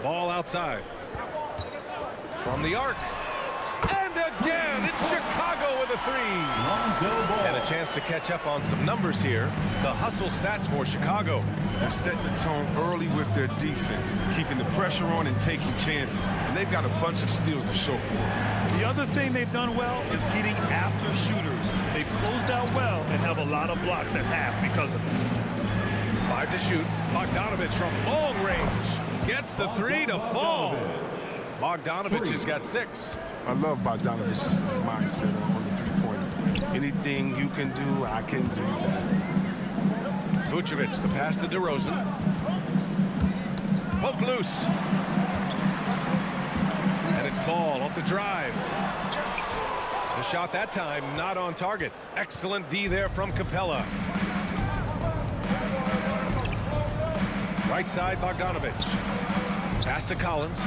Ball outside. From the arc. And again, it's Chicago with a 3. And a chance to catch up on some numbers here. The hustle stats for Chicago.
They're setting the tone early with their defense, keeping the pressure on and taking chances. And they've got a bunch of steals to show for it.
The other thing they've done well is getting after shooters. They've closed out well and have a lot of blocks at half because of it.
5 to shoot. Bogdanovich from long range. Gets the 3 to fall. Bogdanovich has got 6.
I love Bogdanovich's mindset on the three-pointer. Anything you can do, I can do.
Vucevic, the pass to DeRozan. Poke loose. And it's Ball off the drive. The shot that time not on target. Excellent D there from Capella. Right side, Bogdanovich. Pass to Collins.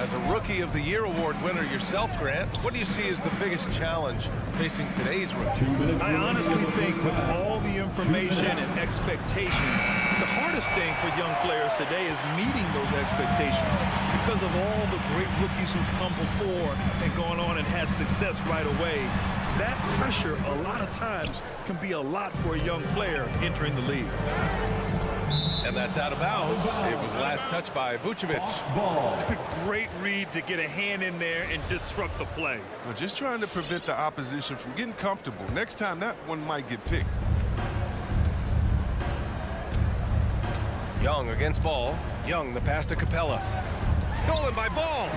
As a Rookie of the Year award winner yourself, Grant, what do you see as the biggest challenge facing today's rookies?
I honestly think with all the information and expectations, the hardest thing for young players today is meeting those expectations. because of all the great rookies who've come before and gone on and had success right away, that pressure a lot of times can be a lot for a young player entering the league.
And that's out of bounds. It was last touched by Vucevic.
Great read to get a hand in there and disrupt the play.
Well, just trying to prevent the opposition from getting comfortable. Next time, that one might get picked.
Young against Ball. Young, the pass to Capella. Stolen by Ball.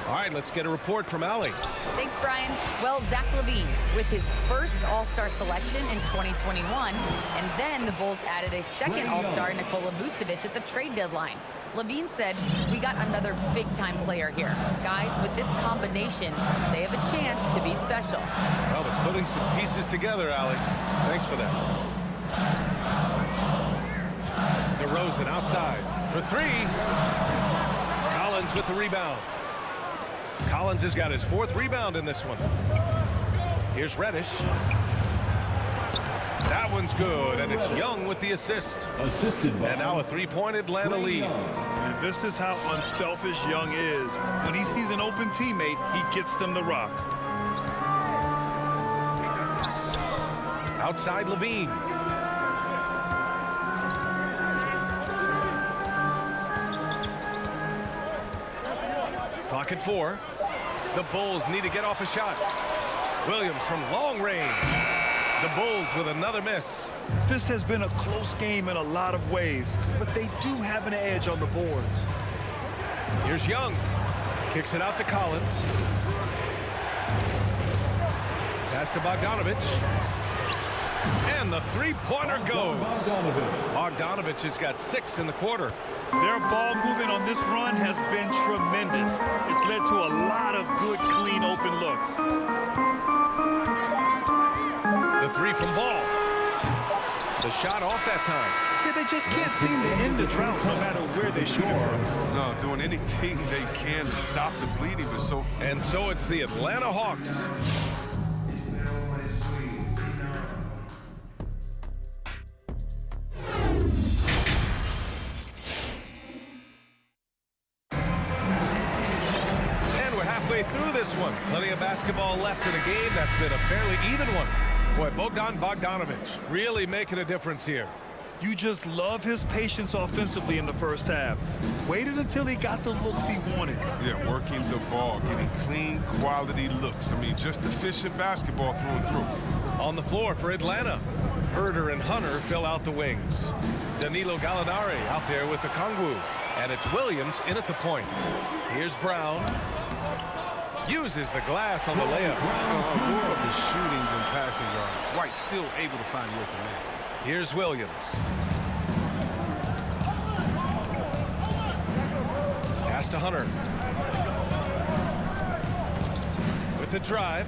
All right, let's get a report from Allie.
Thanks, Brian. Well, Zach LaVine with his first All-Star selection in 2021, and then the Bulls added a second All-Star, Nikola Vucevic, at the trade deadline. LaVine said, "We got another big-time player here. Guys, with this combination, they have a chance to be special."
Well, they're putting some pieces together, Allie. Thanks for that. DeRozan outside for three. Collins with the rebound. Collins has got his 4th rebound in this one. Here's Reddish. That one's good, and it's Young with the assist. And now a 3-point Atlanta lead.
And this is how unselfish Young is. When he sees an open teammate, he gets them the rock.
Outside LaVine. Clock at 4. The Bulls need to get off a shot. Williams from long range. The Bulls with another miss.
This has been a close game in a lot of ways, but they do have an edge on the boards.
Here's Young. Kicks it out to Collins. Pass to Bogdanovich. And the 3-pointer goes. Bogdanovich has got 6 in the quarter.
Their ball movement on this run has been tremendous. It's led to a lot of good, clean, open looks.
The 3 from Ball. The shot off that time.
Yeah, they just can't seem to end the drought no matter where they shoot it from.
No, doing anything they can to stop the bleeding.
And so it's the Atlanta Hawks. Through this one. Plenty of basketball left in the game. That's been a fairly even one. Boy, Bogdanovich really making a difference here.
You just love his patience offensively in the first half. Waited until he got the looks he wanted.
Yeah, working the ball, getting clean, quality looks. I mean, just efficient basketball through and through.
On the floor for Atlanta, Herder and Hunter fill out the wings. Danilo Gallinari out there with the Kongwu. And it's Williams in at the point. Here's Brown. Uses the glass on the layup.
More of the shooting than passing yard. White still able to find the open man.
Here's Williams. Pass to Hunter. With the drive.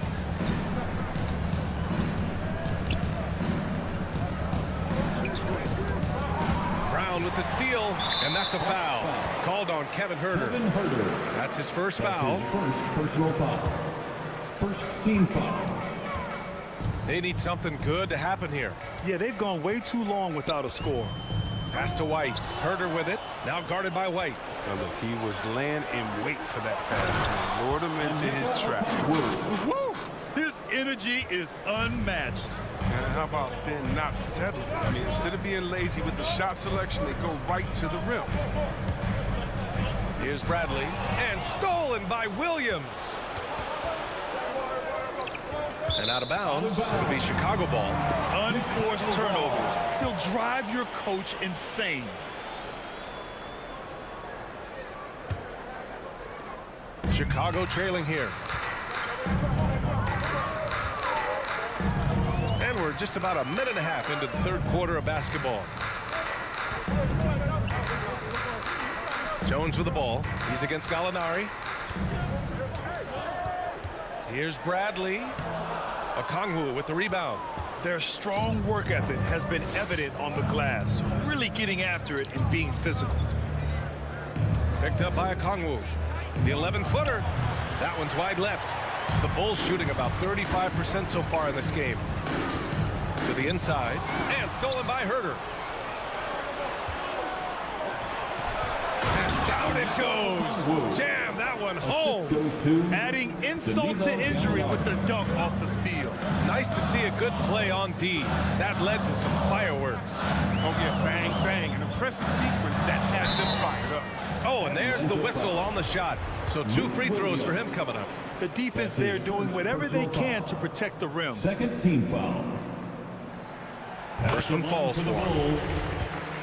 Brown with the steal, and that's a foul. Called on Kevin Herder. That's his first foul.
First personal foul. First team foul.
They need something good to happen here.
Yeah, they've gone way too long without a score.
Pass to White. Herder with it. Now guarded by White.
Now look, he was laying in wait for that pass to lure him into his trap.
Woo! His energy is unmatched.
And how about then not settling? I mean, instead of being lazy with the shot selection, they go right to the rim.
Here's Bradley. And stolen by Williams. And out of bounds. It'll be Chicago ball.
Unforced turnovers. They'll drive your coach insane.
Chicago trailing here. And we're just about a minute and a half into the third quarter of basketball. Jones with the ball. He's against Gallinari. Here's Bradley. Okongwu with the rebound.
Their strong work ethic has been evident on the glass, really getting after it and being physical.
Picked up by Okongwu. The 11-footer. That one's wide left. The Bulls shooting about 35% so far in this game. To the inside. And stolen by Herder. And down it goes. Jam that one home.
Adding insult to injury with the dunk off the steal.
Nice to see a good play on D. That led to some fireworks.
Oh, yeah, bang, bang. An impressive sequence that has them fired up.
Oh, and there's the whistle on the shot. So 2 free throws for him coming up.
The defense there doing whatever they can to protect the rim.
Second team foul.
First one falls for him.
Bulls,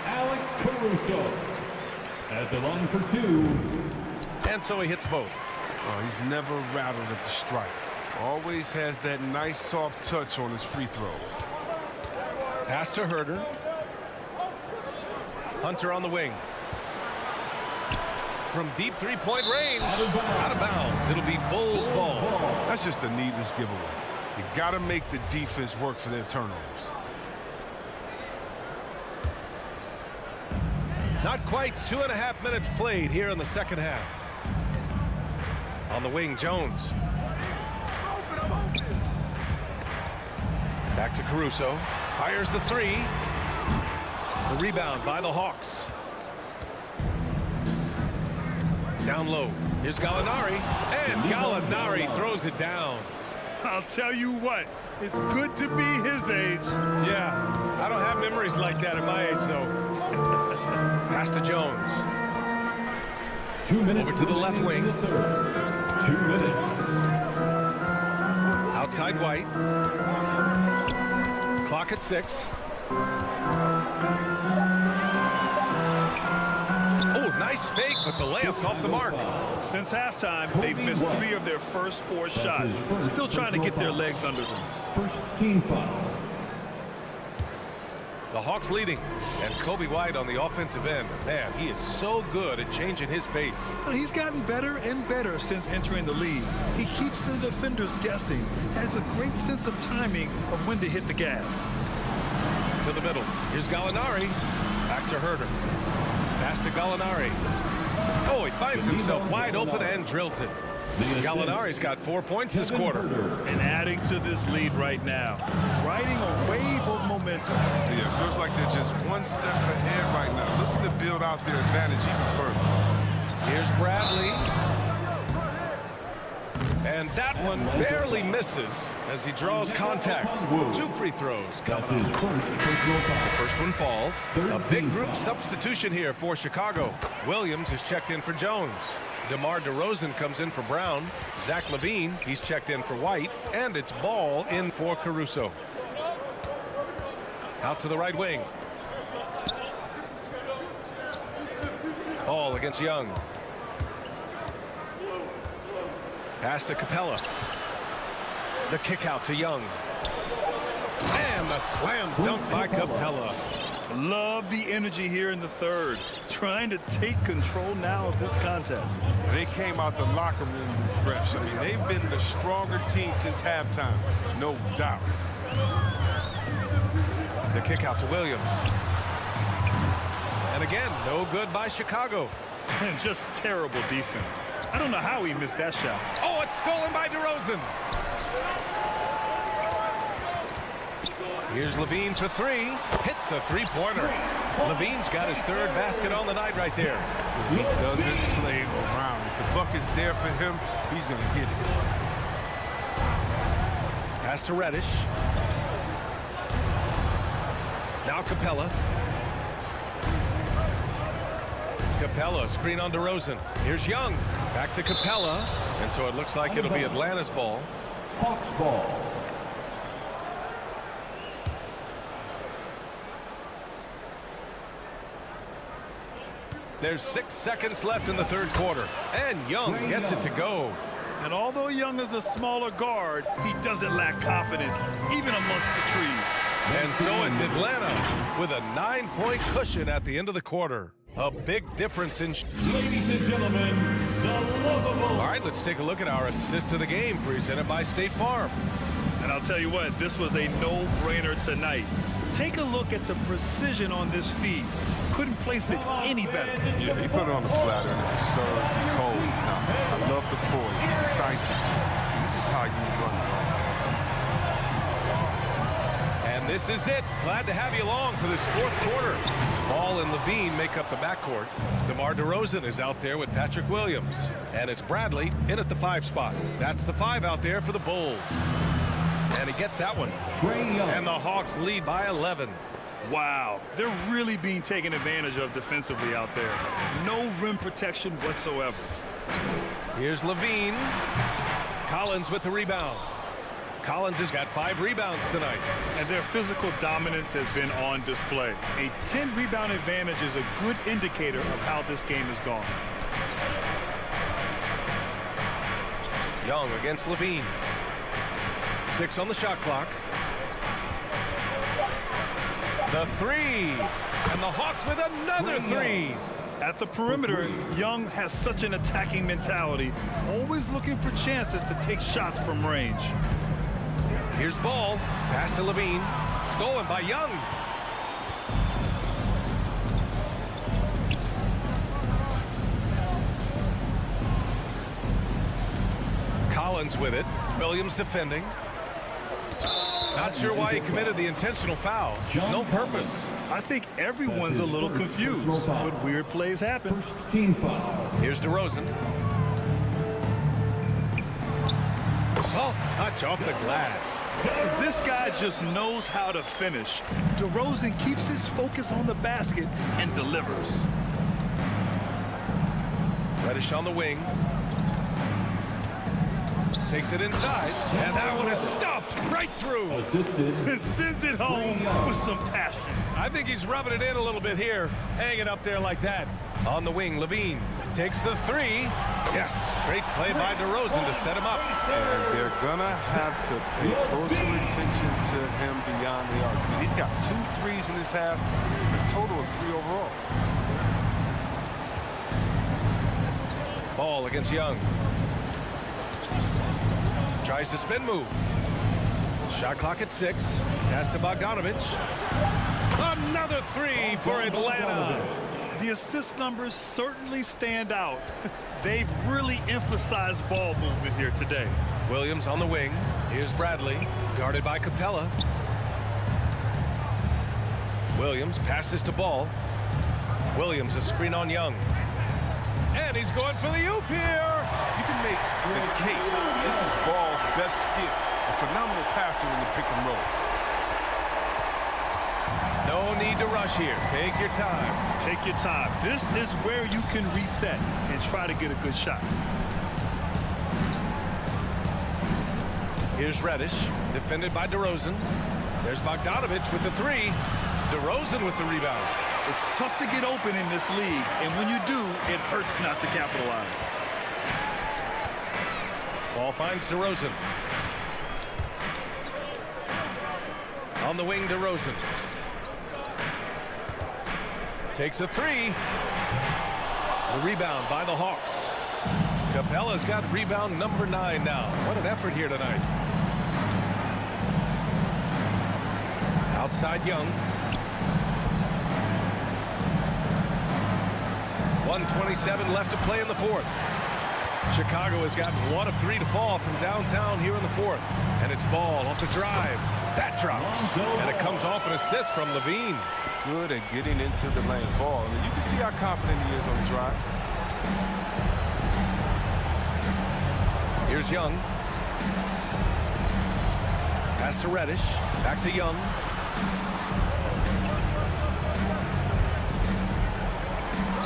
Alex Caruso. At the line for 2.
And so he hits both.
Oh, he's never rattled at the strike. Always has that nice soft touch on his free throws.
Pass to Herder. Hunter on the wing. From deep three-point range. Out of bounds. It'll be Bulls ball.
That's just a needless giveaway. You got to make the defense work for their turnovers.
Not quite 2.5 minutes played here in the second half. On the wing, Jones. Back to Caruso. Fires the 3. The rebound by the Hawks. Down low. Here's Gallinari. And Gallinari throws it down.
I'll tell you what, it's good to be his age.
Yeah, I don't have memories like that at my age, though. Pass to Jones.
2 minutes.
Over to the left wing.
2 minutes.
Outside White. Clock at 6. Oh, nice fake, but the layup's off the mark.
Since halftime, they've missed 3 of their first 4 shots. Still trying to get their legs under them.
First team foul.
The Hawks leading, and Kobe White on the offensive end. Man, he is so good at changing his pace.
Well, he's gotten better and better since entering the league. He keeps the defenders guessing, has a great sense of timing of when to hit the gas.
To the middle. Here's Gallinari. Back to Herder. Pass to Gallinari. Oh, he finds himself wide open and drills it. Gallinari's got 4 points this quarter.
And adding to this lead right now. Riding a wave of momentum.
Yeah, it feels like they're just one step ahead right now, looking to build out their advantage even further.
Here's Bradley. And that one barely misses as he draws contact. 2 free throws coming up. The first one falls. A big group substitution here for Chicago. Williams is checked in for Jones. DeMar DeRozan comes in for Brown. Zach LaVine, he's checked in for White. And it's Ball in for Caruso. Out to the right wing. Ball against Young. Pass to Capella. The kick out to Young. And the slam dunk by Capella.
Love the energy here in the third. Trying to take control now of this contest.
They came out the locker room refreshed. I mean, they've been the stronger team since halftime, no doubt.
The kick out to Williams. And again, no good by Chicago.
And just terrible defense. I don't know how he missed that shot.
Oh, it's stolen by DeRozan. Here's LaVine for 3. Hits a 3-pointer. LaVine's got his 3rd basket on the night right there.
He doesn't play around. If the bucket's there for him, he's going to get it.
Pass to Reddish. Now Capella. Capella, screen on DeRozan. Here's Young. Back to Capella. And so it looks like it'll be Atlanta's ball.
Hawks ball.
There's 6 seconds left in the third quarter. And Young gets it to go.
And although Young is a smaller guard, he doesn't lack confidence, even amongst the trees.
And so it's Atlanta with a 9-point cushion at the end of the quarter. A big difference in...
Ladies and gentlemen, the lovable.
All right, let's take a look at our assist of the game presented by State Farm.
And I'll tell you what, this was a no-brainer tonight. Take a look at the precision on this feed. Couldn't place it any better.
Yeah, he put it on the platter and it was served cold. Now, I love the poise, the decisiveness. This is how you run it.
And This is it. Glad to have you along for this fourth quarter. Ball and Levine make up the backcourt. DeMar DeRozan is out there with Patrick Williams. And it's Bradley in at the 5 spot. That's the 5 out there for the Bulls. And he gets that one. And the Hawks lead by 11.
Wow, they're really being taken advantage of defensively out there. No rim protection whatsoever.
Here's Levine. Collins with the rebound. Collins has got 5 rebounds tonight.
And their physical dominance has been on display. A 10-rebound advantage is a good indicator of how this game has gone.
Young against Levine. 6 on the shot clock. The 3. And the Hawks with another 3.
At the perimeter, Young has such an attacking mentality, always looking for chances to take shots from range.
Here's Ball. Pass to Levine. Stolen by Young. Collins with it. Williams defending. Not sure why he committed the intentional foul. No purpose.
I think everyone's a little confused, but weird plays happen.
Team foul.
Here's DeRozan. Soft touch off the glass.
This guy just knows how to finish. DeRozan keeps his focus on the basket and delivers.
Reddish on the wing. Takes it inside, and that one is stuffed right through.
And sends it home with some passion.
I think he's rubbing it in a little bit here, hanging up there like that. On the wing, Levine takes the 3. Yes, great play by DeRozan to set him up.
And they're gonna have to pay closer attention to him beyond the arc. I mean, he's got 2 threes in this half, a total of 3 overall.
Ball against Young. Tries to spin move. Shot clock at 6. Pass to Bogdanovich. Another 3 for Atlanta.
The assist numbers certainly stand out. They've really emphasized ball movement here today.
Williams on the wing. Here's Bradley, guarded by Capella. Williams passes to Ball. Williams a screen on Young. And he's going for the oop here.
You can make the case. This is Ball's best skill. A phenomenal passer in the pick and roll.
No need to rush here. Take your time.
Take your time. This is where you can reset and try to get a good shot.
Here's Reddish, defended by DeRozan. There's Bogdanovich with the 3. DeRozan with the rebound.
It's tough to get open in this league, and when you do, it hurts not to capitalize.
Ball finds DeRozan. On the wing, DeRozan. Takes a 3. The rebound by the Hawks. Capella's got rebound number 9 now. What an effort here tonight. Outside Young. 1:27 left to play in the 4th. Chicago has gotten 1 of 3 to fall from downtown here in the 4th. And it's Ball off the drive. That drops. And it comes off an assist from Levine.
Good at getting into the lane. Ball. I mean, you can see how confident he is on the drive.
Here's Young. Pass to Reddish. Back to Young.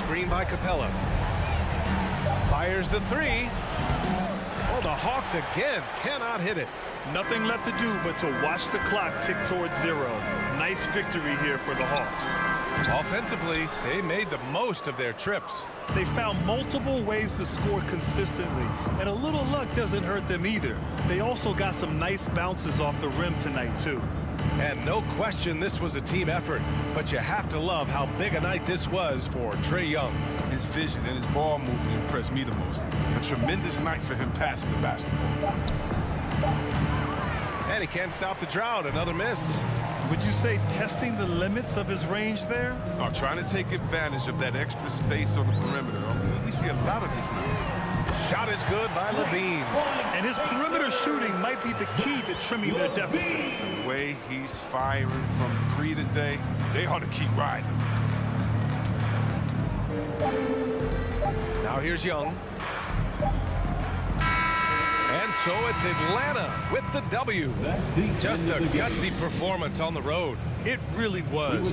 Screen by Capella. Fires the 3. Oh, the Hawks again cannot hit it.
Nothing left to do but to watch the clock tick towards 0. Nice victory here for the Hawks.
Offensively, they made the most of their trips.
They found multiple ways to score consistently, and a little luck doesn't hurt them either. They also got some nice bounces off the rim tonight, too.
And no question this was a team effort, but you have to love how big a night this was for Trae Young.
His vision and his ball movement impressed me the most. A tremendous night for him passing the basketball.
And he can't stop the drought. Another miss.
Would you say testing the limits of his range there?
Trying to take advantage of that extra space on the perimeter. We see a lot of this now.
Shot is good by Levine.
And his perimeter shooting might be the key to trimming their deficit.
The way he's firing from 3 today, they ought to keep riding.
Now here's Young. And so it's Atlanta with the W. Just a gutsy performance on the road.
It really was.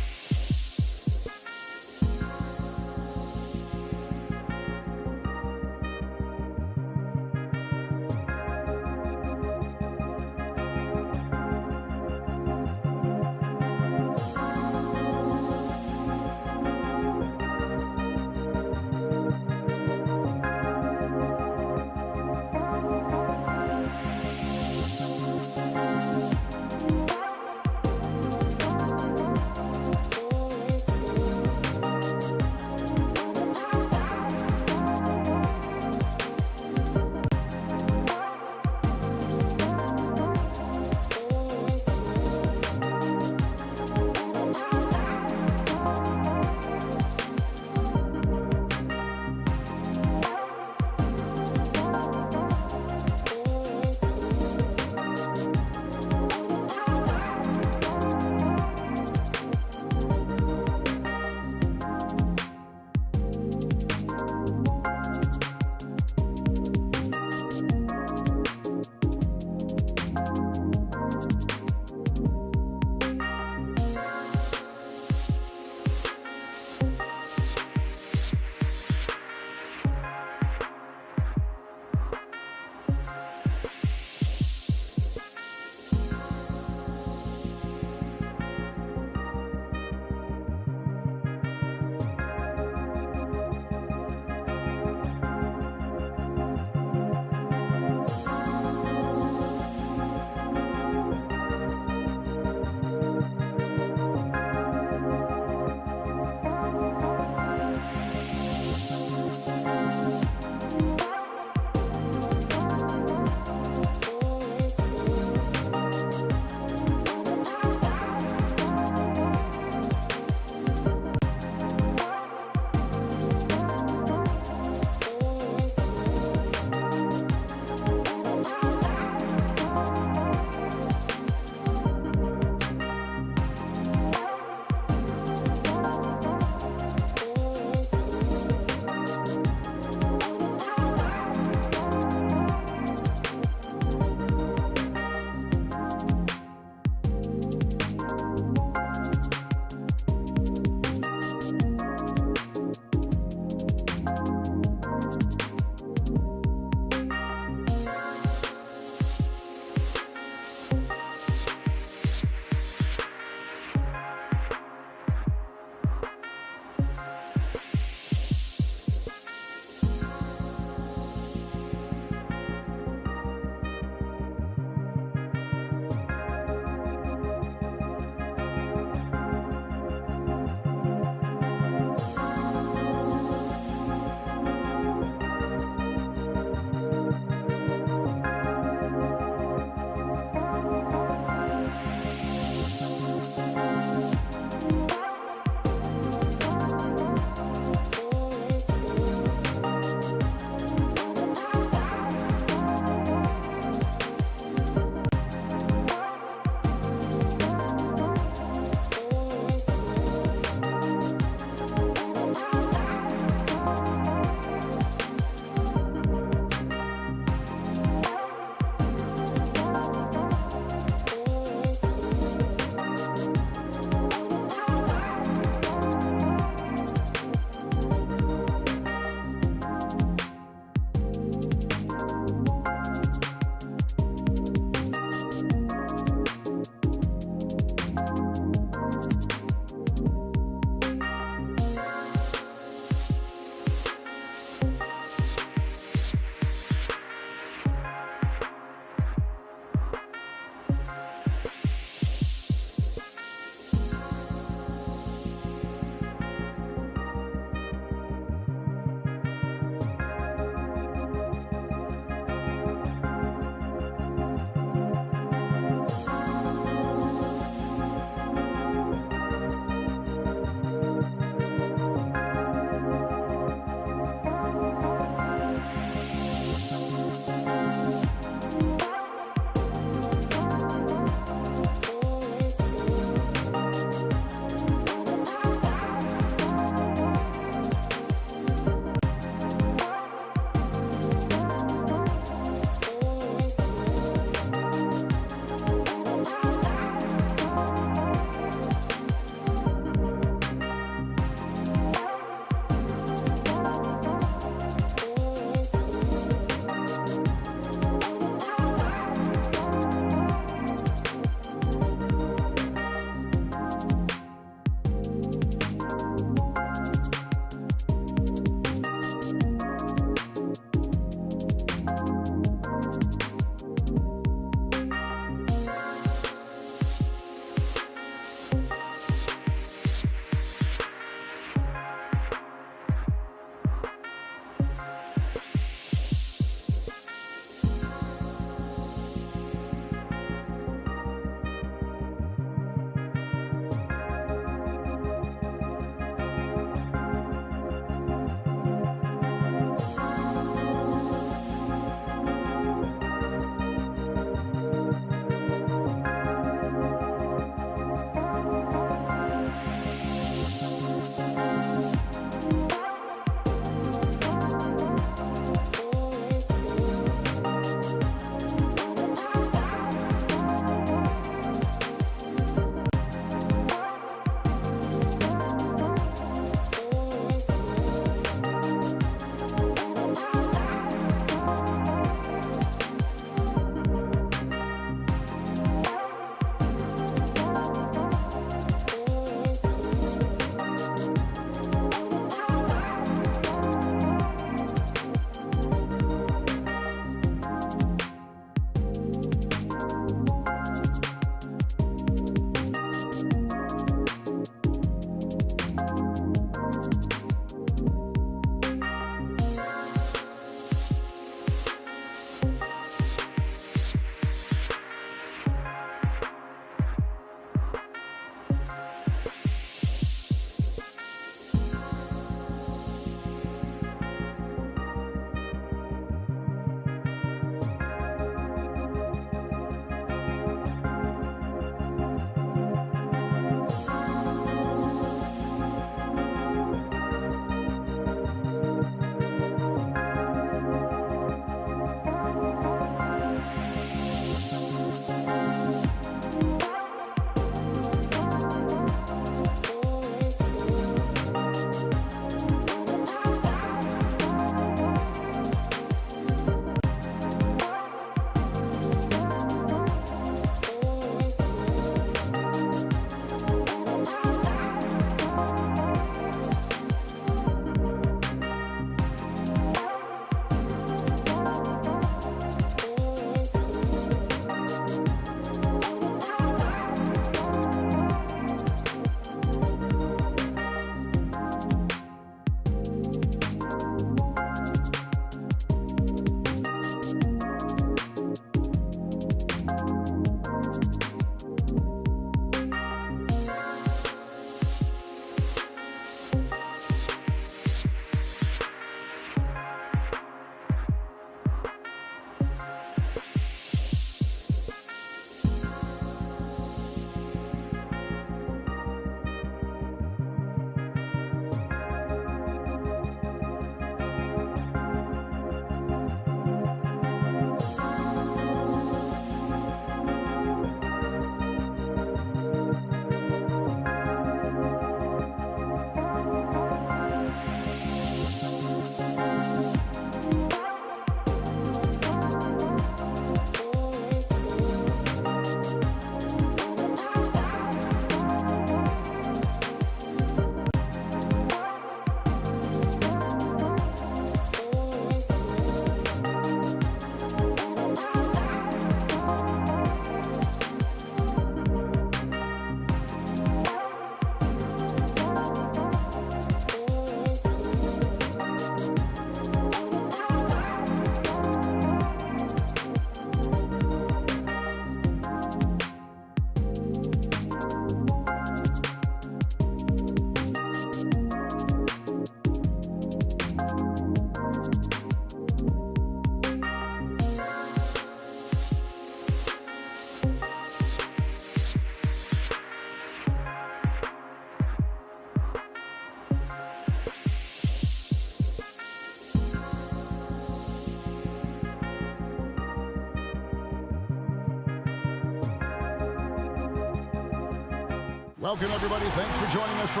Welcome, everybody. Thanks for joining us for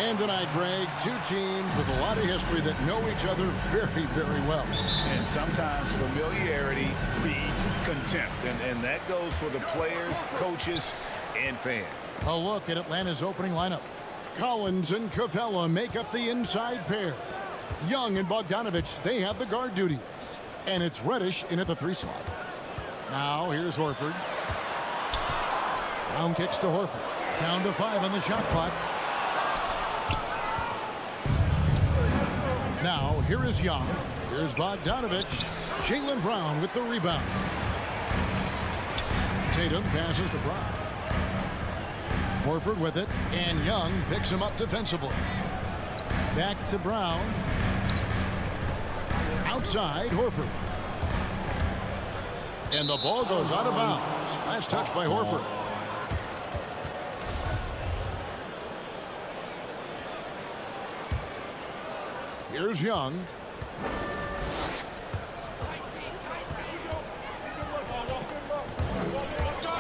and tonight, Greg. Two teams with a lot of history that know each other very, very well.
And sometimes familiarity breeds contempt. And that goes for the players, coaches, and fans.
A look at Atlanta's opening lineup. Collins and Capella make up the inside pair. Young and Bogdanovich, they have the guard duties. And it's Reddish in at the 3 slot. Now, here's Horford. Brown kicks to Horford. Down to 5 on the shot clock. Now, here is Young. Here's Bogdanovich. Jaylen Brown with the rebound. Tatum passes to Brown. Horford with it, and Young picks him up defensively. Back to Brown. Outside, Horford. And the ball goes out of bounds. Last touch by Horford. Here's Young.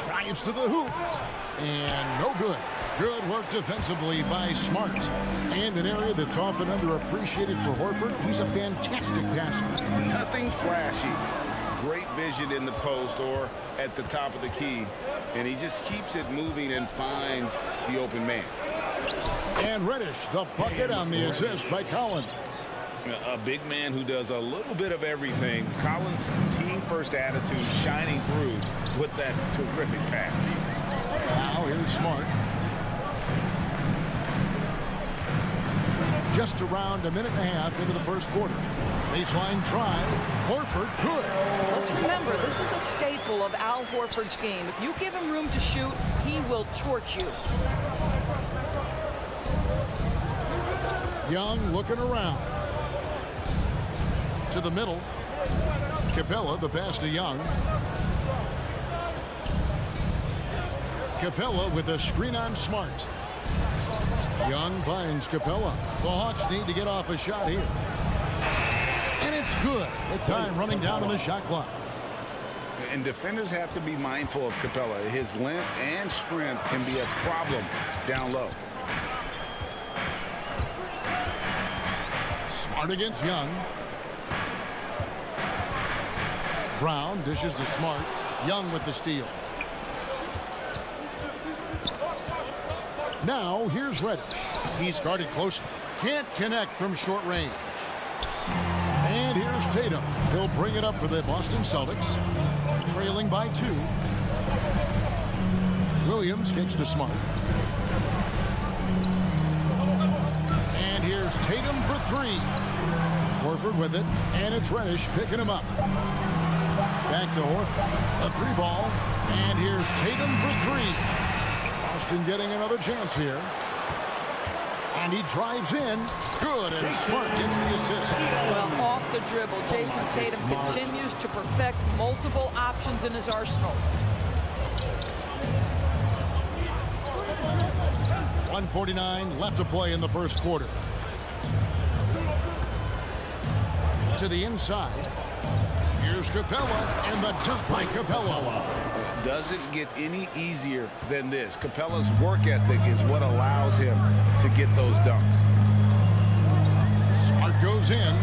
Drives to the hoop. And no good. Good work defensively by Smart. And an area that's often underappreciated for Horford. He's a fantastic passer.
Nothing flashy. Great vision in the post or at the top of the key. And he just keeps it moving and finds the open man.
And Reddish, the bucket on the assist by Collins.
A big man who does a little bit of everything. Collins' team-first attitude shining through with that terrific pass.
Now here's Smart. Just around a minute and a half into the first quarter. Baseline try. Horford good.
Let's remember, this is a staple of Al Horford's game. If you give him room to shoot, he will torch you.
Young looking around. To the middle. Capella, the pass to Young. Capella with a screen on Smart. Young finds Capella. The Hawks need to get off a shot here. And it's good. With time running down on the shot clock.
And defenders have to be mindful of Capella. His length and strength can be a problem down low.
Smart against Young. Brown dishes to Smart. Young with the steal. Now here's Reddish. He's guarded close. Can't connect from short range. And here's Tatum. He'll bring it up for the Boston Celtics. Trailing by 2. Williams kicks to Smart. And here's Tatum for 3. Horford with it. And it's Reddish picking him up. Back to Horford. A 3 ball. And here's Tatum for 3. Boston getting another chance here. And he drives in. Good, and Smart gets the assist.
Well, off the dribble, Jason Tatum continues to perfect multiple options in his arsenal.
1:49 left to play in the first quarter. To the inside. Here's Capella, and the dunk by Capella.
Doesn't get any easier than this. Capella's work ethic is what allows him to get those dunks.
Smart goes in.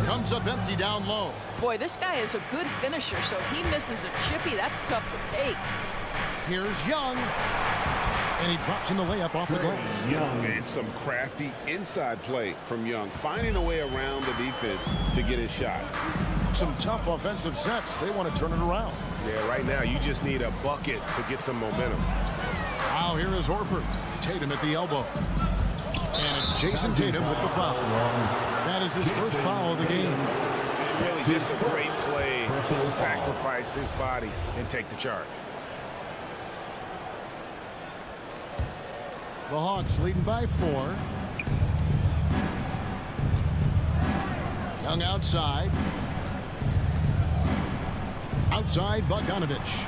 Comes up empty down low.
Boy, this guy is a good finisher, so he misses a chippy. That's tough to take.
Here's Young. And he drops in the layup off the glass.
And some crafty inside play from Young, finding a way around the defense to get his shot.
Some tough offensive sets. They want to turn it around.
Yeah, right now you just need a bucket to get some momentum.
Now here is Horford. Tatum at the elbow. And it's Jason Tatum with the foul. That is his first foul of the game.
Really just a great play to sacrifice his body and take the charge.
The Hawks leading by 4. Young outside. Outside, Bogdanovich.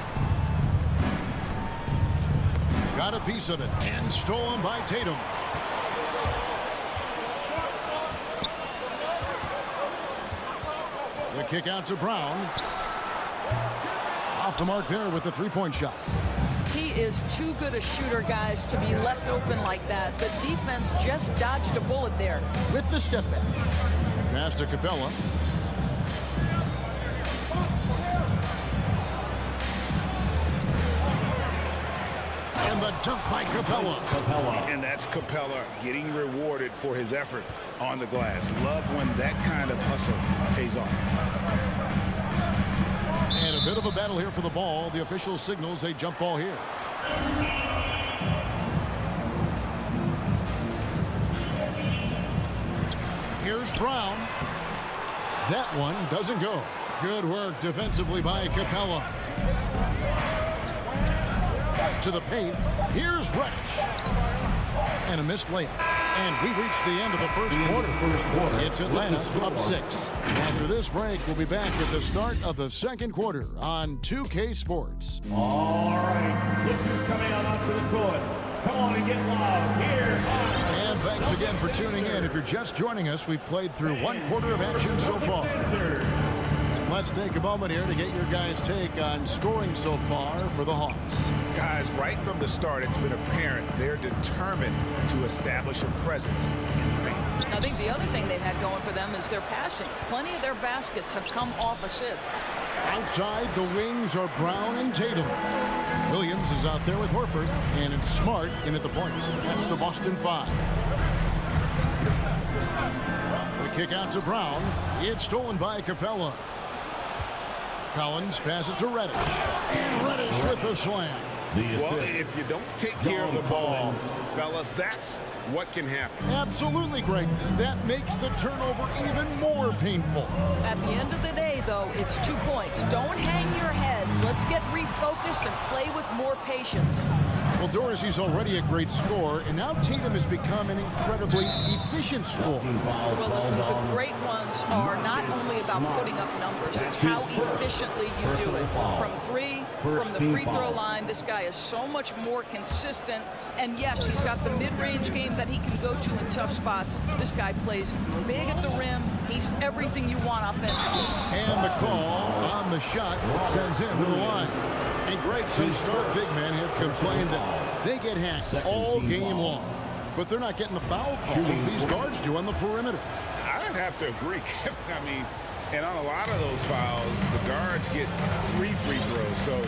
Got a piece of it and stolen by Tatum. The kick out to Brown. Off the mark there with the 3-point shot.
He is too good a shooter, guys, to be left open like that. The defense just dodged a bullet there.
With the step back. Pass to Capella. And the dunk by Capella.
And that's Capella getting rewarded for his effort on the glass. Love when that kind of hustle pays off.
And a bit of a battle here for the ball. The official signals a jump ball here. Here's Brown. That one doesn't go. Good work defensively by Capella. To the paint. Here's Reddish. And a missed layup. And we've reached the end of the first quarter. It's Atlanta up 6. After this break, we'll be back at the start of the second quarter on 2K Sports.
All right, look who's coming out onto the court. Come on and get loud. Here.
And thanks again for tuning in. If you're just joining us, we've played through one quarter of action so far. And let's take a moment here to get your guys' take on scoring so far for the Hawks.
Guys, right from the start, it's been apparent they're determined to establish a presence in the paint.
I think the other thing they've had going for them is their passing. Plenty of their baskets have come off assists.
Outside, the wings are Brown and Tatum. Williams is out there with Horford, and it's Smart in at the point. That's the Boston 5. The kick out to Brown. It's stolen by Capella. Collins passes to Reddish. And Reddish with the slam.
Well, if you don't take care of the ball, fellas, that's what can happen.
Absolutely great. That makes the turnover even more painful.
At the end of the day, though, it's 2 points. Don't hang your heads. Let's get refocused and play with more patience.
Well, Dorsey's already a great scorer, and now Tatum has become an incredibly efficient scorer.
Well, listen, the great ones are not only about putting up numbers, it's how efficiently you do it. From three, from the free throw line, this guy is so much more consistent. And yes, he's got the mid-range game that he can go to in tough spots. This guy plays big at the rim. He's everything you want offensively.
And the call on the shot sends him to the line. And Greg, some star big men have complained that they get hacked all game long. But they're not getting the foul calls these guards do on the perimeter.
I'd have to agree. I mean, and on a lot of those fouls, the guards get 3 free throws. So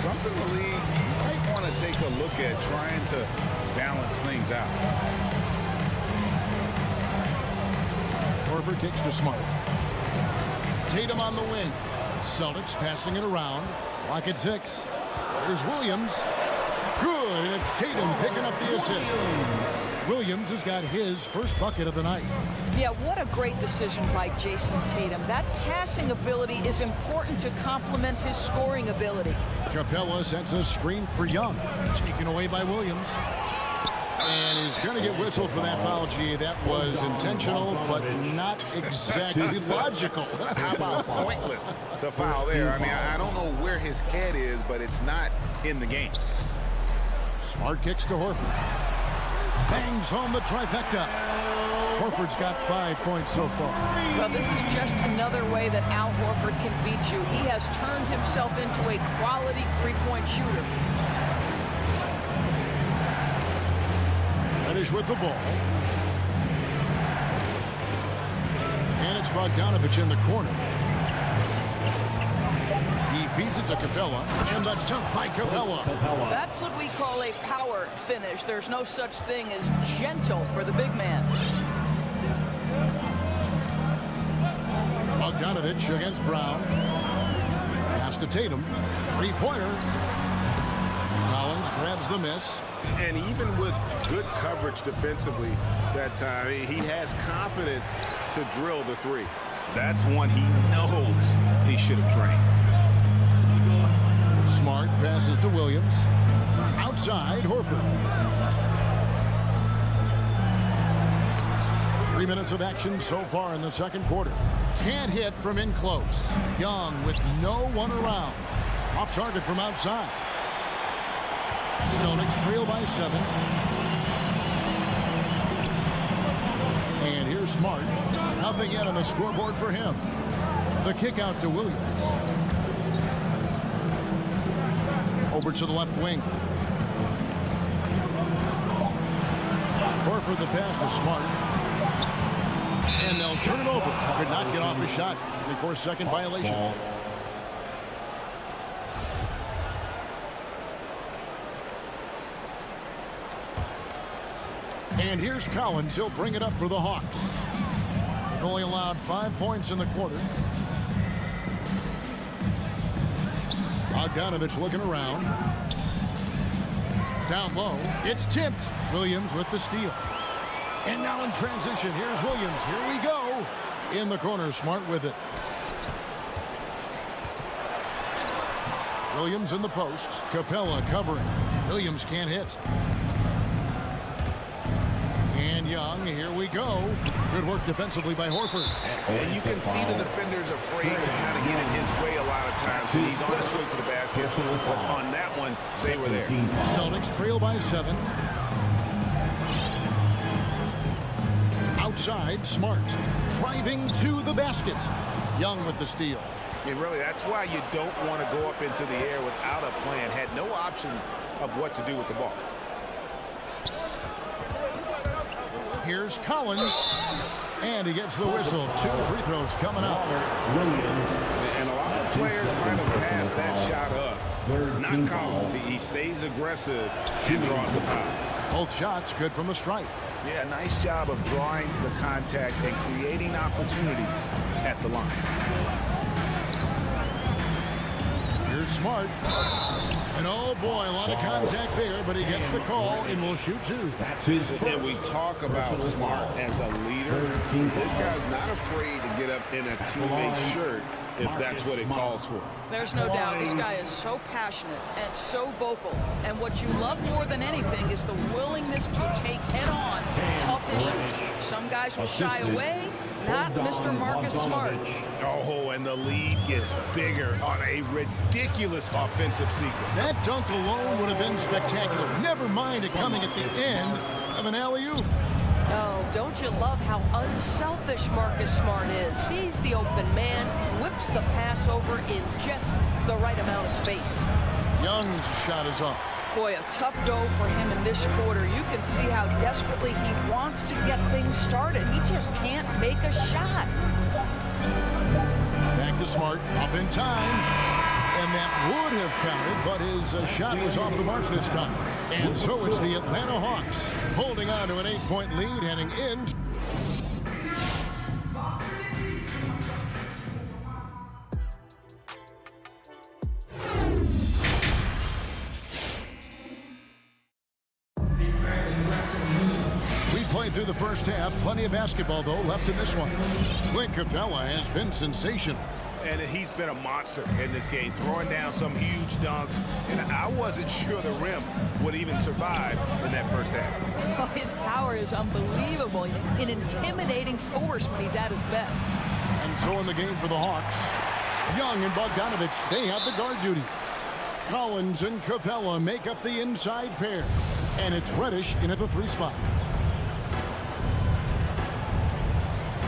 something the league might want to take a look at trying to balance things out.
Horford takes to Smart. Tatum on the wing. Celtics passing it around. Lock at 6. There's Williams. Good, and it's Tatum picking up the assist. Williams has got his first bucket of the night.
Yeah, what a great decision by Jason Tatum. That passing ability is important to complement his scoring ability.
Capella sets a screen for Young. Taken away by Williams. And he's going to get whistled for that foul. Gee, that was intentional, but not exactly logical.
How about pointless to foul there? I mean, I don't know where his head is, but it's not in the game.
Smart kicks to Horford. Bangs home the trifecta. Horford's got 5 points so far.
Well, this is just another way that Al Horford can beat you. He has turned himself into a quality three-point shooter.
Reddish with the ball. And it's Bogdanovich in the corner. He feeds it to Capella. And the dunk by Capella.
That's what we call a power finish. There's no such thing as gentle for the big man.
Bogdanovich against Brown. Pass to Tatum. Three-pointer. Collins grabs the miss.
And even with good coverage defensively that time, he has confidence to drill the three. That's one he knows he should have drained.
Smart passes to Williams. Outside, Horford. 3 minutes of action so far in the second quarter. Can't hit from in close. Young with no one around. Off target from outside. Celtics trail by 7. And here's Smart. Nothing yet on the scoreboard for him. The kick out to Williams. Over to the left wing. Horford the pass to Smart. And they'll turn it over. Could not get off his shot. 24-second violation. And here's Collins. He'll bring it up for the Hawks. They've only allowed 5 points in the quarter. Bogdanovich looking around. Down low. It's tipped. Williams with the steal. And now in transition, here's Williams. Here we go. In the corner, Smart with it. Williams in the post. Capella covering. Williams can't hit. And Young, here we go. Good work defensively by Horford.
And you can see the defender's afraid to kind of get in his way a lot of times when he's on his way to the basket. But on that one, they were there.
Celtics trail by 7. Outside, Smart. Driving to the basket. Young with the steal.
And really, that's why you don't want to go up into the air without a plan. Had no option of what to do with the ball.
Here's Collins. And he gets the whistle. 2 free throws coming up.
And a lot of players might have passed that shot up. Not Collins. He stays aggressive and draws the foul.
Both shots good from the stripe.
Yeah, nice job of drawing the contact and creating opportunities at the line.
Here's Smart. And oh boy, a lot of contact there, but he gets the call and will shoot 2.
And we talk about Smart as a leader. This guy's not afraid to get up in a teammate's shirt if that's what it calls for.
There's no doubt this guy is so passionate and so vocal. And what you love more than anything is the willingness to take head-on tough issues. Some guys will shy away, not Mr. Marcus Smart.
Oh, and the lead gets bigger on a ridiculous offensive sequence.
That dunk alone would have been spectacular. Never mind it coming at the end of an alley-oop.
Oh, don't you love how unselfish Marcus Smart is? Sees the open man, whips the pass over in just the right amount of space.
Young's shot is off.
Boy, a tough go for him in this quarter. You can see how desperately he wants to get things started. He just can't make a shot.
Back to Smart, up in time. And that would have counted, but his shot was off the mark this time. And so it's the Atlanta Hawks holding on to an 8-point lead heading in. We played through the first half. Plenty of basketball, though, left in this one. Clint Capella has been sensational.
And he's been a monster in this game, throwing down some huge dunks. And I wasn't sure the rim would even survive in that first half.
Oh, his power is unbelievable. An intimidating force when he's at his best.
And so in the game for the Hawks, Young and Bogdanovich, they have the guard duty. Collins and Capella make up the inside pair. And it's Reddish in at the 3 spot.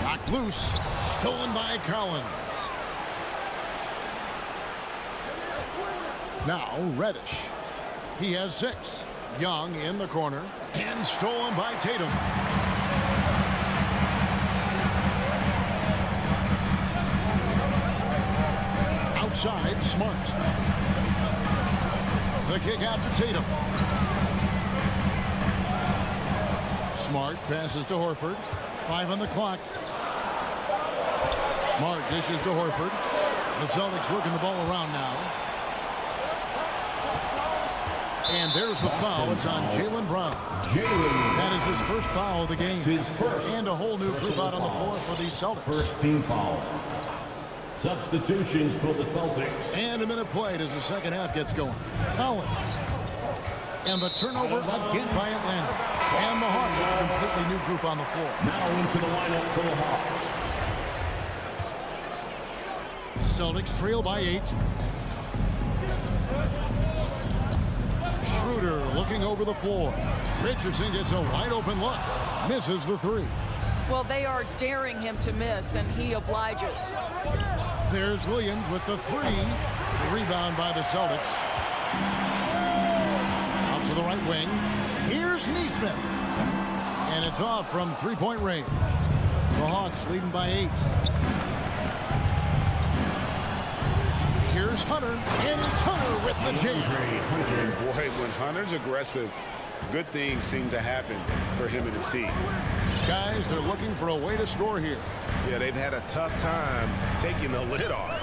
Knocked loose, stolen by Collins. Now Reddish. He has 6. Young in the corner and stolen by Tatum. Outside, Smart. The kick out to Tatum. Smart passes to Horford. 5 on the clock. Smart dishes to Horford. The Celtics working the ball around now. And there's the foul. It's on Jaylen Brown. That is his first foul of the game. And a whole new group out on the floor for the Celtics.
First team foul. Substitutions for the Celtics.
And a minute played as the second half gets going. Collins. And the turnover again by Atlanta. And the Hawks with a completely new group on the floor.
Now into the lineup for the Hawks.
Celtics trail by 8. Schroeder looking over the floor. Richardson gets a wide open look. Misses the 3.
Well, they are daring him to miss, and he obliges.
There's Williams with the 3. Rebound by the Celtics. Out to the right wing. Here's Neesmith. And it's off from three-point range. The Hawks leading by 8. Here's Hunter, and it's Hunter with the jam.
Boy, when Hunter's aggressive, good things seem to happen for him and his team.
Guys, they're looking for a way to score here.
Yeah, they've had a tough time taking the lid off.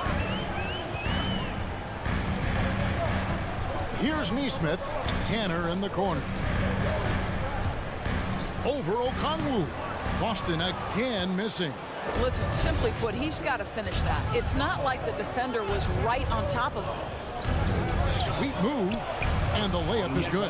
Here's Neesmith. Canner in the corner. Over Okongwu. Boston again missing.
Listen, simply put, he's got to finish that. It's not like the defender was right on top of him.
Sweet move. And the layup is good.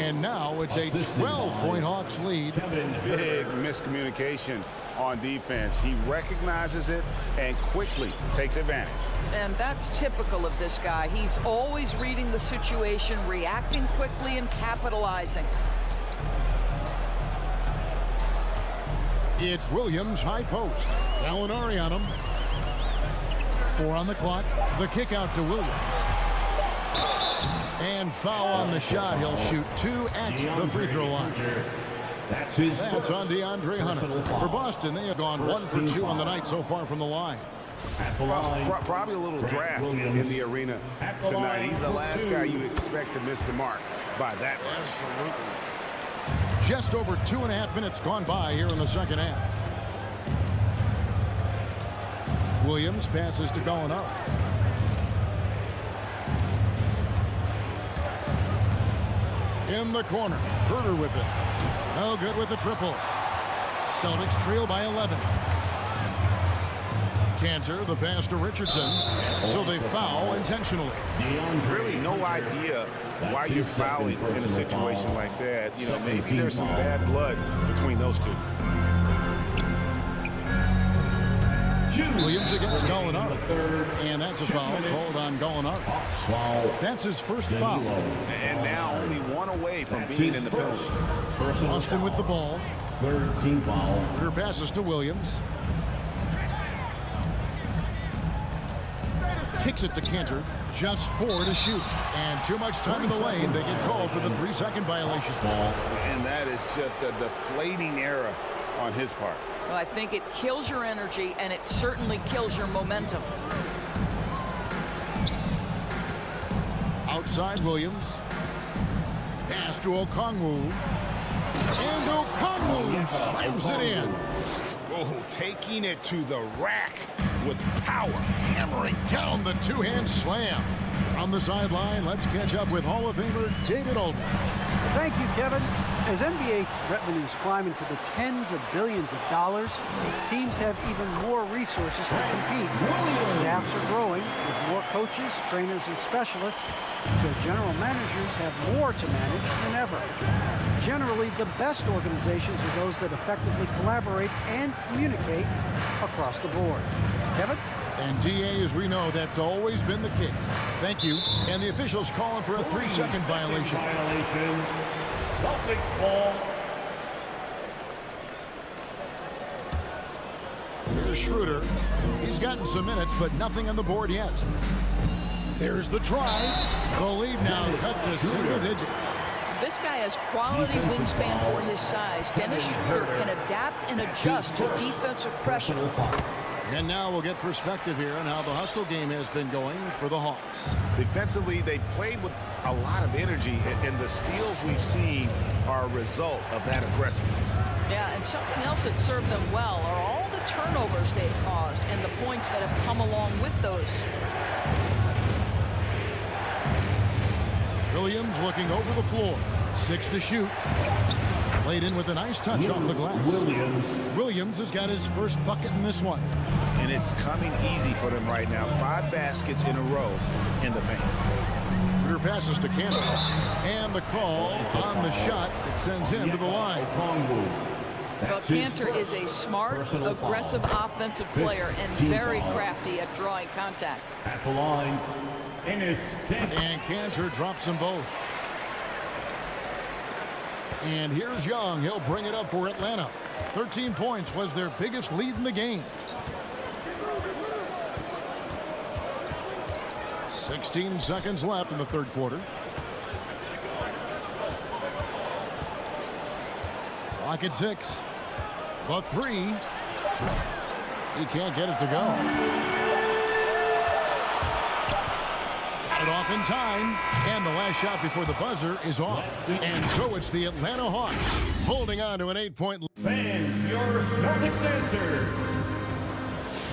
And now it's a 12-point Hawks lead.
Big miscommunication on defense. He recognizes it and quickly takes advantage.
And that's typical of this guy. He's always reading the situation, reacting quickly, and capitalizing.
It's Williams, high post. Gallinari on him. 4 on the clock. The kick out to Williams. And foul on the shot. He'll shoot 2 at the free throw line. That's on DeAndre Hunter. For Boston, they have gone 1 for 2 on the night so far from the line.
Probably a little draft in the arena tonight. He's the last guy you expect to miss the mark by that much.
Absolutely. Just over 2.5 minutes gone by here in the second half. Williams passes to Gallinari. In the corner. Herder with it. No good with the triple. Celtics trail by 11. Cantor, the pass to Richardson. So they foul intentionally.
Really no idea why you're fouling in a situation like that. You know, maybe there's some bad blood between those two.
Williams against Gallinari. And that's a foul called on Gallinari. That's his first foul.
And now only 1 away from being in the penalty.
Austin with the ball.
Third team foul.
Herder passes to Williams. Kicks it to Cantor. Just 4 to shoot. And too much time in the lane. They get called for the 3-second violation.
And that is just a deflating error on his part.
Well, I think it kills your energy, and it certainly kills your momentum.
Outside Williams. Pass to Okongwu. And Okongwu slams it in.
Oh, taking it to the rack with power.
Hammering down the two-hand slam. On the sideline, let's catch up with Hall of Famer David Aldridge.
Thank you, Kevin. As NBA revenues climb into the tens of billions of dollars, teams have even more resources to compete. Staffs are growing with more coaches, trainers, and specialists, so general managers have more to manage than ever. Generally, the best organizations are those that effectively collaborate and communicate across the board. Kevin?
And DA, as we know, that's always been the case. Thank you. And the officials calling for a 3-second violation.
Celtics ball.
Here's Schroeder. He's gotten some minutes, but nothing on the board yet. There's the drive. The lead now cut to single digits.
This guy has quality wingspan for his size. Dennis Schroeder can adapt and adjust to defensive pressure.
And now we'll get perspective here on how the hustle game has been going for the Hawks.
Defensively, they played with a lot of energy, and the steals we've seen are a result of that aggressiveness.
Yeah, and something else that served them well are all the turnovers they've caused and the points that have come along with those.
Williams looking over the floor. 6 to shoot. Played in with a nice touch off the glass. Williams has got his first bucket in this one.
And it's coming easy for them right now. 5 baskets in a row in the paint.
Herder passes to Cantor. And the call on the shot that sends him to the line.
Well, Cantor is a smart, aggressive offensive player and very crafty at drawing contact.
At the line,
And Cantor drops them both. And here's Young. He'll bring it up for Atlanta. 13 points was their biggest lead in the game. 16 seconds left in the third quarter. Clock at 6. The three. He can't get it to go. Got it off in time. And the last shot before the buzzer is off. And so it's the Atlanta Hawks holding on to an 8-point lead.
Fans, your Celtics answer.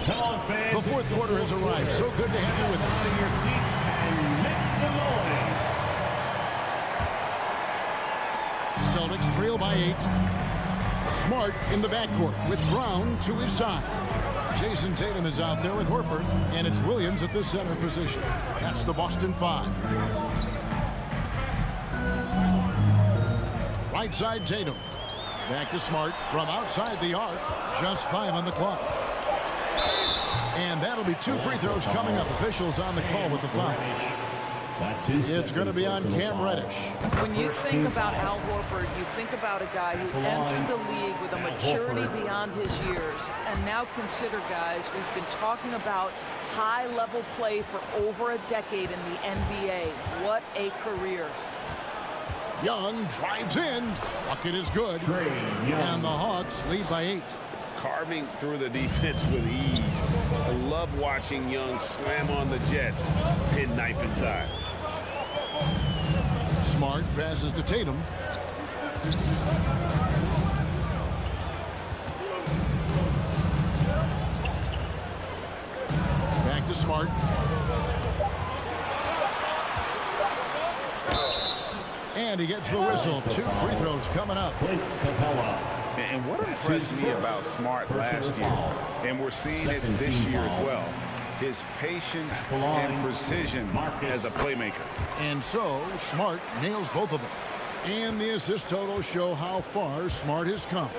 Come on, fans.
The fourth quarter has arrived. So good to have you with us.
In your seats and make some noise.
Celtics trail by 8. Smart in the backcourt with Brown to his side. Jason Tatum is out there with Horford, and it's Williams at the center position. That's the Boston 5. Right side Tatum. Back to Smart from outside the arc. Just 5 on the clock. And that'll be 2 free throws coming up. Officials on the call with the foul. It's going to be on Cam Reddish.
When you think about Al Horford, you think about a guy who entered the league with a maturity beyond his years. And now consider, guys, we've been talking about high-level play for over a decade in the NBA. What a career.
Young drives in. Bucket is good. And the Hawks lead by 8.
Carving through the defense with ease. I love watching Young slam on the Jets. Pin knife inside.
Smart passes to Tatum. Back to Smart. And he gets the whistle. 2 free throws coming up.
And what impressed me about Smart last year, and we're seeing it this year as well, his patience and precision as a playmaker.
And so Smart nails both of them. And the assist totals show how far Smart has come.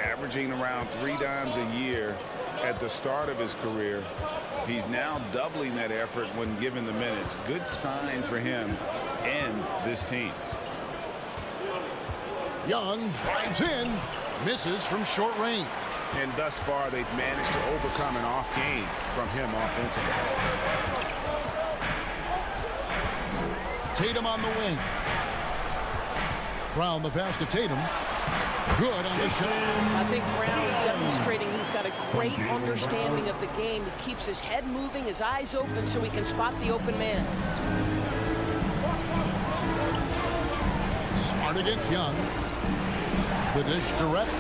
Averaging around 3 dimes a year at the start of his career. He's now doubling that effort when given the minutes. Good sign for him and this team.
Young drives in. Misses from short range.
And thus far, they've managed to overcome an off game from him offensively.
Tatum on the wing. Brown the pass to Tatum. Good on the shot.
I think Brown demonstrating he's got a great understanding of the game. He keeps his head moving, his eyes open so he can spot the open man.
Smart against Young. The dish to Reddish.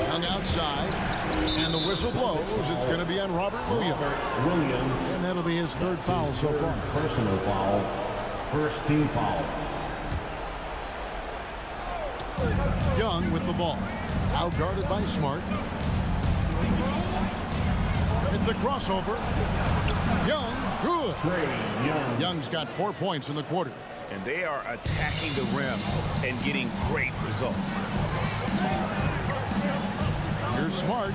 Young outside. And the whistle blows. It's going to be on Robert Williams. And that'll be his 3rd foul so far.
Personal foul. First team foul.
Young with the ball. Outguarded by Smart. At the crossover. Young. Good. Young's got 4 points in the quarter.
And they are attacking the rim and getting great results.
Here's Smart.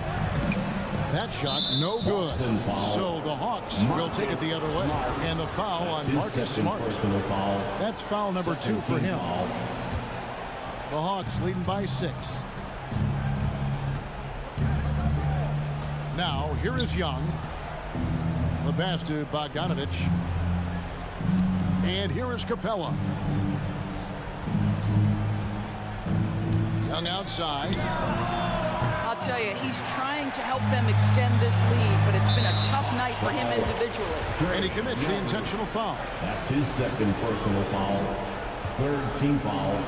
That shot no good. So the Hawks will take it the other way. And the foul on Marcus Smart. That's foul number 2 for him. The Hawks leading by 6. Now here is Young. The pass to Bogdanovich. And here is Capella. Young outside.
I'll tell you, he's trying to help them extend this lead, but it's been a tough night for him individually.
And he commits the intentional foul.
That's his 2nd personal foul. 3rd team foul.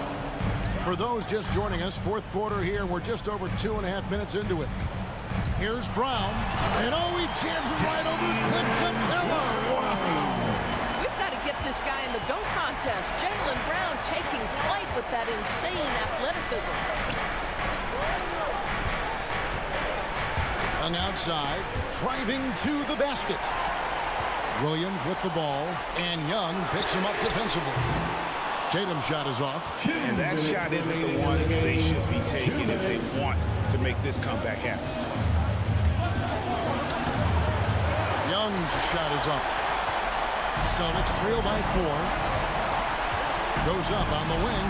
For those just joining us, 4th quarter here. We're just over 2.5 minutes into it. Here's Brown. And he jams it right over Clint Capella. Wow.
Get this guy in the dunk contest. Jaylen Brown taking flight with that insane athleticism.
Young outside, driving to the basket. Williams with the ball, and Young picks him up defensively. Tatum's shot is off.
And that shot isn't the one they should be taking if they want to make this comeback happen.
Young's shot is off. Celtics trail by 4. Goes up on the wing.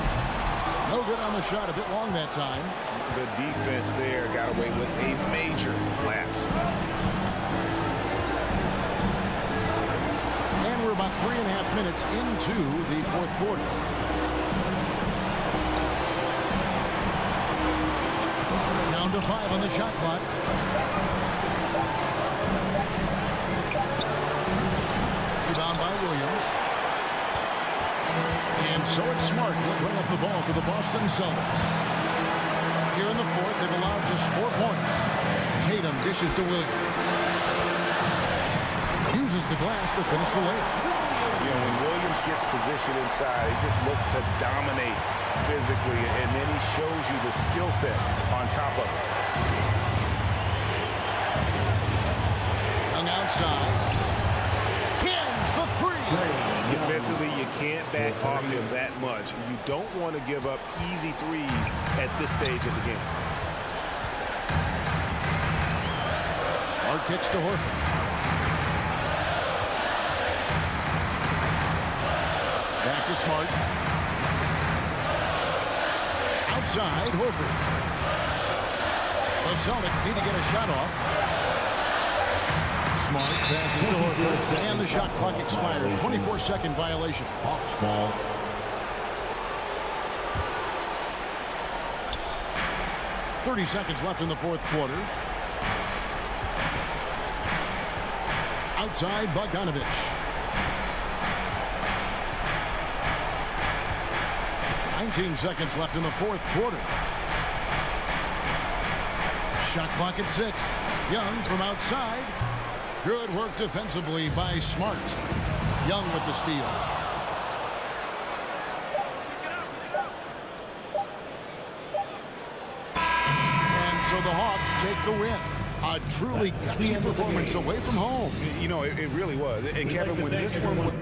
No good on the shot. A bit long that time.
The defense there got away with a major lapse.
And we're about 3.5 minutes into the 4th quarter. 5 on the shot clock. Rebound by Williams. And so it's Smart. He'll bring up the ball for the Boston Celtics. Here in the fourth, they've allowed just 4 points. Tatum dishes to Williams. Uses the glass to finish the layup.
You know, when Williams gets position inside, he just looks to dominate physically, and then he shows you the skill set on top of it.
Young outside. Hins the 3.
Defensively, you can't back off him that much. You don't want to give up easy threes at this stage of the game.
Smart pitch to Horford. Back to Smart. Outside, Horford. The Celtics need to get a shot off. Smart passes to Horford. And the shot clock expires. 24-second violation.
Hawks ball.
.30 seconds left in the fourth quarter. Outside, Bogdanovich. 19 seconds left in the fourth quarter. Shot clock at 6. Young from outside. Good work defensively by Smart. Young with the steal. And so the Hawks take the win. A truly gutsy performance away from home.
You know, it really was. And Kevin, when this one was...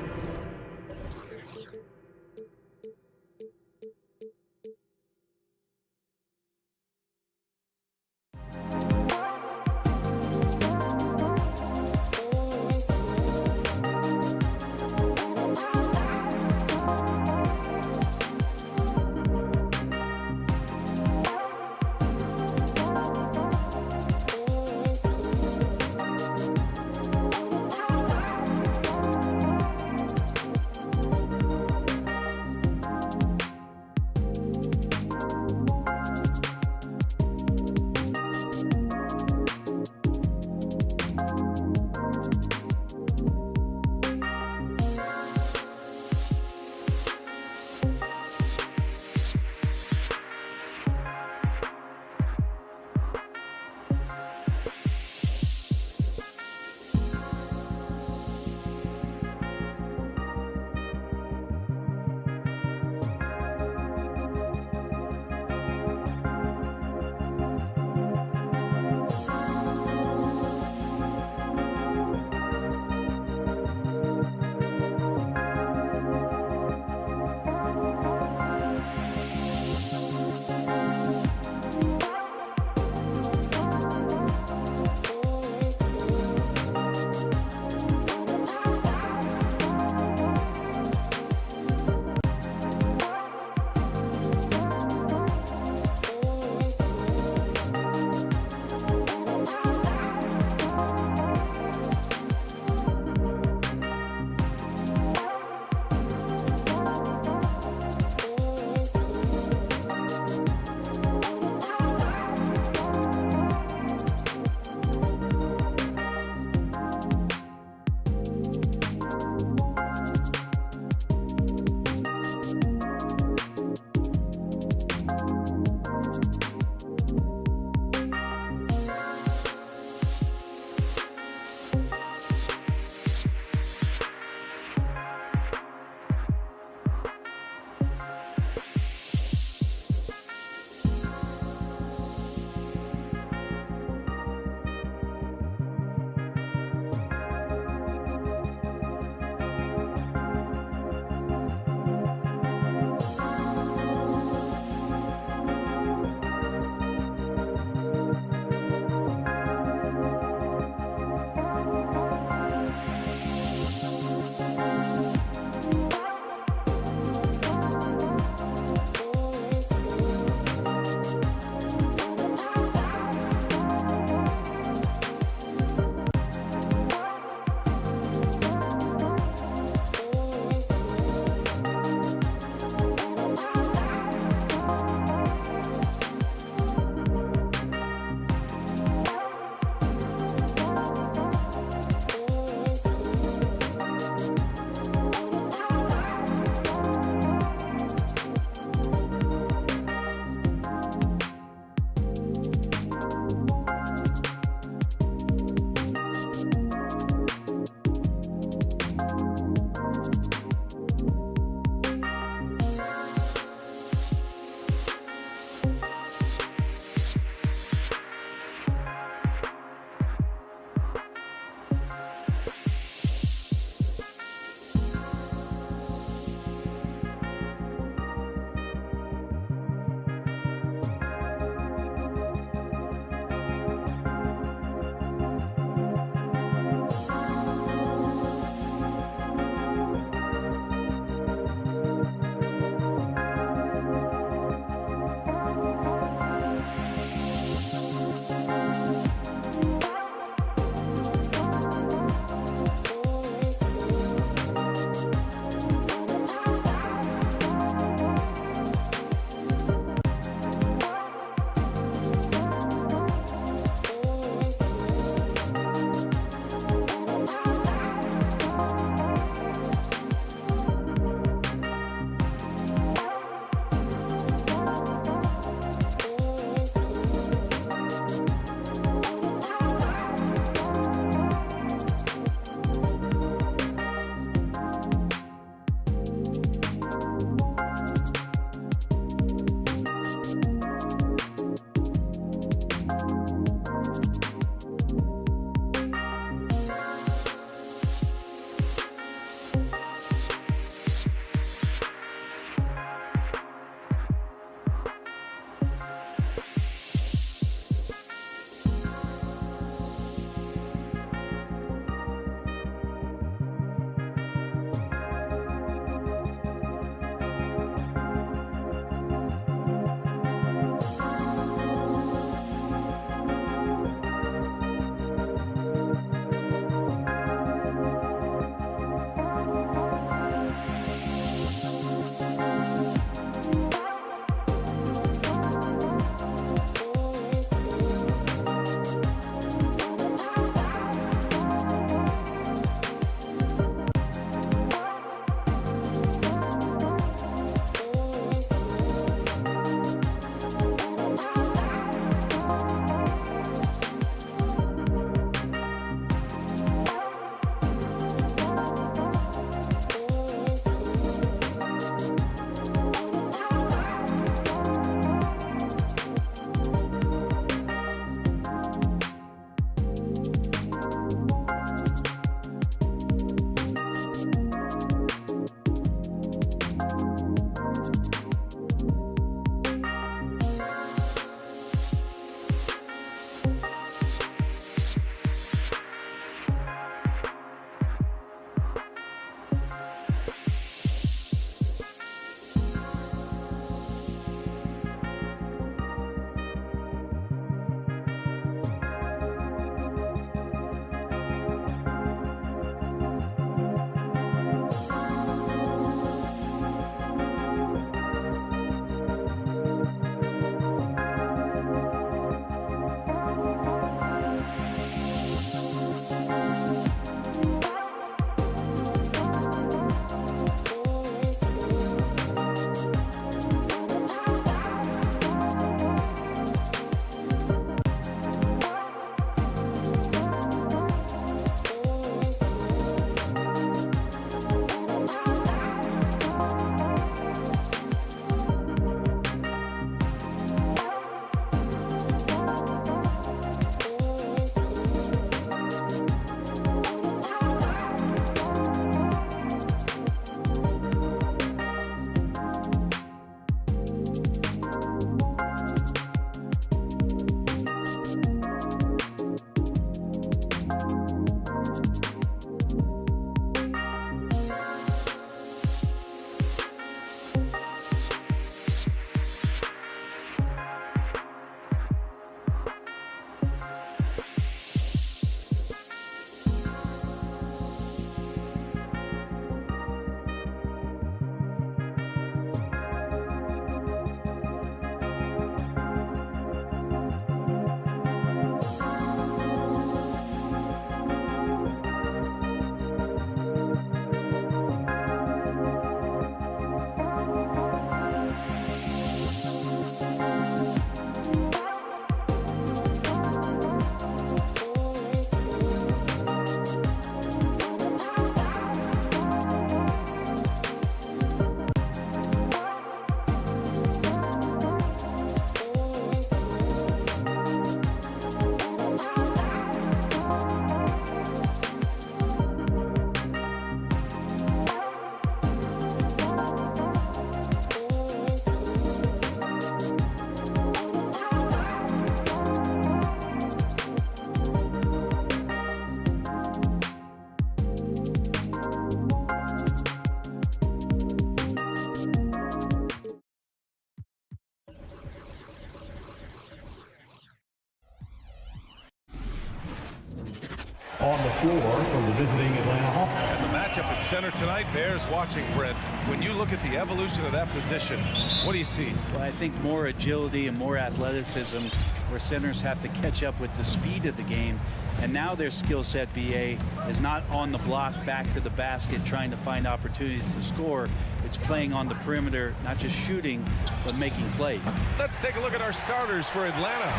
on the floor from the visiting Atlanta Hawks.
And the matchup at center tonight bears watching, Brent. When you look at the evolution of that position, what do you see?
Well, I think more agility and more athleticism, where centers have to catch up with the speed of the game. And now their skill set, BA, is not on the block back to the basket trying to find opportunities to score. It's playing on the perimeter, not just shooting, but making plays.
Let's take a look at our starters for Atlanta.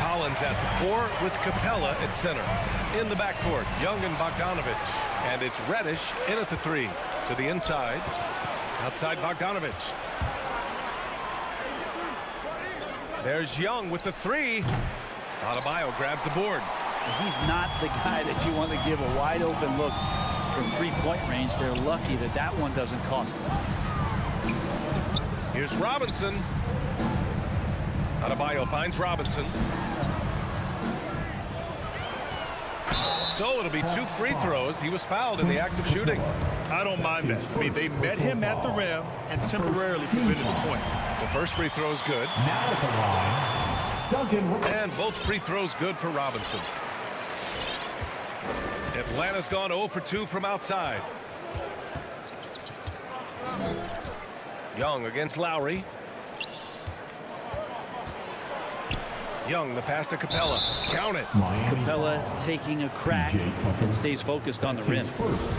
Collins at the 4 with Capella at center. In the backcourt, Young and Bogdanovich. And it's Reddish in at the 3. To the inside. Outside Bogdanovich. There's Young with the 3. Adebayo grabs the board.
He's not the guy that you want to give a wide open look from three-point range. They're lucky that that one doesn't cost them.
Here's Robinson. Adebayo finds Robinson. So it'll be 2 free throws. He was fouled in the act of shooting.
I don't mind that. I mean, they met him at the rim and temporarily prevented the points.
The first free throw is good.
Now at the line, Duncan.
And both free throws good for Robinson. Atlanta's gone 0 for 2 from outside. Young against Lowry. Young, the pass to Capella. Count it.
Capella taking a crack and stays focused on the rim.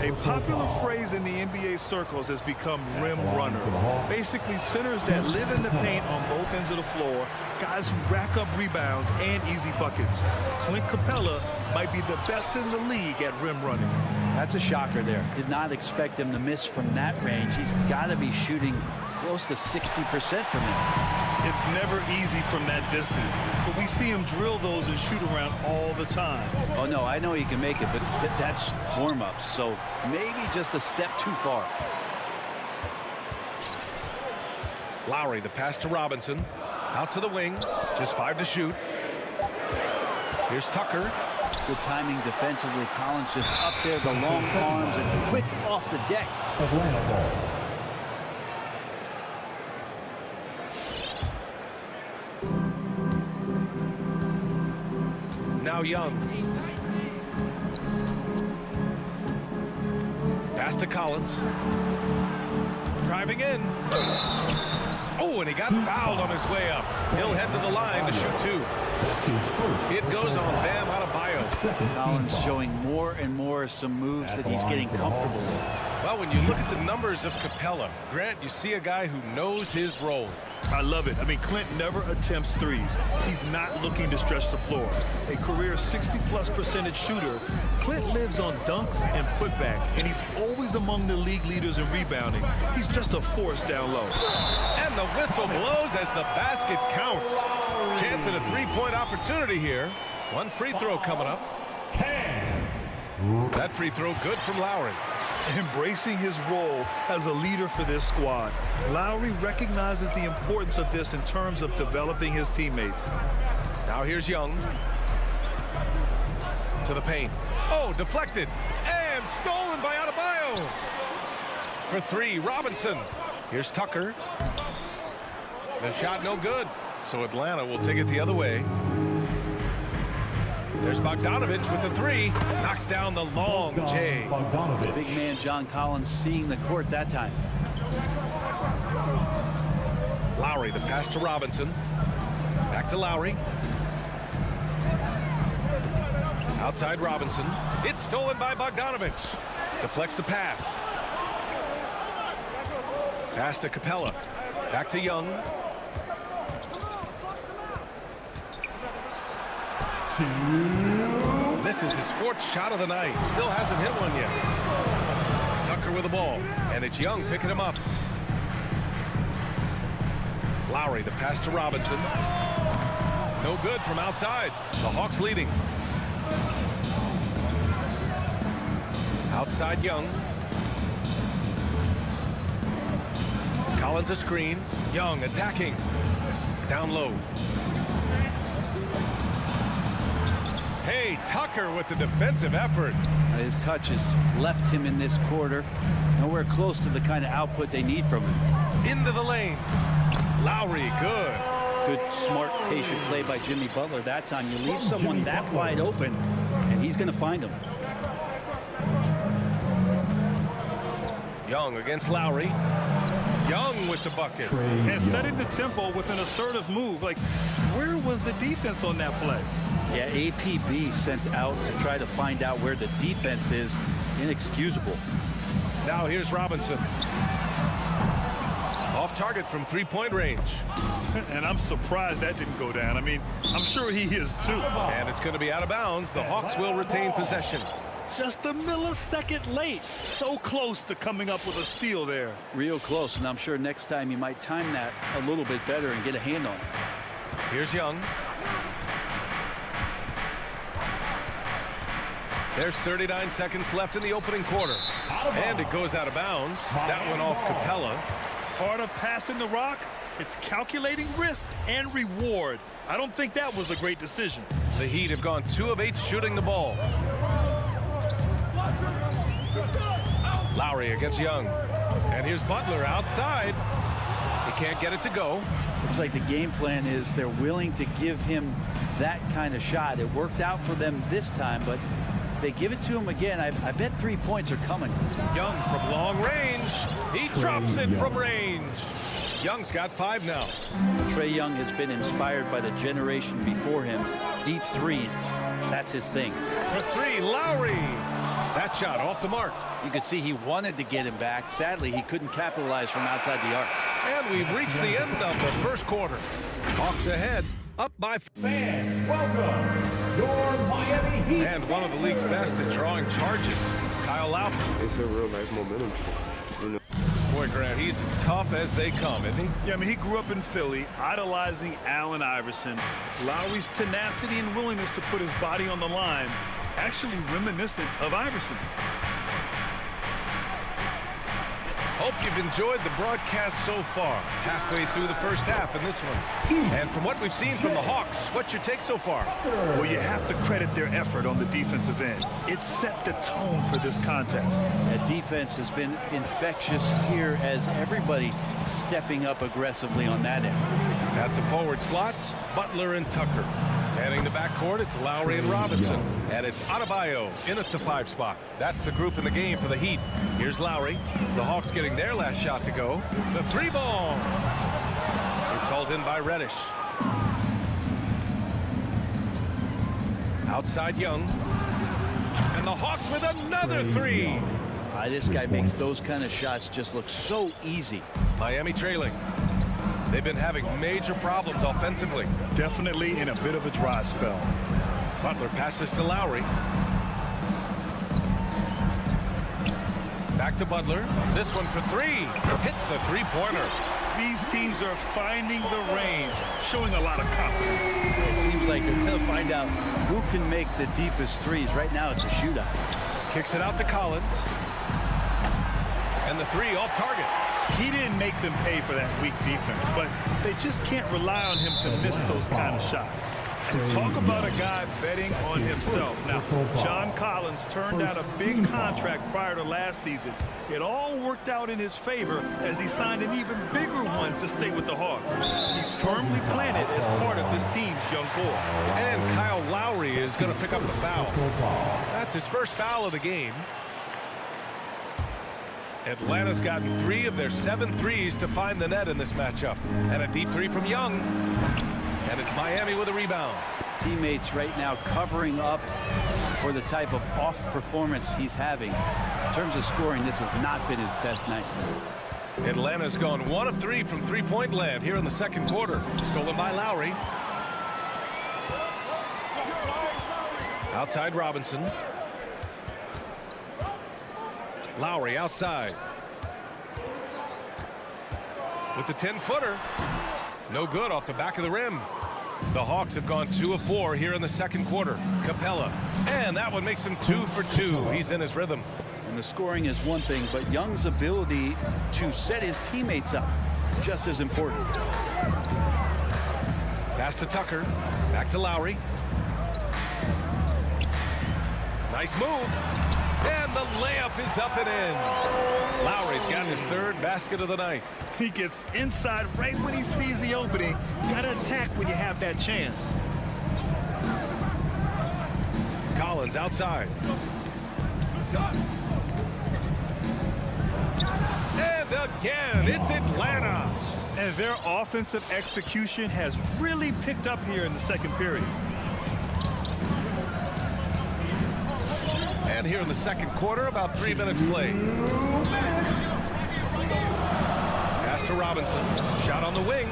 A popular phrase in the NBA circles has become rim runner. Basically, centers that live in the paint on both ends of the floor, guys who rack up rebounds and easy buckets. Clint Capella might be the best in the league at rim running.
That's a shocker there. Did not expect him to miss from that range. He's got to be shooting close to 60% from there.
It's never easy from that distance, but we see him drill those and shoot around all the time.
Oh, no, I know he can make it, but that's warm-ups, so maybe just a step too far.
Lowry, the pass to Robinson. Out to the wing. Just 5 to shoot. Here's Tucker.
Good timing defensively. Collins just up there, the long arms, and quick off the deck.
Atlanta ball.
Now Young. Pass to Collins. Driving in. Oh, and he got fouled on his way up. He'll head to the line to shoot 2. It goes on Bam Adebayo.
Collins showing more and more some moves that he's getting comfortable with.
Well, when you look at the numbers of Capella, Grant, you see a guy who knows his role.
I love it. I mean, Clint never attempts threes. He's not looking to stretch the floor. A career 60+% shooter, Clint lives on dunks and putbacks, and he's always among the league leaders in rebounding. He's just a force down low.
And the whistle blows as the basket counts. Chance at a 3-point opportunity here. 1 free throw coming up. That free throw good from Lowry.
Embracing his role as a leader for this squad. Lowry recognizes the importance of this in terms of developing his teammates.
Now here's Young. To the paint. Oh, deflected. And stolen by Adebayo. For 3, Robinson. Here's Tucker. The shot no good. So Atlanta will take it the other way. There's Bogdanovich with the 3. Knocks down the long J.
Big man John Collins seeing the court that time.
Lowry, the pass to Robinson. Back to Lowry. Outside Robinson. It's stolen by Bogdanovich. Deflects the pass. Pass to Capella. Back to Young. This is his 4th shot of the night. Still hasn't hit one yet. Tucker with the ball. And it's Young picking him up. Lowry, the pass to Robinson. No good from outside. The Hawks leading. Outside Young. Collins a screen. Young attacking. Down low. Hey, Tucker with the defensive effort.
His touch has left him in this quarter. Nowhere close to the kind of output they need from him.
Into the lane. Lowry, good.
Good, smart, patient play by Jimmy Butler that time. You leave someone that wide open, and he's going to find them.
Young against Lowry. Young with the bucket.
And setting the tempo with an assertive move. Like, where was the defense on that play?
Yeah, APB sent out to try to find out where the defense is. Inexcusable.
Now here's Robinson. Off target from three-point range.
And I'm surprised that didn't go down. I mean, I'm sure he is too.
And it's going to be out of bounds. The Hawks will retain possession.
Just a millisecond late. So close to coming up with a steal there.
Real close, and I'm sure next time you might time that a little bit better and get a hand on it.
Here's Young. There's 39 seconds left in the opening quarter. And it goes out of bounds. That went off Capella.
Part of passing the rock, it's calculating risk and reward. I don't think that was a great decision.
The Heat have gone 2 of 8 shooting the ball. Lowry against Young. And here's Butler outside. He can't get it to go.
Looks like the game plan is they're willing to give him that kind of shot. It worked out for them this time, but if they give it to him again, I bet 3 points are coming.
Young from long range. He drops it from range. Young's got 5 now.
Trae Young has been inspired by the generation before him. Deep threes, that's his thing.
For 3, Lowry. That shot off the mark.
You could see he wanted to get him back. Sadly, he couldn't capitalize from outside the arc.
And we've reached the end of the first quarter. Hawks ahead, up by...
Fans, welcome your Miami Heat.
And one of the league's best at drawing charges, Kyle Lowry.
It's a real life momentum.
Boy, Grant, he's as tough as they come, isn't he?
Yeah, I mean, he grew up in Philly, idolizing Allen Iverson. Lowry's tenacity and willingness to put his body on the line, actually reminiscent of Iverson's.
Hope you've enjoyed the broadcast so far. Halfway through the first half in this one. And from what we've seen from the Hawks, what's your take so far?
Well, you have to credit their effort on the defensive end. It set the tone for this contest.
The defense has been infectious here as everybody stepping up aggressively on that end.
At the forward slots, Butler and Tucker. Heading the backcourt, it's Lowry and Robinson. And it's Adebayo in at the 5 spot. That's the group in the game for the Heat. Here's Lowry. The Hawks getting their last shot to go. The 3 ball. It's hauled in by Reddish. Outside Young. And the Hawks with another 3.
This guy makes those kind of shots just look so easy.
Miami trailing. They've been having major problems offensively.
Definitely in a bit of a dry spell.
Butler passes to Lowry. Back to Butler. This one for 3. Hits the 3-pointer.
These teams are finding the range, showing a lot of confidence.
It seems like they're going to find out who can make the deepest threes. Right now, it's a shootout.
Kicks it out to Collins. And the 3 off target.
He didn't make them pay for that weak defense, but they just can't rely on him to miss those kind of shots. And talk about a guy betting on himself. Now, John Collins turned down a big contract prior to last season. It all worked out in his favor as he signed an even bigger one to stay with the Hawks. He's firmly planted as part of this team's young core.
And Kyle Lowry is going to pick up the foul. That's his first foul of the game. Atlanta's gotten 3 of their 7 threes to find the net in this matchup. And a deep 3 from Young. And it's Miami with a rebound.
Teammates right now covering up for the type of off performance he's having. In terms of scoring, this has not been his best night.
Atlanta's gone 1 of 3 from 3-point land here in the second quarter. Stolen by Lowry. Outside Robinson. Lowry outside. With the 10-footer. No good off the back of the rim. The Hawks have gone 2 of 4 here in the second quarter. Capella. And that one makes him 2 for 2. He's in his rhythm.
And the scoring is one thing, but Young's ability to set his teammates up, just as important.
Pass to Tucker. Back to Lowry. Nice move. And the layup is up and in. Lowry's got his 3rd basket of the night.
He gets inside right when he sees the opening. You got to attack when you have that chance.
Collins outside. again. It's Atlanta.
And their offensive execution has really picked up here in the second period.
And here in the second quarter, about 3 minutes played. Pass to Robinson. Shot on the wing.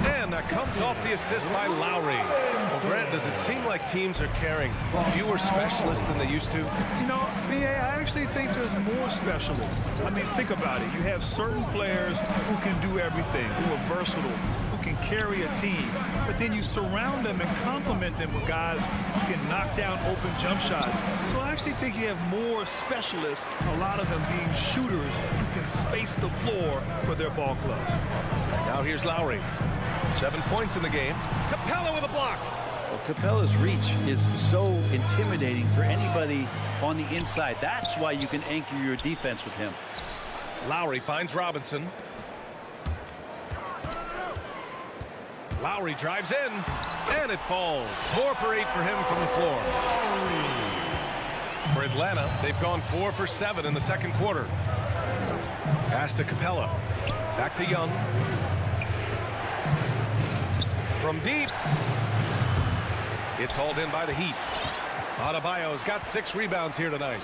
And that comes off the assist by Lowry. Well, Grant, does it seem like teams are carrying fewer specialists than they used to?
You know, B.A., I actually think there's more specialists. I mean, think about it. You have certain players who can do everything, who are versatile, who can carry a team. But then you surround them and complement them with guys who can knock down open jump shots. So I actually think you have more specialists, a lot of them being shooters who can space the floor for their ball club.
Now here's Lowry. 7 points in the game. Capella with a block.
Well, Capella's reach is so intimidating for anybody on the inside. That's why you can anchor your defense with him.
Lowry finds Robinson. Lowry drives in, and it falls. 4 for 8 for him from the floor. For Atlanta, they've gone 4 for 7 in the second quarter. Pass to Capella. Back to Young. From deep. It's hauled in by the Heat. Adebayo's got 6 rebounds here tonight.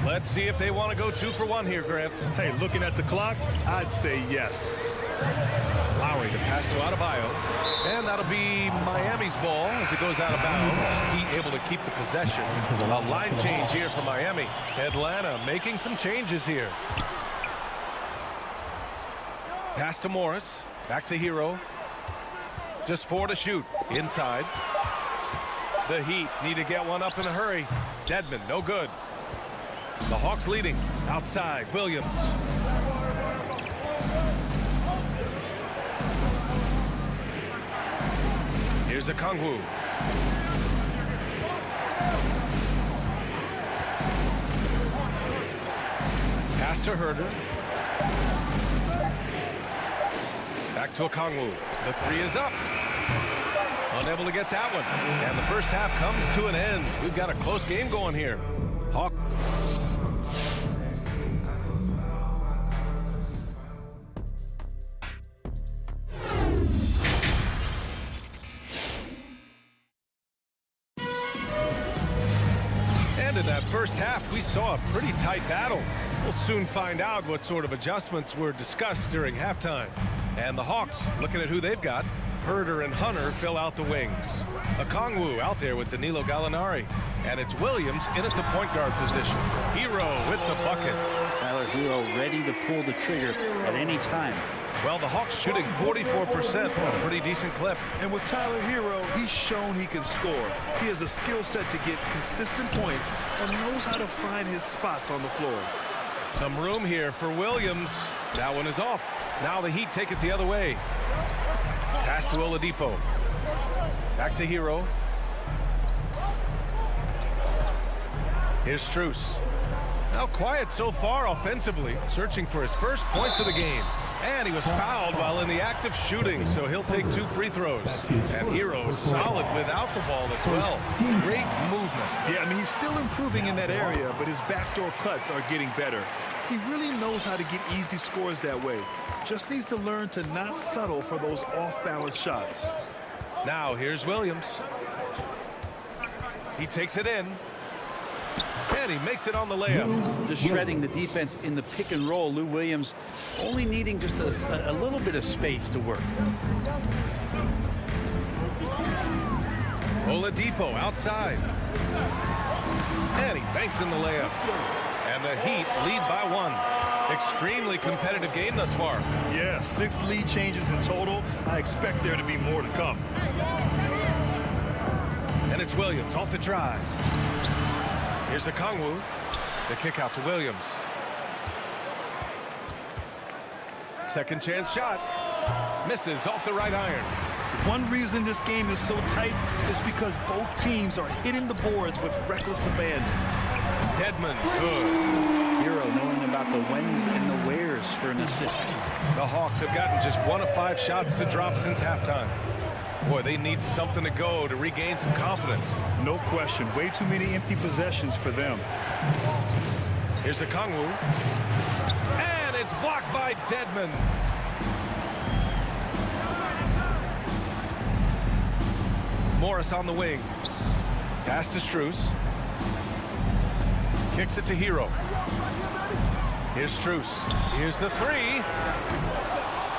Let's see if they want to go 2 for 1 here, Grant.
Hey, looking at the clock, I'd say yes.
Lowry to pass to Adebayo. And that'll be Miami's ball as it goes out of bounds. Heat able to keep the possession. A line change here for Miami. Atlanta making some changes here. Pass to Morris. Back to Hero. Just 4 to shoot. Inside. The Heat need to get one up in a hurry. Dedmon, no good. The Hawks leading. Outside, Williams. Here's Okongwu. Pass to Herder. Back to Okongwu. The 3 is up. Unable to get that one. And the first half comes to an end. We've got a close game going here. Hawk. And in that first half, we saw a pretty tight battle. We'll soon find out what sort of adjustments were discussed during halftime. And the Hawks, looking at who they've got, Herder and Hunter fill out the wings. Okongwu out there with Danilo Gallinari. And it's Williams in at the point guard position. Hero with the bucket.
Tyler Hero ready to pull the trigger at any time.
Well, the Hawks shooting 44%, a pretty decent clip.
And with Tyler Hero, he's shown he can score. He has a skill set to get consistent points and knows how to find his spots on the floor.
Some room here for Williams. That one is off. Now the Heat take it the other way. Pass to Oladipo. Back to Hero. Here's Strus. Now quiet so far offensively, searching for his first points of the game. And he was fouled while in the act of shooting, so he'll take 2 free throws. And Hero is solid without the ball as well. Great movement.
Yeah, I mean, he's still improving in that area, but his backdoor cuts are getting better. He really knows how to get easy scores that way. Just needs to learn to not settle for those off-balance shots.
Now here's Williams. He takes it in. And he makes it on the layup.
Just shredding the defense in the pick and roll. Lou Williams only needing just a little bit of space to work.
Oladipo outside. And he banks in the layup. And the Heat lead by 1. Extremely competitive game thus far.
Yeah, 6 lead changes in total. I expect there to be more to come.
And it's Williams off the drive. Here's Okongwu. The kick out to Williams. Second chance shot. Misses off the right iron.
One reason this game is so tight is because both teams are hitting the boards with reckless abandon.
Dedmon, good.
Hero knowing about the whens and the wheres for an assist.
The Hawks have gotten just 1 of 5 shots to drop since halftime. Boy, they need something to go to regain some confidence.
No question. Way too many empty possessions for them.
Here's Okongwu. And It's blocked by Dedmon. Morris on the wing. Pass to Strus. Kicks it to Hero. Here's Strus. Here's the three.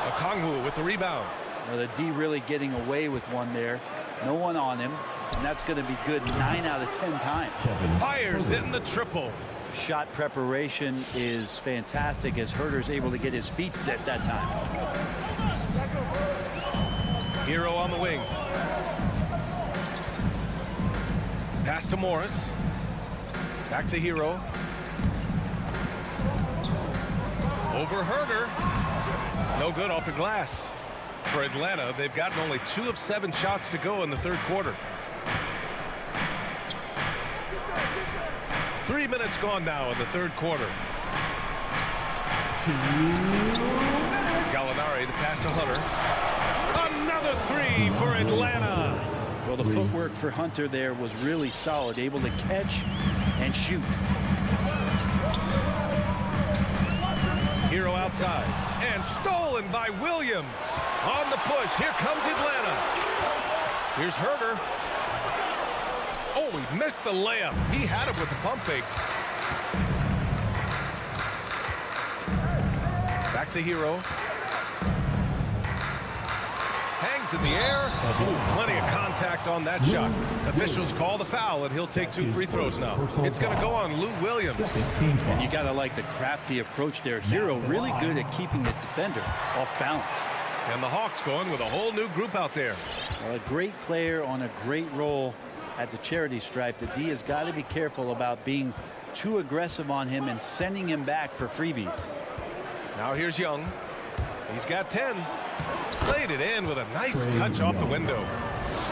Okongwu with the rebound.
Well, the D really getting away with one there. No one on him. And that's going to be good 9 out of 10 times.
Fires in the triple.
Shot preparation is fantastic as Herter's able to get his feet set that time.
Hero on the wing. Pass to Morris. Back to Hero. Over Herter. No good off the glass. For Atlanta, they've gotten only 2 of 7 shots to go in the third quarter. 3 minutes gone now in the third quarter. Gallinari, the pass to Hunter. Another three for Atlanta.
Well, the footwork for Hunter there was really solid, able to catch and shoot.
Hero outside and stolen by Williams. On the push, here comes Atlanta. Here's Herter. Oh, he missed the layup. He had it with the pump fake. Back to Hero. Hangs in the air. Ooh, plenty of contact on that shot. Officials call the foul, and he'll take 2 free throws now. It's going to go on Lou Williams.
And you got to like the crafty approach there. Hero really good at keeping the defender off balance.
And the Hawks going with a whole new group out there.
Well, a great player on a great role at the charity stripe. The D has got to be careful about being too aggressive on him and sending him back for freebies.
Now here's Young. He's got 10. Played it in with a nice touch off the window.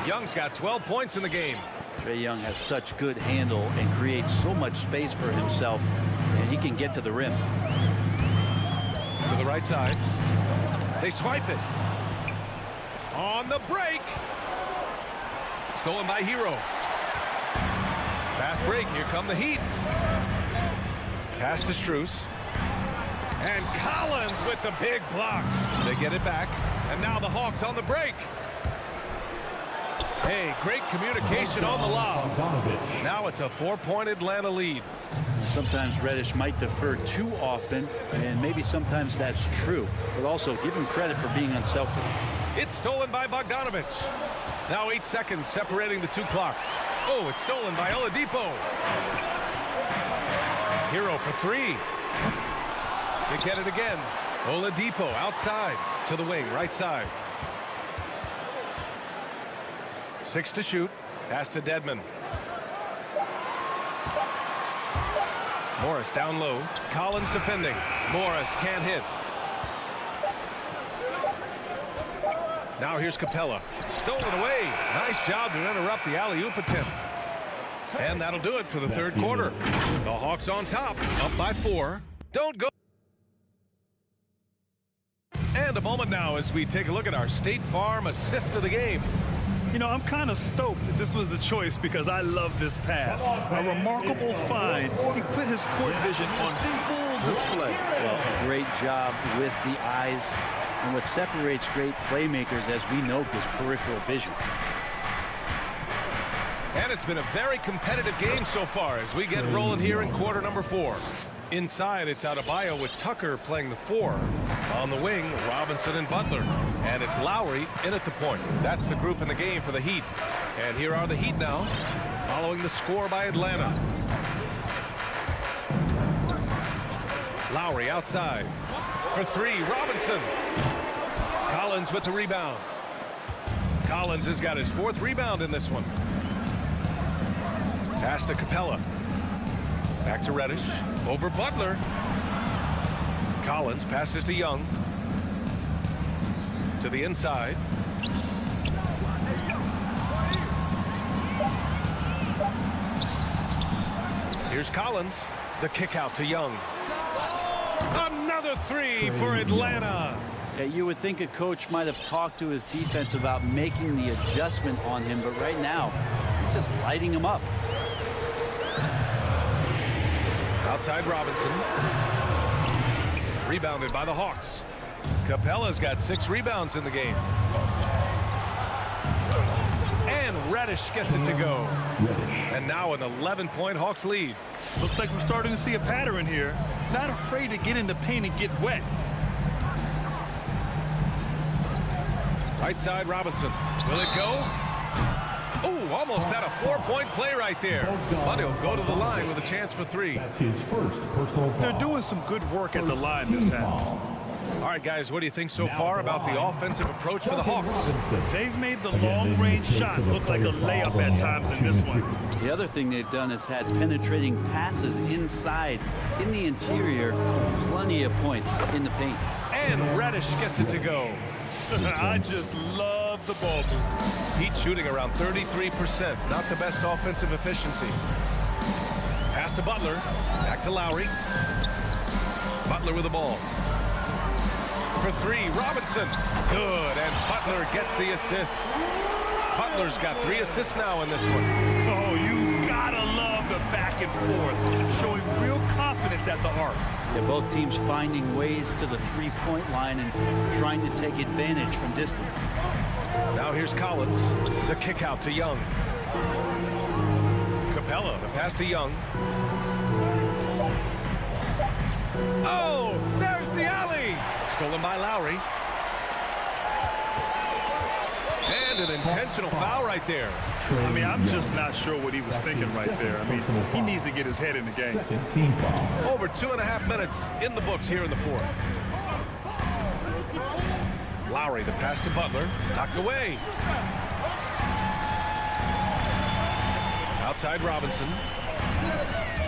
Young's got 12 points in the game.
Trae Young has such good handle and creates so much space for himself, and he can get to the rim.
To the right side. They swipe it. On the break. Stolen by Hero. Fast break. Here come the Heat. Pass to Strus. And Collins with the big block. They get it back. And now the Hawks on the break. Hey, great communication on the lob. Now it's a 4-point Atlanta lead.
Sometimes Reddish might defer too often, and maybe sometimes that's true. But also give him credit for being unselfish.
It's stolen by Bogdanovich. Now 8 seconds separating the 2 clocks. Oh, it's stolen by Oladipo. Hero for 3. They get it again. Oladipo outside to the wing, right side. 6 to shoot. Pass to Dedmon. Morris down low. Collins defending. Morris can't hit. Now here's Capella. Stolen away. Nice job to interrupt the alley-oop attempt. And that'll do it for the third quarter. The Hawks on top, up by 4. Don't go. And a moment now as we take a look at our State Farm assist of the game.
You know, I'm kind of stoked that this was a choice because I love this pass. A remarkable find. He put his court vision on full display.
Well, a great job with the eyes. And what separates great playmakers, as we note, is peripheral vision.
And it's been a very competitive game so far as we get rolling here in quarter number 4. Inside, it's Adebayo with Tucker playing the 4. On the wing, Robinson and Butler. And it's Lowry in at the point. That's the group in the game for the Heat. And here are the Heat now, following the score by Atlanta. Lowry outside. For 3, Robinson. Collins with the rebound. Collins has got his 4th rebound in this one. Pass to Capella. Back to Reddish. Over Butler. Collins passes to Young. To the inside. Here's Collins. The kick out to Young. Another 3 for Atlanta.
Yeah, you would think a coach might have talked to his defense about making the adjustment on him, but right now, he's just lighting him up.
Outside Robinson. Rebounded by the Hawks. Capella's got 6 rebounds in the game. And Reddish gets it to go. And now an 11-point Hawks lead.
Looks like we're starting to see a pattern here. Not afraid to get in the paint and get wet.
Right side, Robinson. Will it go? Oh, almost had a 4-point play right there. But he'll go to the line with a chance for 3.
That's his first personal foul.
They're doing some good work at the line this half.
All right, guys, what do you think so far about the offensive approach for the Hawks?
They've made the long-range shot look like a layup at times in this one.
The other thing they've done is had penetrating passes inside, in the interior, plenty of points in the paint.
And Reddish gets it to go.
I just love the ball move.
Heat shooting around 33%. Not the best offensive efficiency. Pass to Butler. Back to Lowry. Butler with the ball. For 3, Robinson. Good, and Butler gets the assist. Butler's got 3 assists now in this one.
Oh, you gotta love the back and forth. Showing real confidence at the arc.
Yeah, both teams finding ways to the three-point line and trying to take advantage from distance.
Now here's Collins. The kick out to Young. Capella, the pass to Young. Oh, there's the alley. Stolen by Lowry. And an intentional foul right there.
I mean, I'm just not sure what he was thinking right there. I mean, he needs to get his head in the game.
Team foul.
Over 2.5 minutes in the books here in the 4th. Lowry, the pass to Butler. Knocked away. Outside Robinson.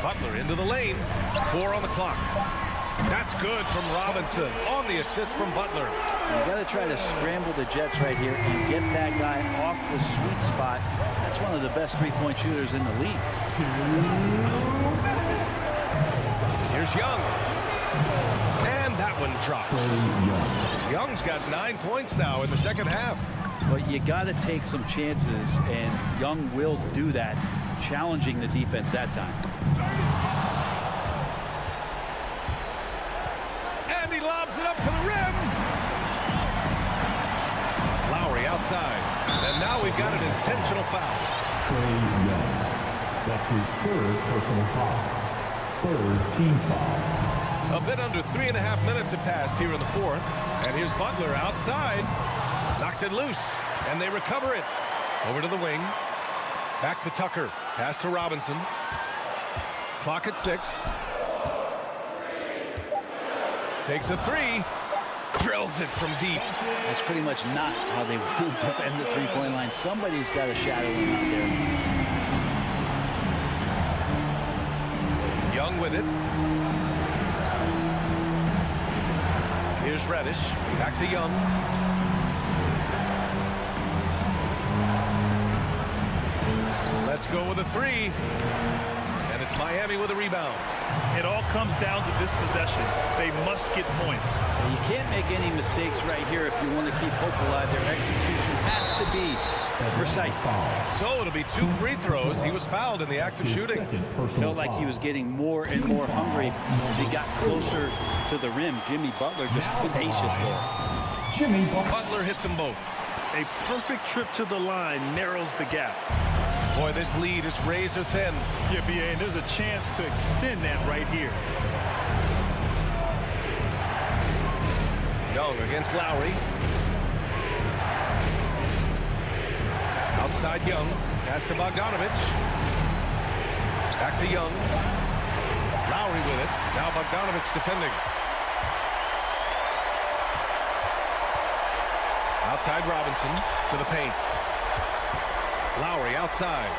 Butler into the lane. 4 on the clock. That's good from Robinson on the assist from Butler.
You got to try to scramble the Jets right here and get that guy off the sweet spot. That's one of the best three-point shooters in the league.
Here's Young. And that one drops. Young's got 9 points now in the second half.
But you got to take some chances, and Young will do that, challenging the defense that time.
And he lobs it up to the rim. Lowry outside. And now we've got an intentional foul.
Trey Young. That's his 3rd personal foul. 3rd team foul.
A bit under 3.5 minutes have passed here in the 4th. And here's Butler outside. Knocks it loose. And they recover it. Over to the wing. Back to Tucker. Pass to Robinson. Clock at 6. Takes a 3. Drills it from deep.
That's pretty much not how they want to defend the three-point line. Somebody's got to shadow him out there.
Young with it. Here's Reddish. Back to Young. Let's go with a 3. And it's Miami with a rebound.
It all comes down to this possession. They must get points.
You can't make any mistakes right here if you want to keep hope alive. Their execution has to be precise.
So it'll be 2 free throws. He was fouled in the act of shooting.
Felt like he was getting more and more hungry as he got closer to the rim. Jimmy Butler just tenacious there.
Butler hits them both.
A perfect trip to the line narrows the gap.
Boy, this lead is razor thin.
Yeah, B.A., and there's a chance to extend that right here.
Young against Lowry. Outside Young. Pass to Bogdanovich. Back to Young. Lowry with it. Now Bogdanovich defending. Outside Robinson to the paint. Lowry outside.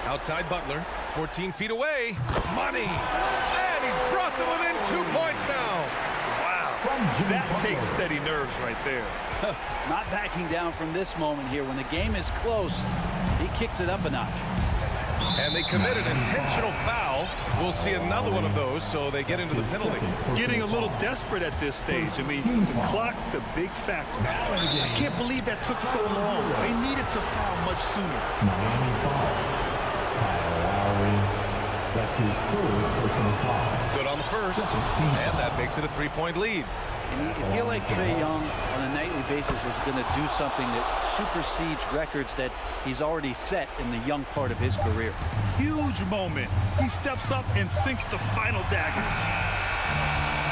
Outside Butler. 14 feet away. Money. And he's brought them within 2 points now.
Wow. That takes steady nerves right there.
Not backing down from this moment here. When the game is close, he kicks it up a notch.
And they commit an intentional foul. We'll see another one of those, so they get into the penalty.
Getting a little desperate at this stage. I mean, the clock's the big factor. I can't believe that took so long. They needed to foul much sooner.
Miami foul. Kyle Lowry. That's his third personal foul.
Good on the first, and that makes it a 3-point lead.
And you feel like Trae Young on a nightly basis is going to do something that supersedes records that he's already set in the young part of his career.
Huge moment. He steps up and sinks the final daggers.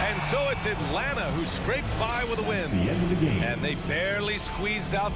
And so it's Atlanta who scrapes by with a win.
The end of the game.
And they barely squeezed out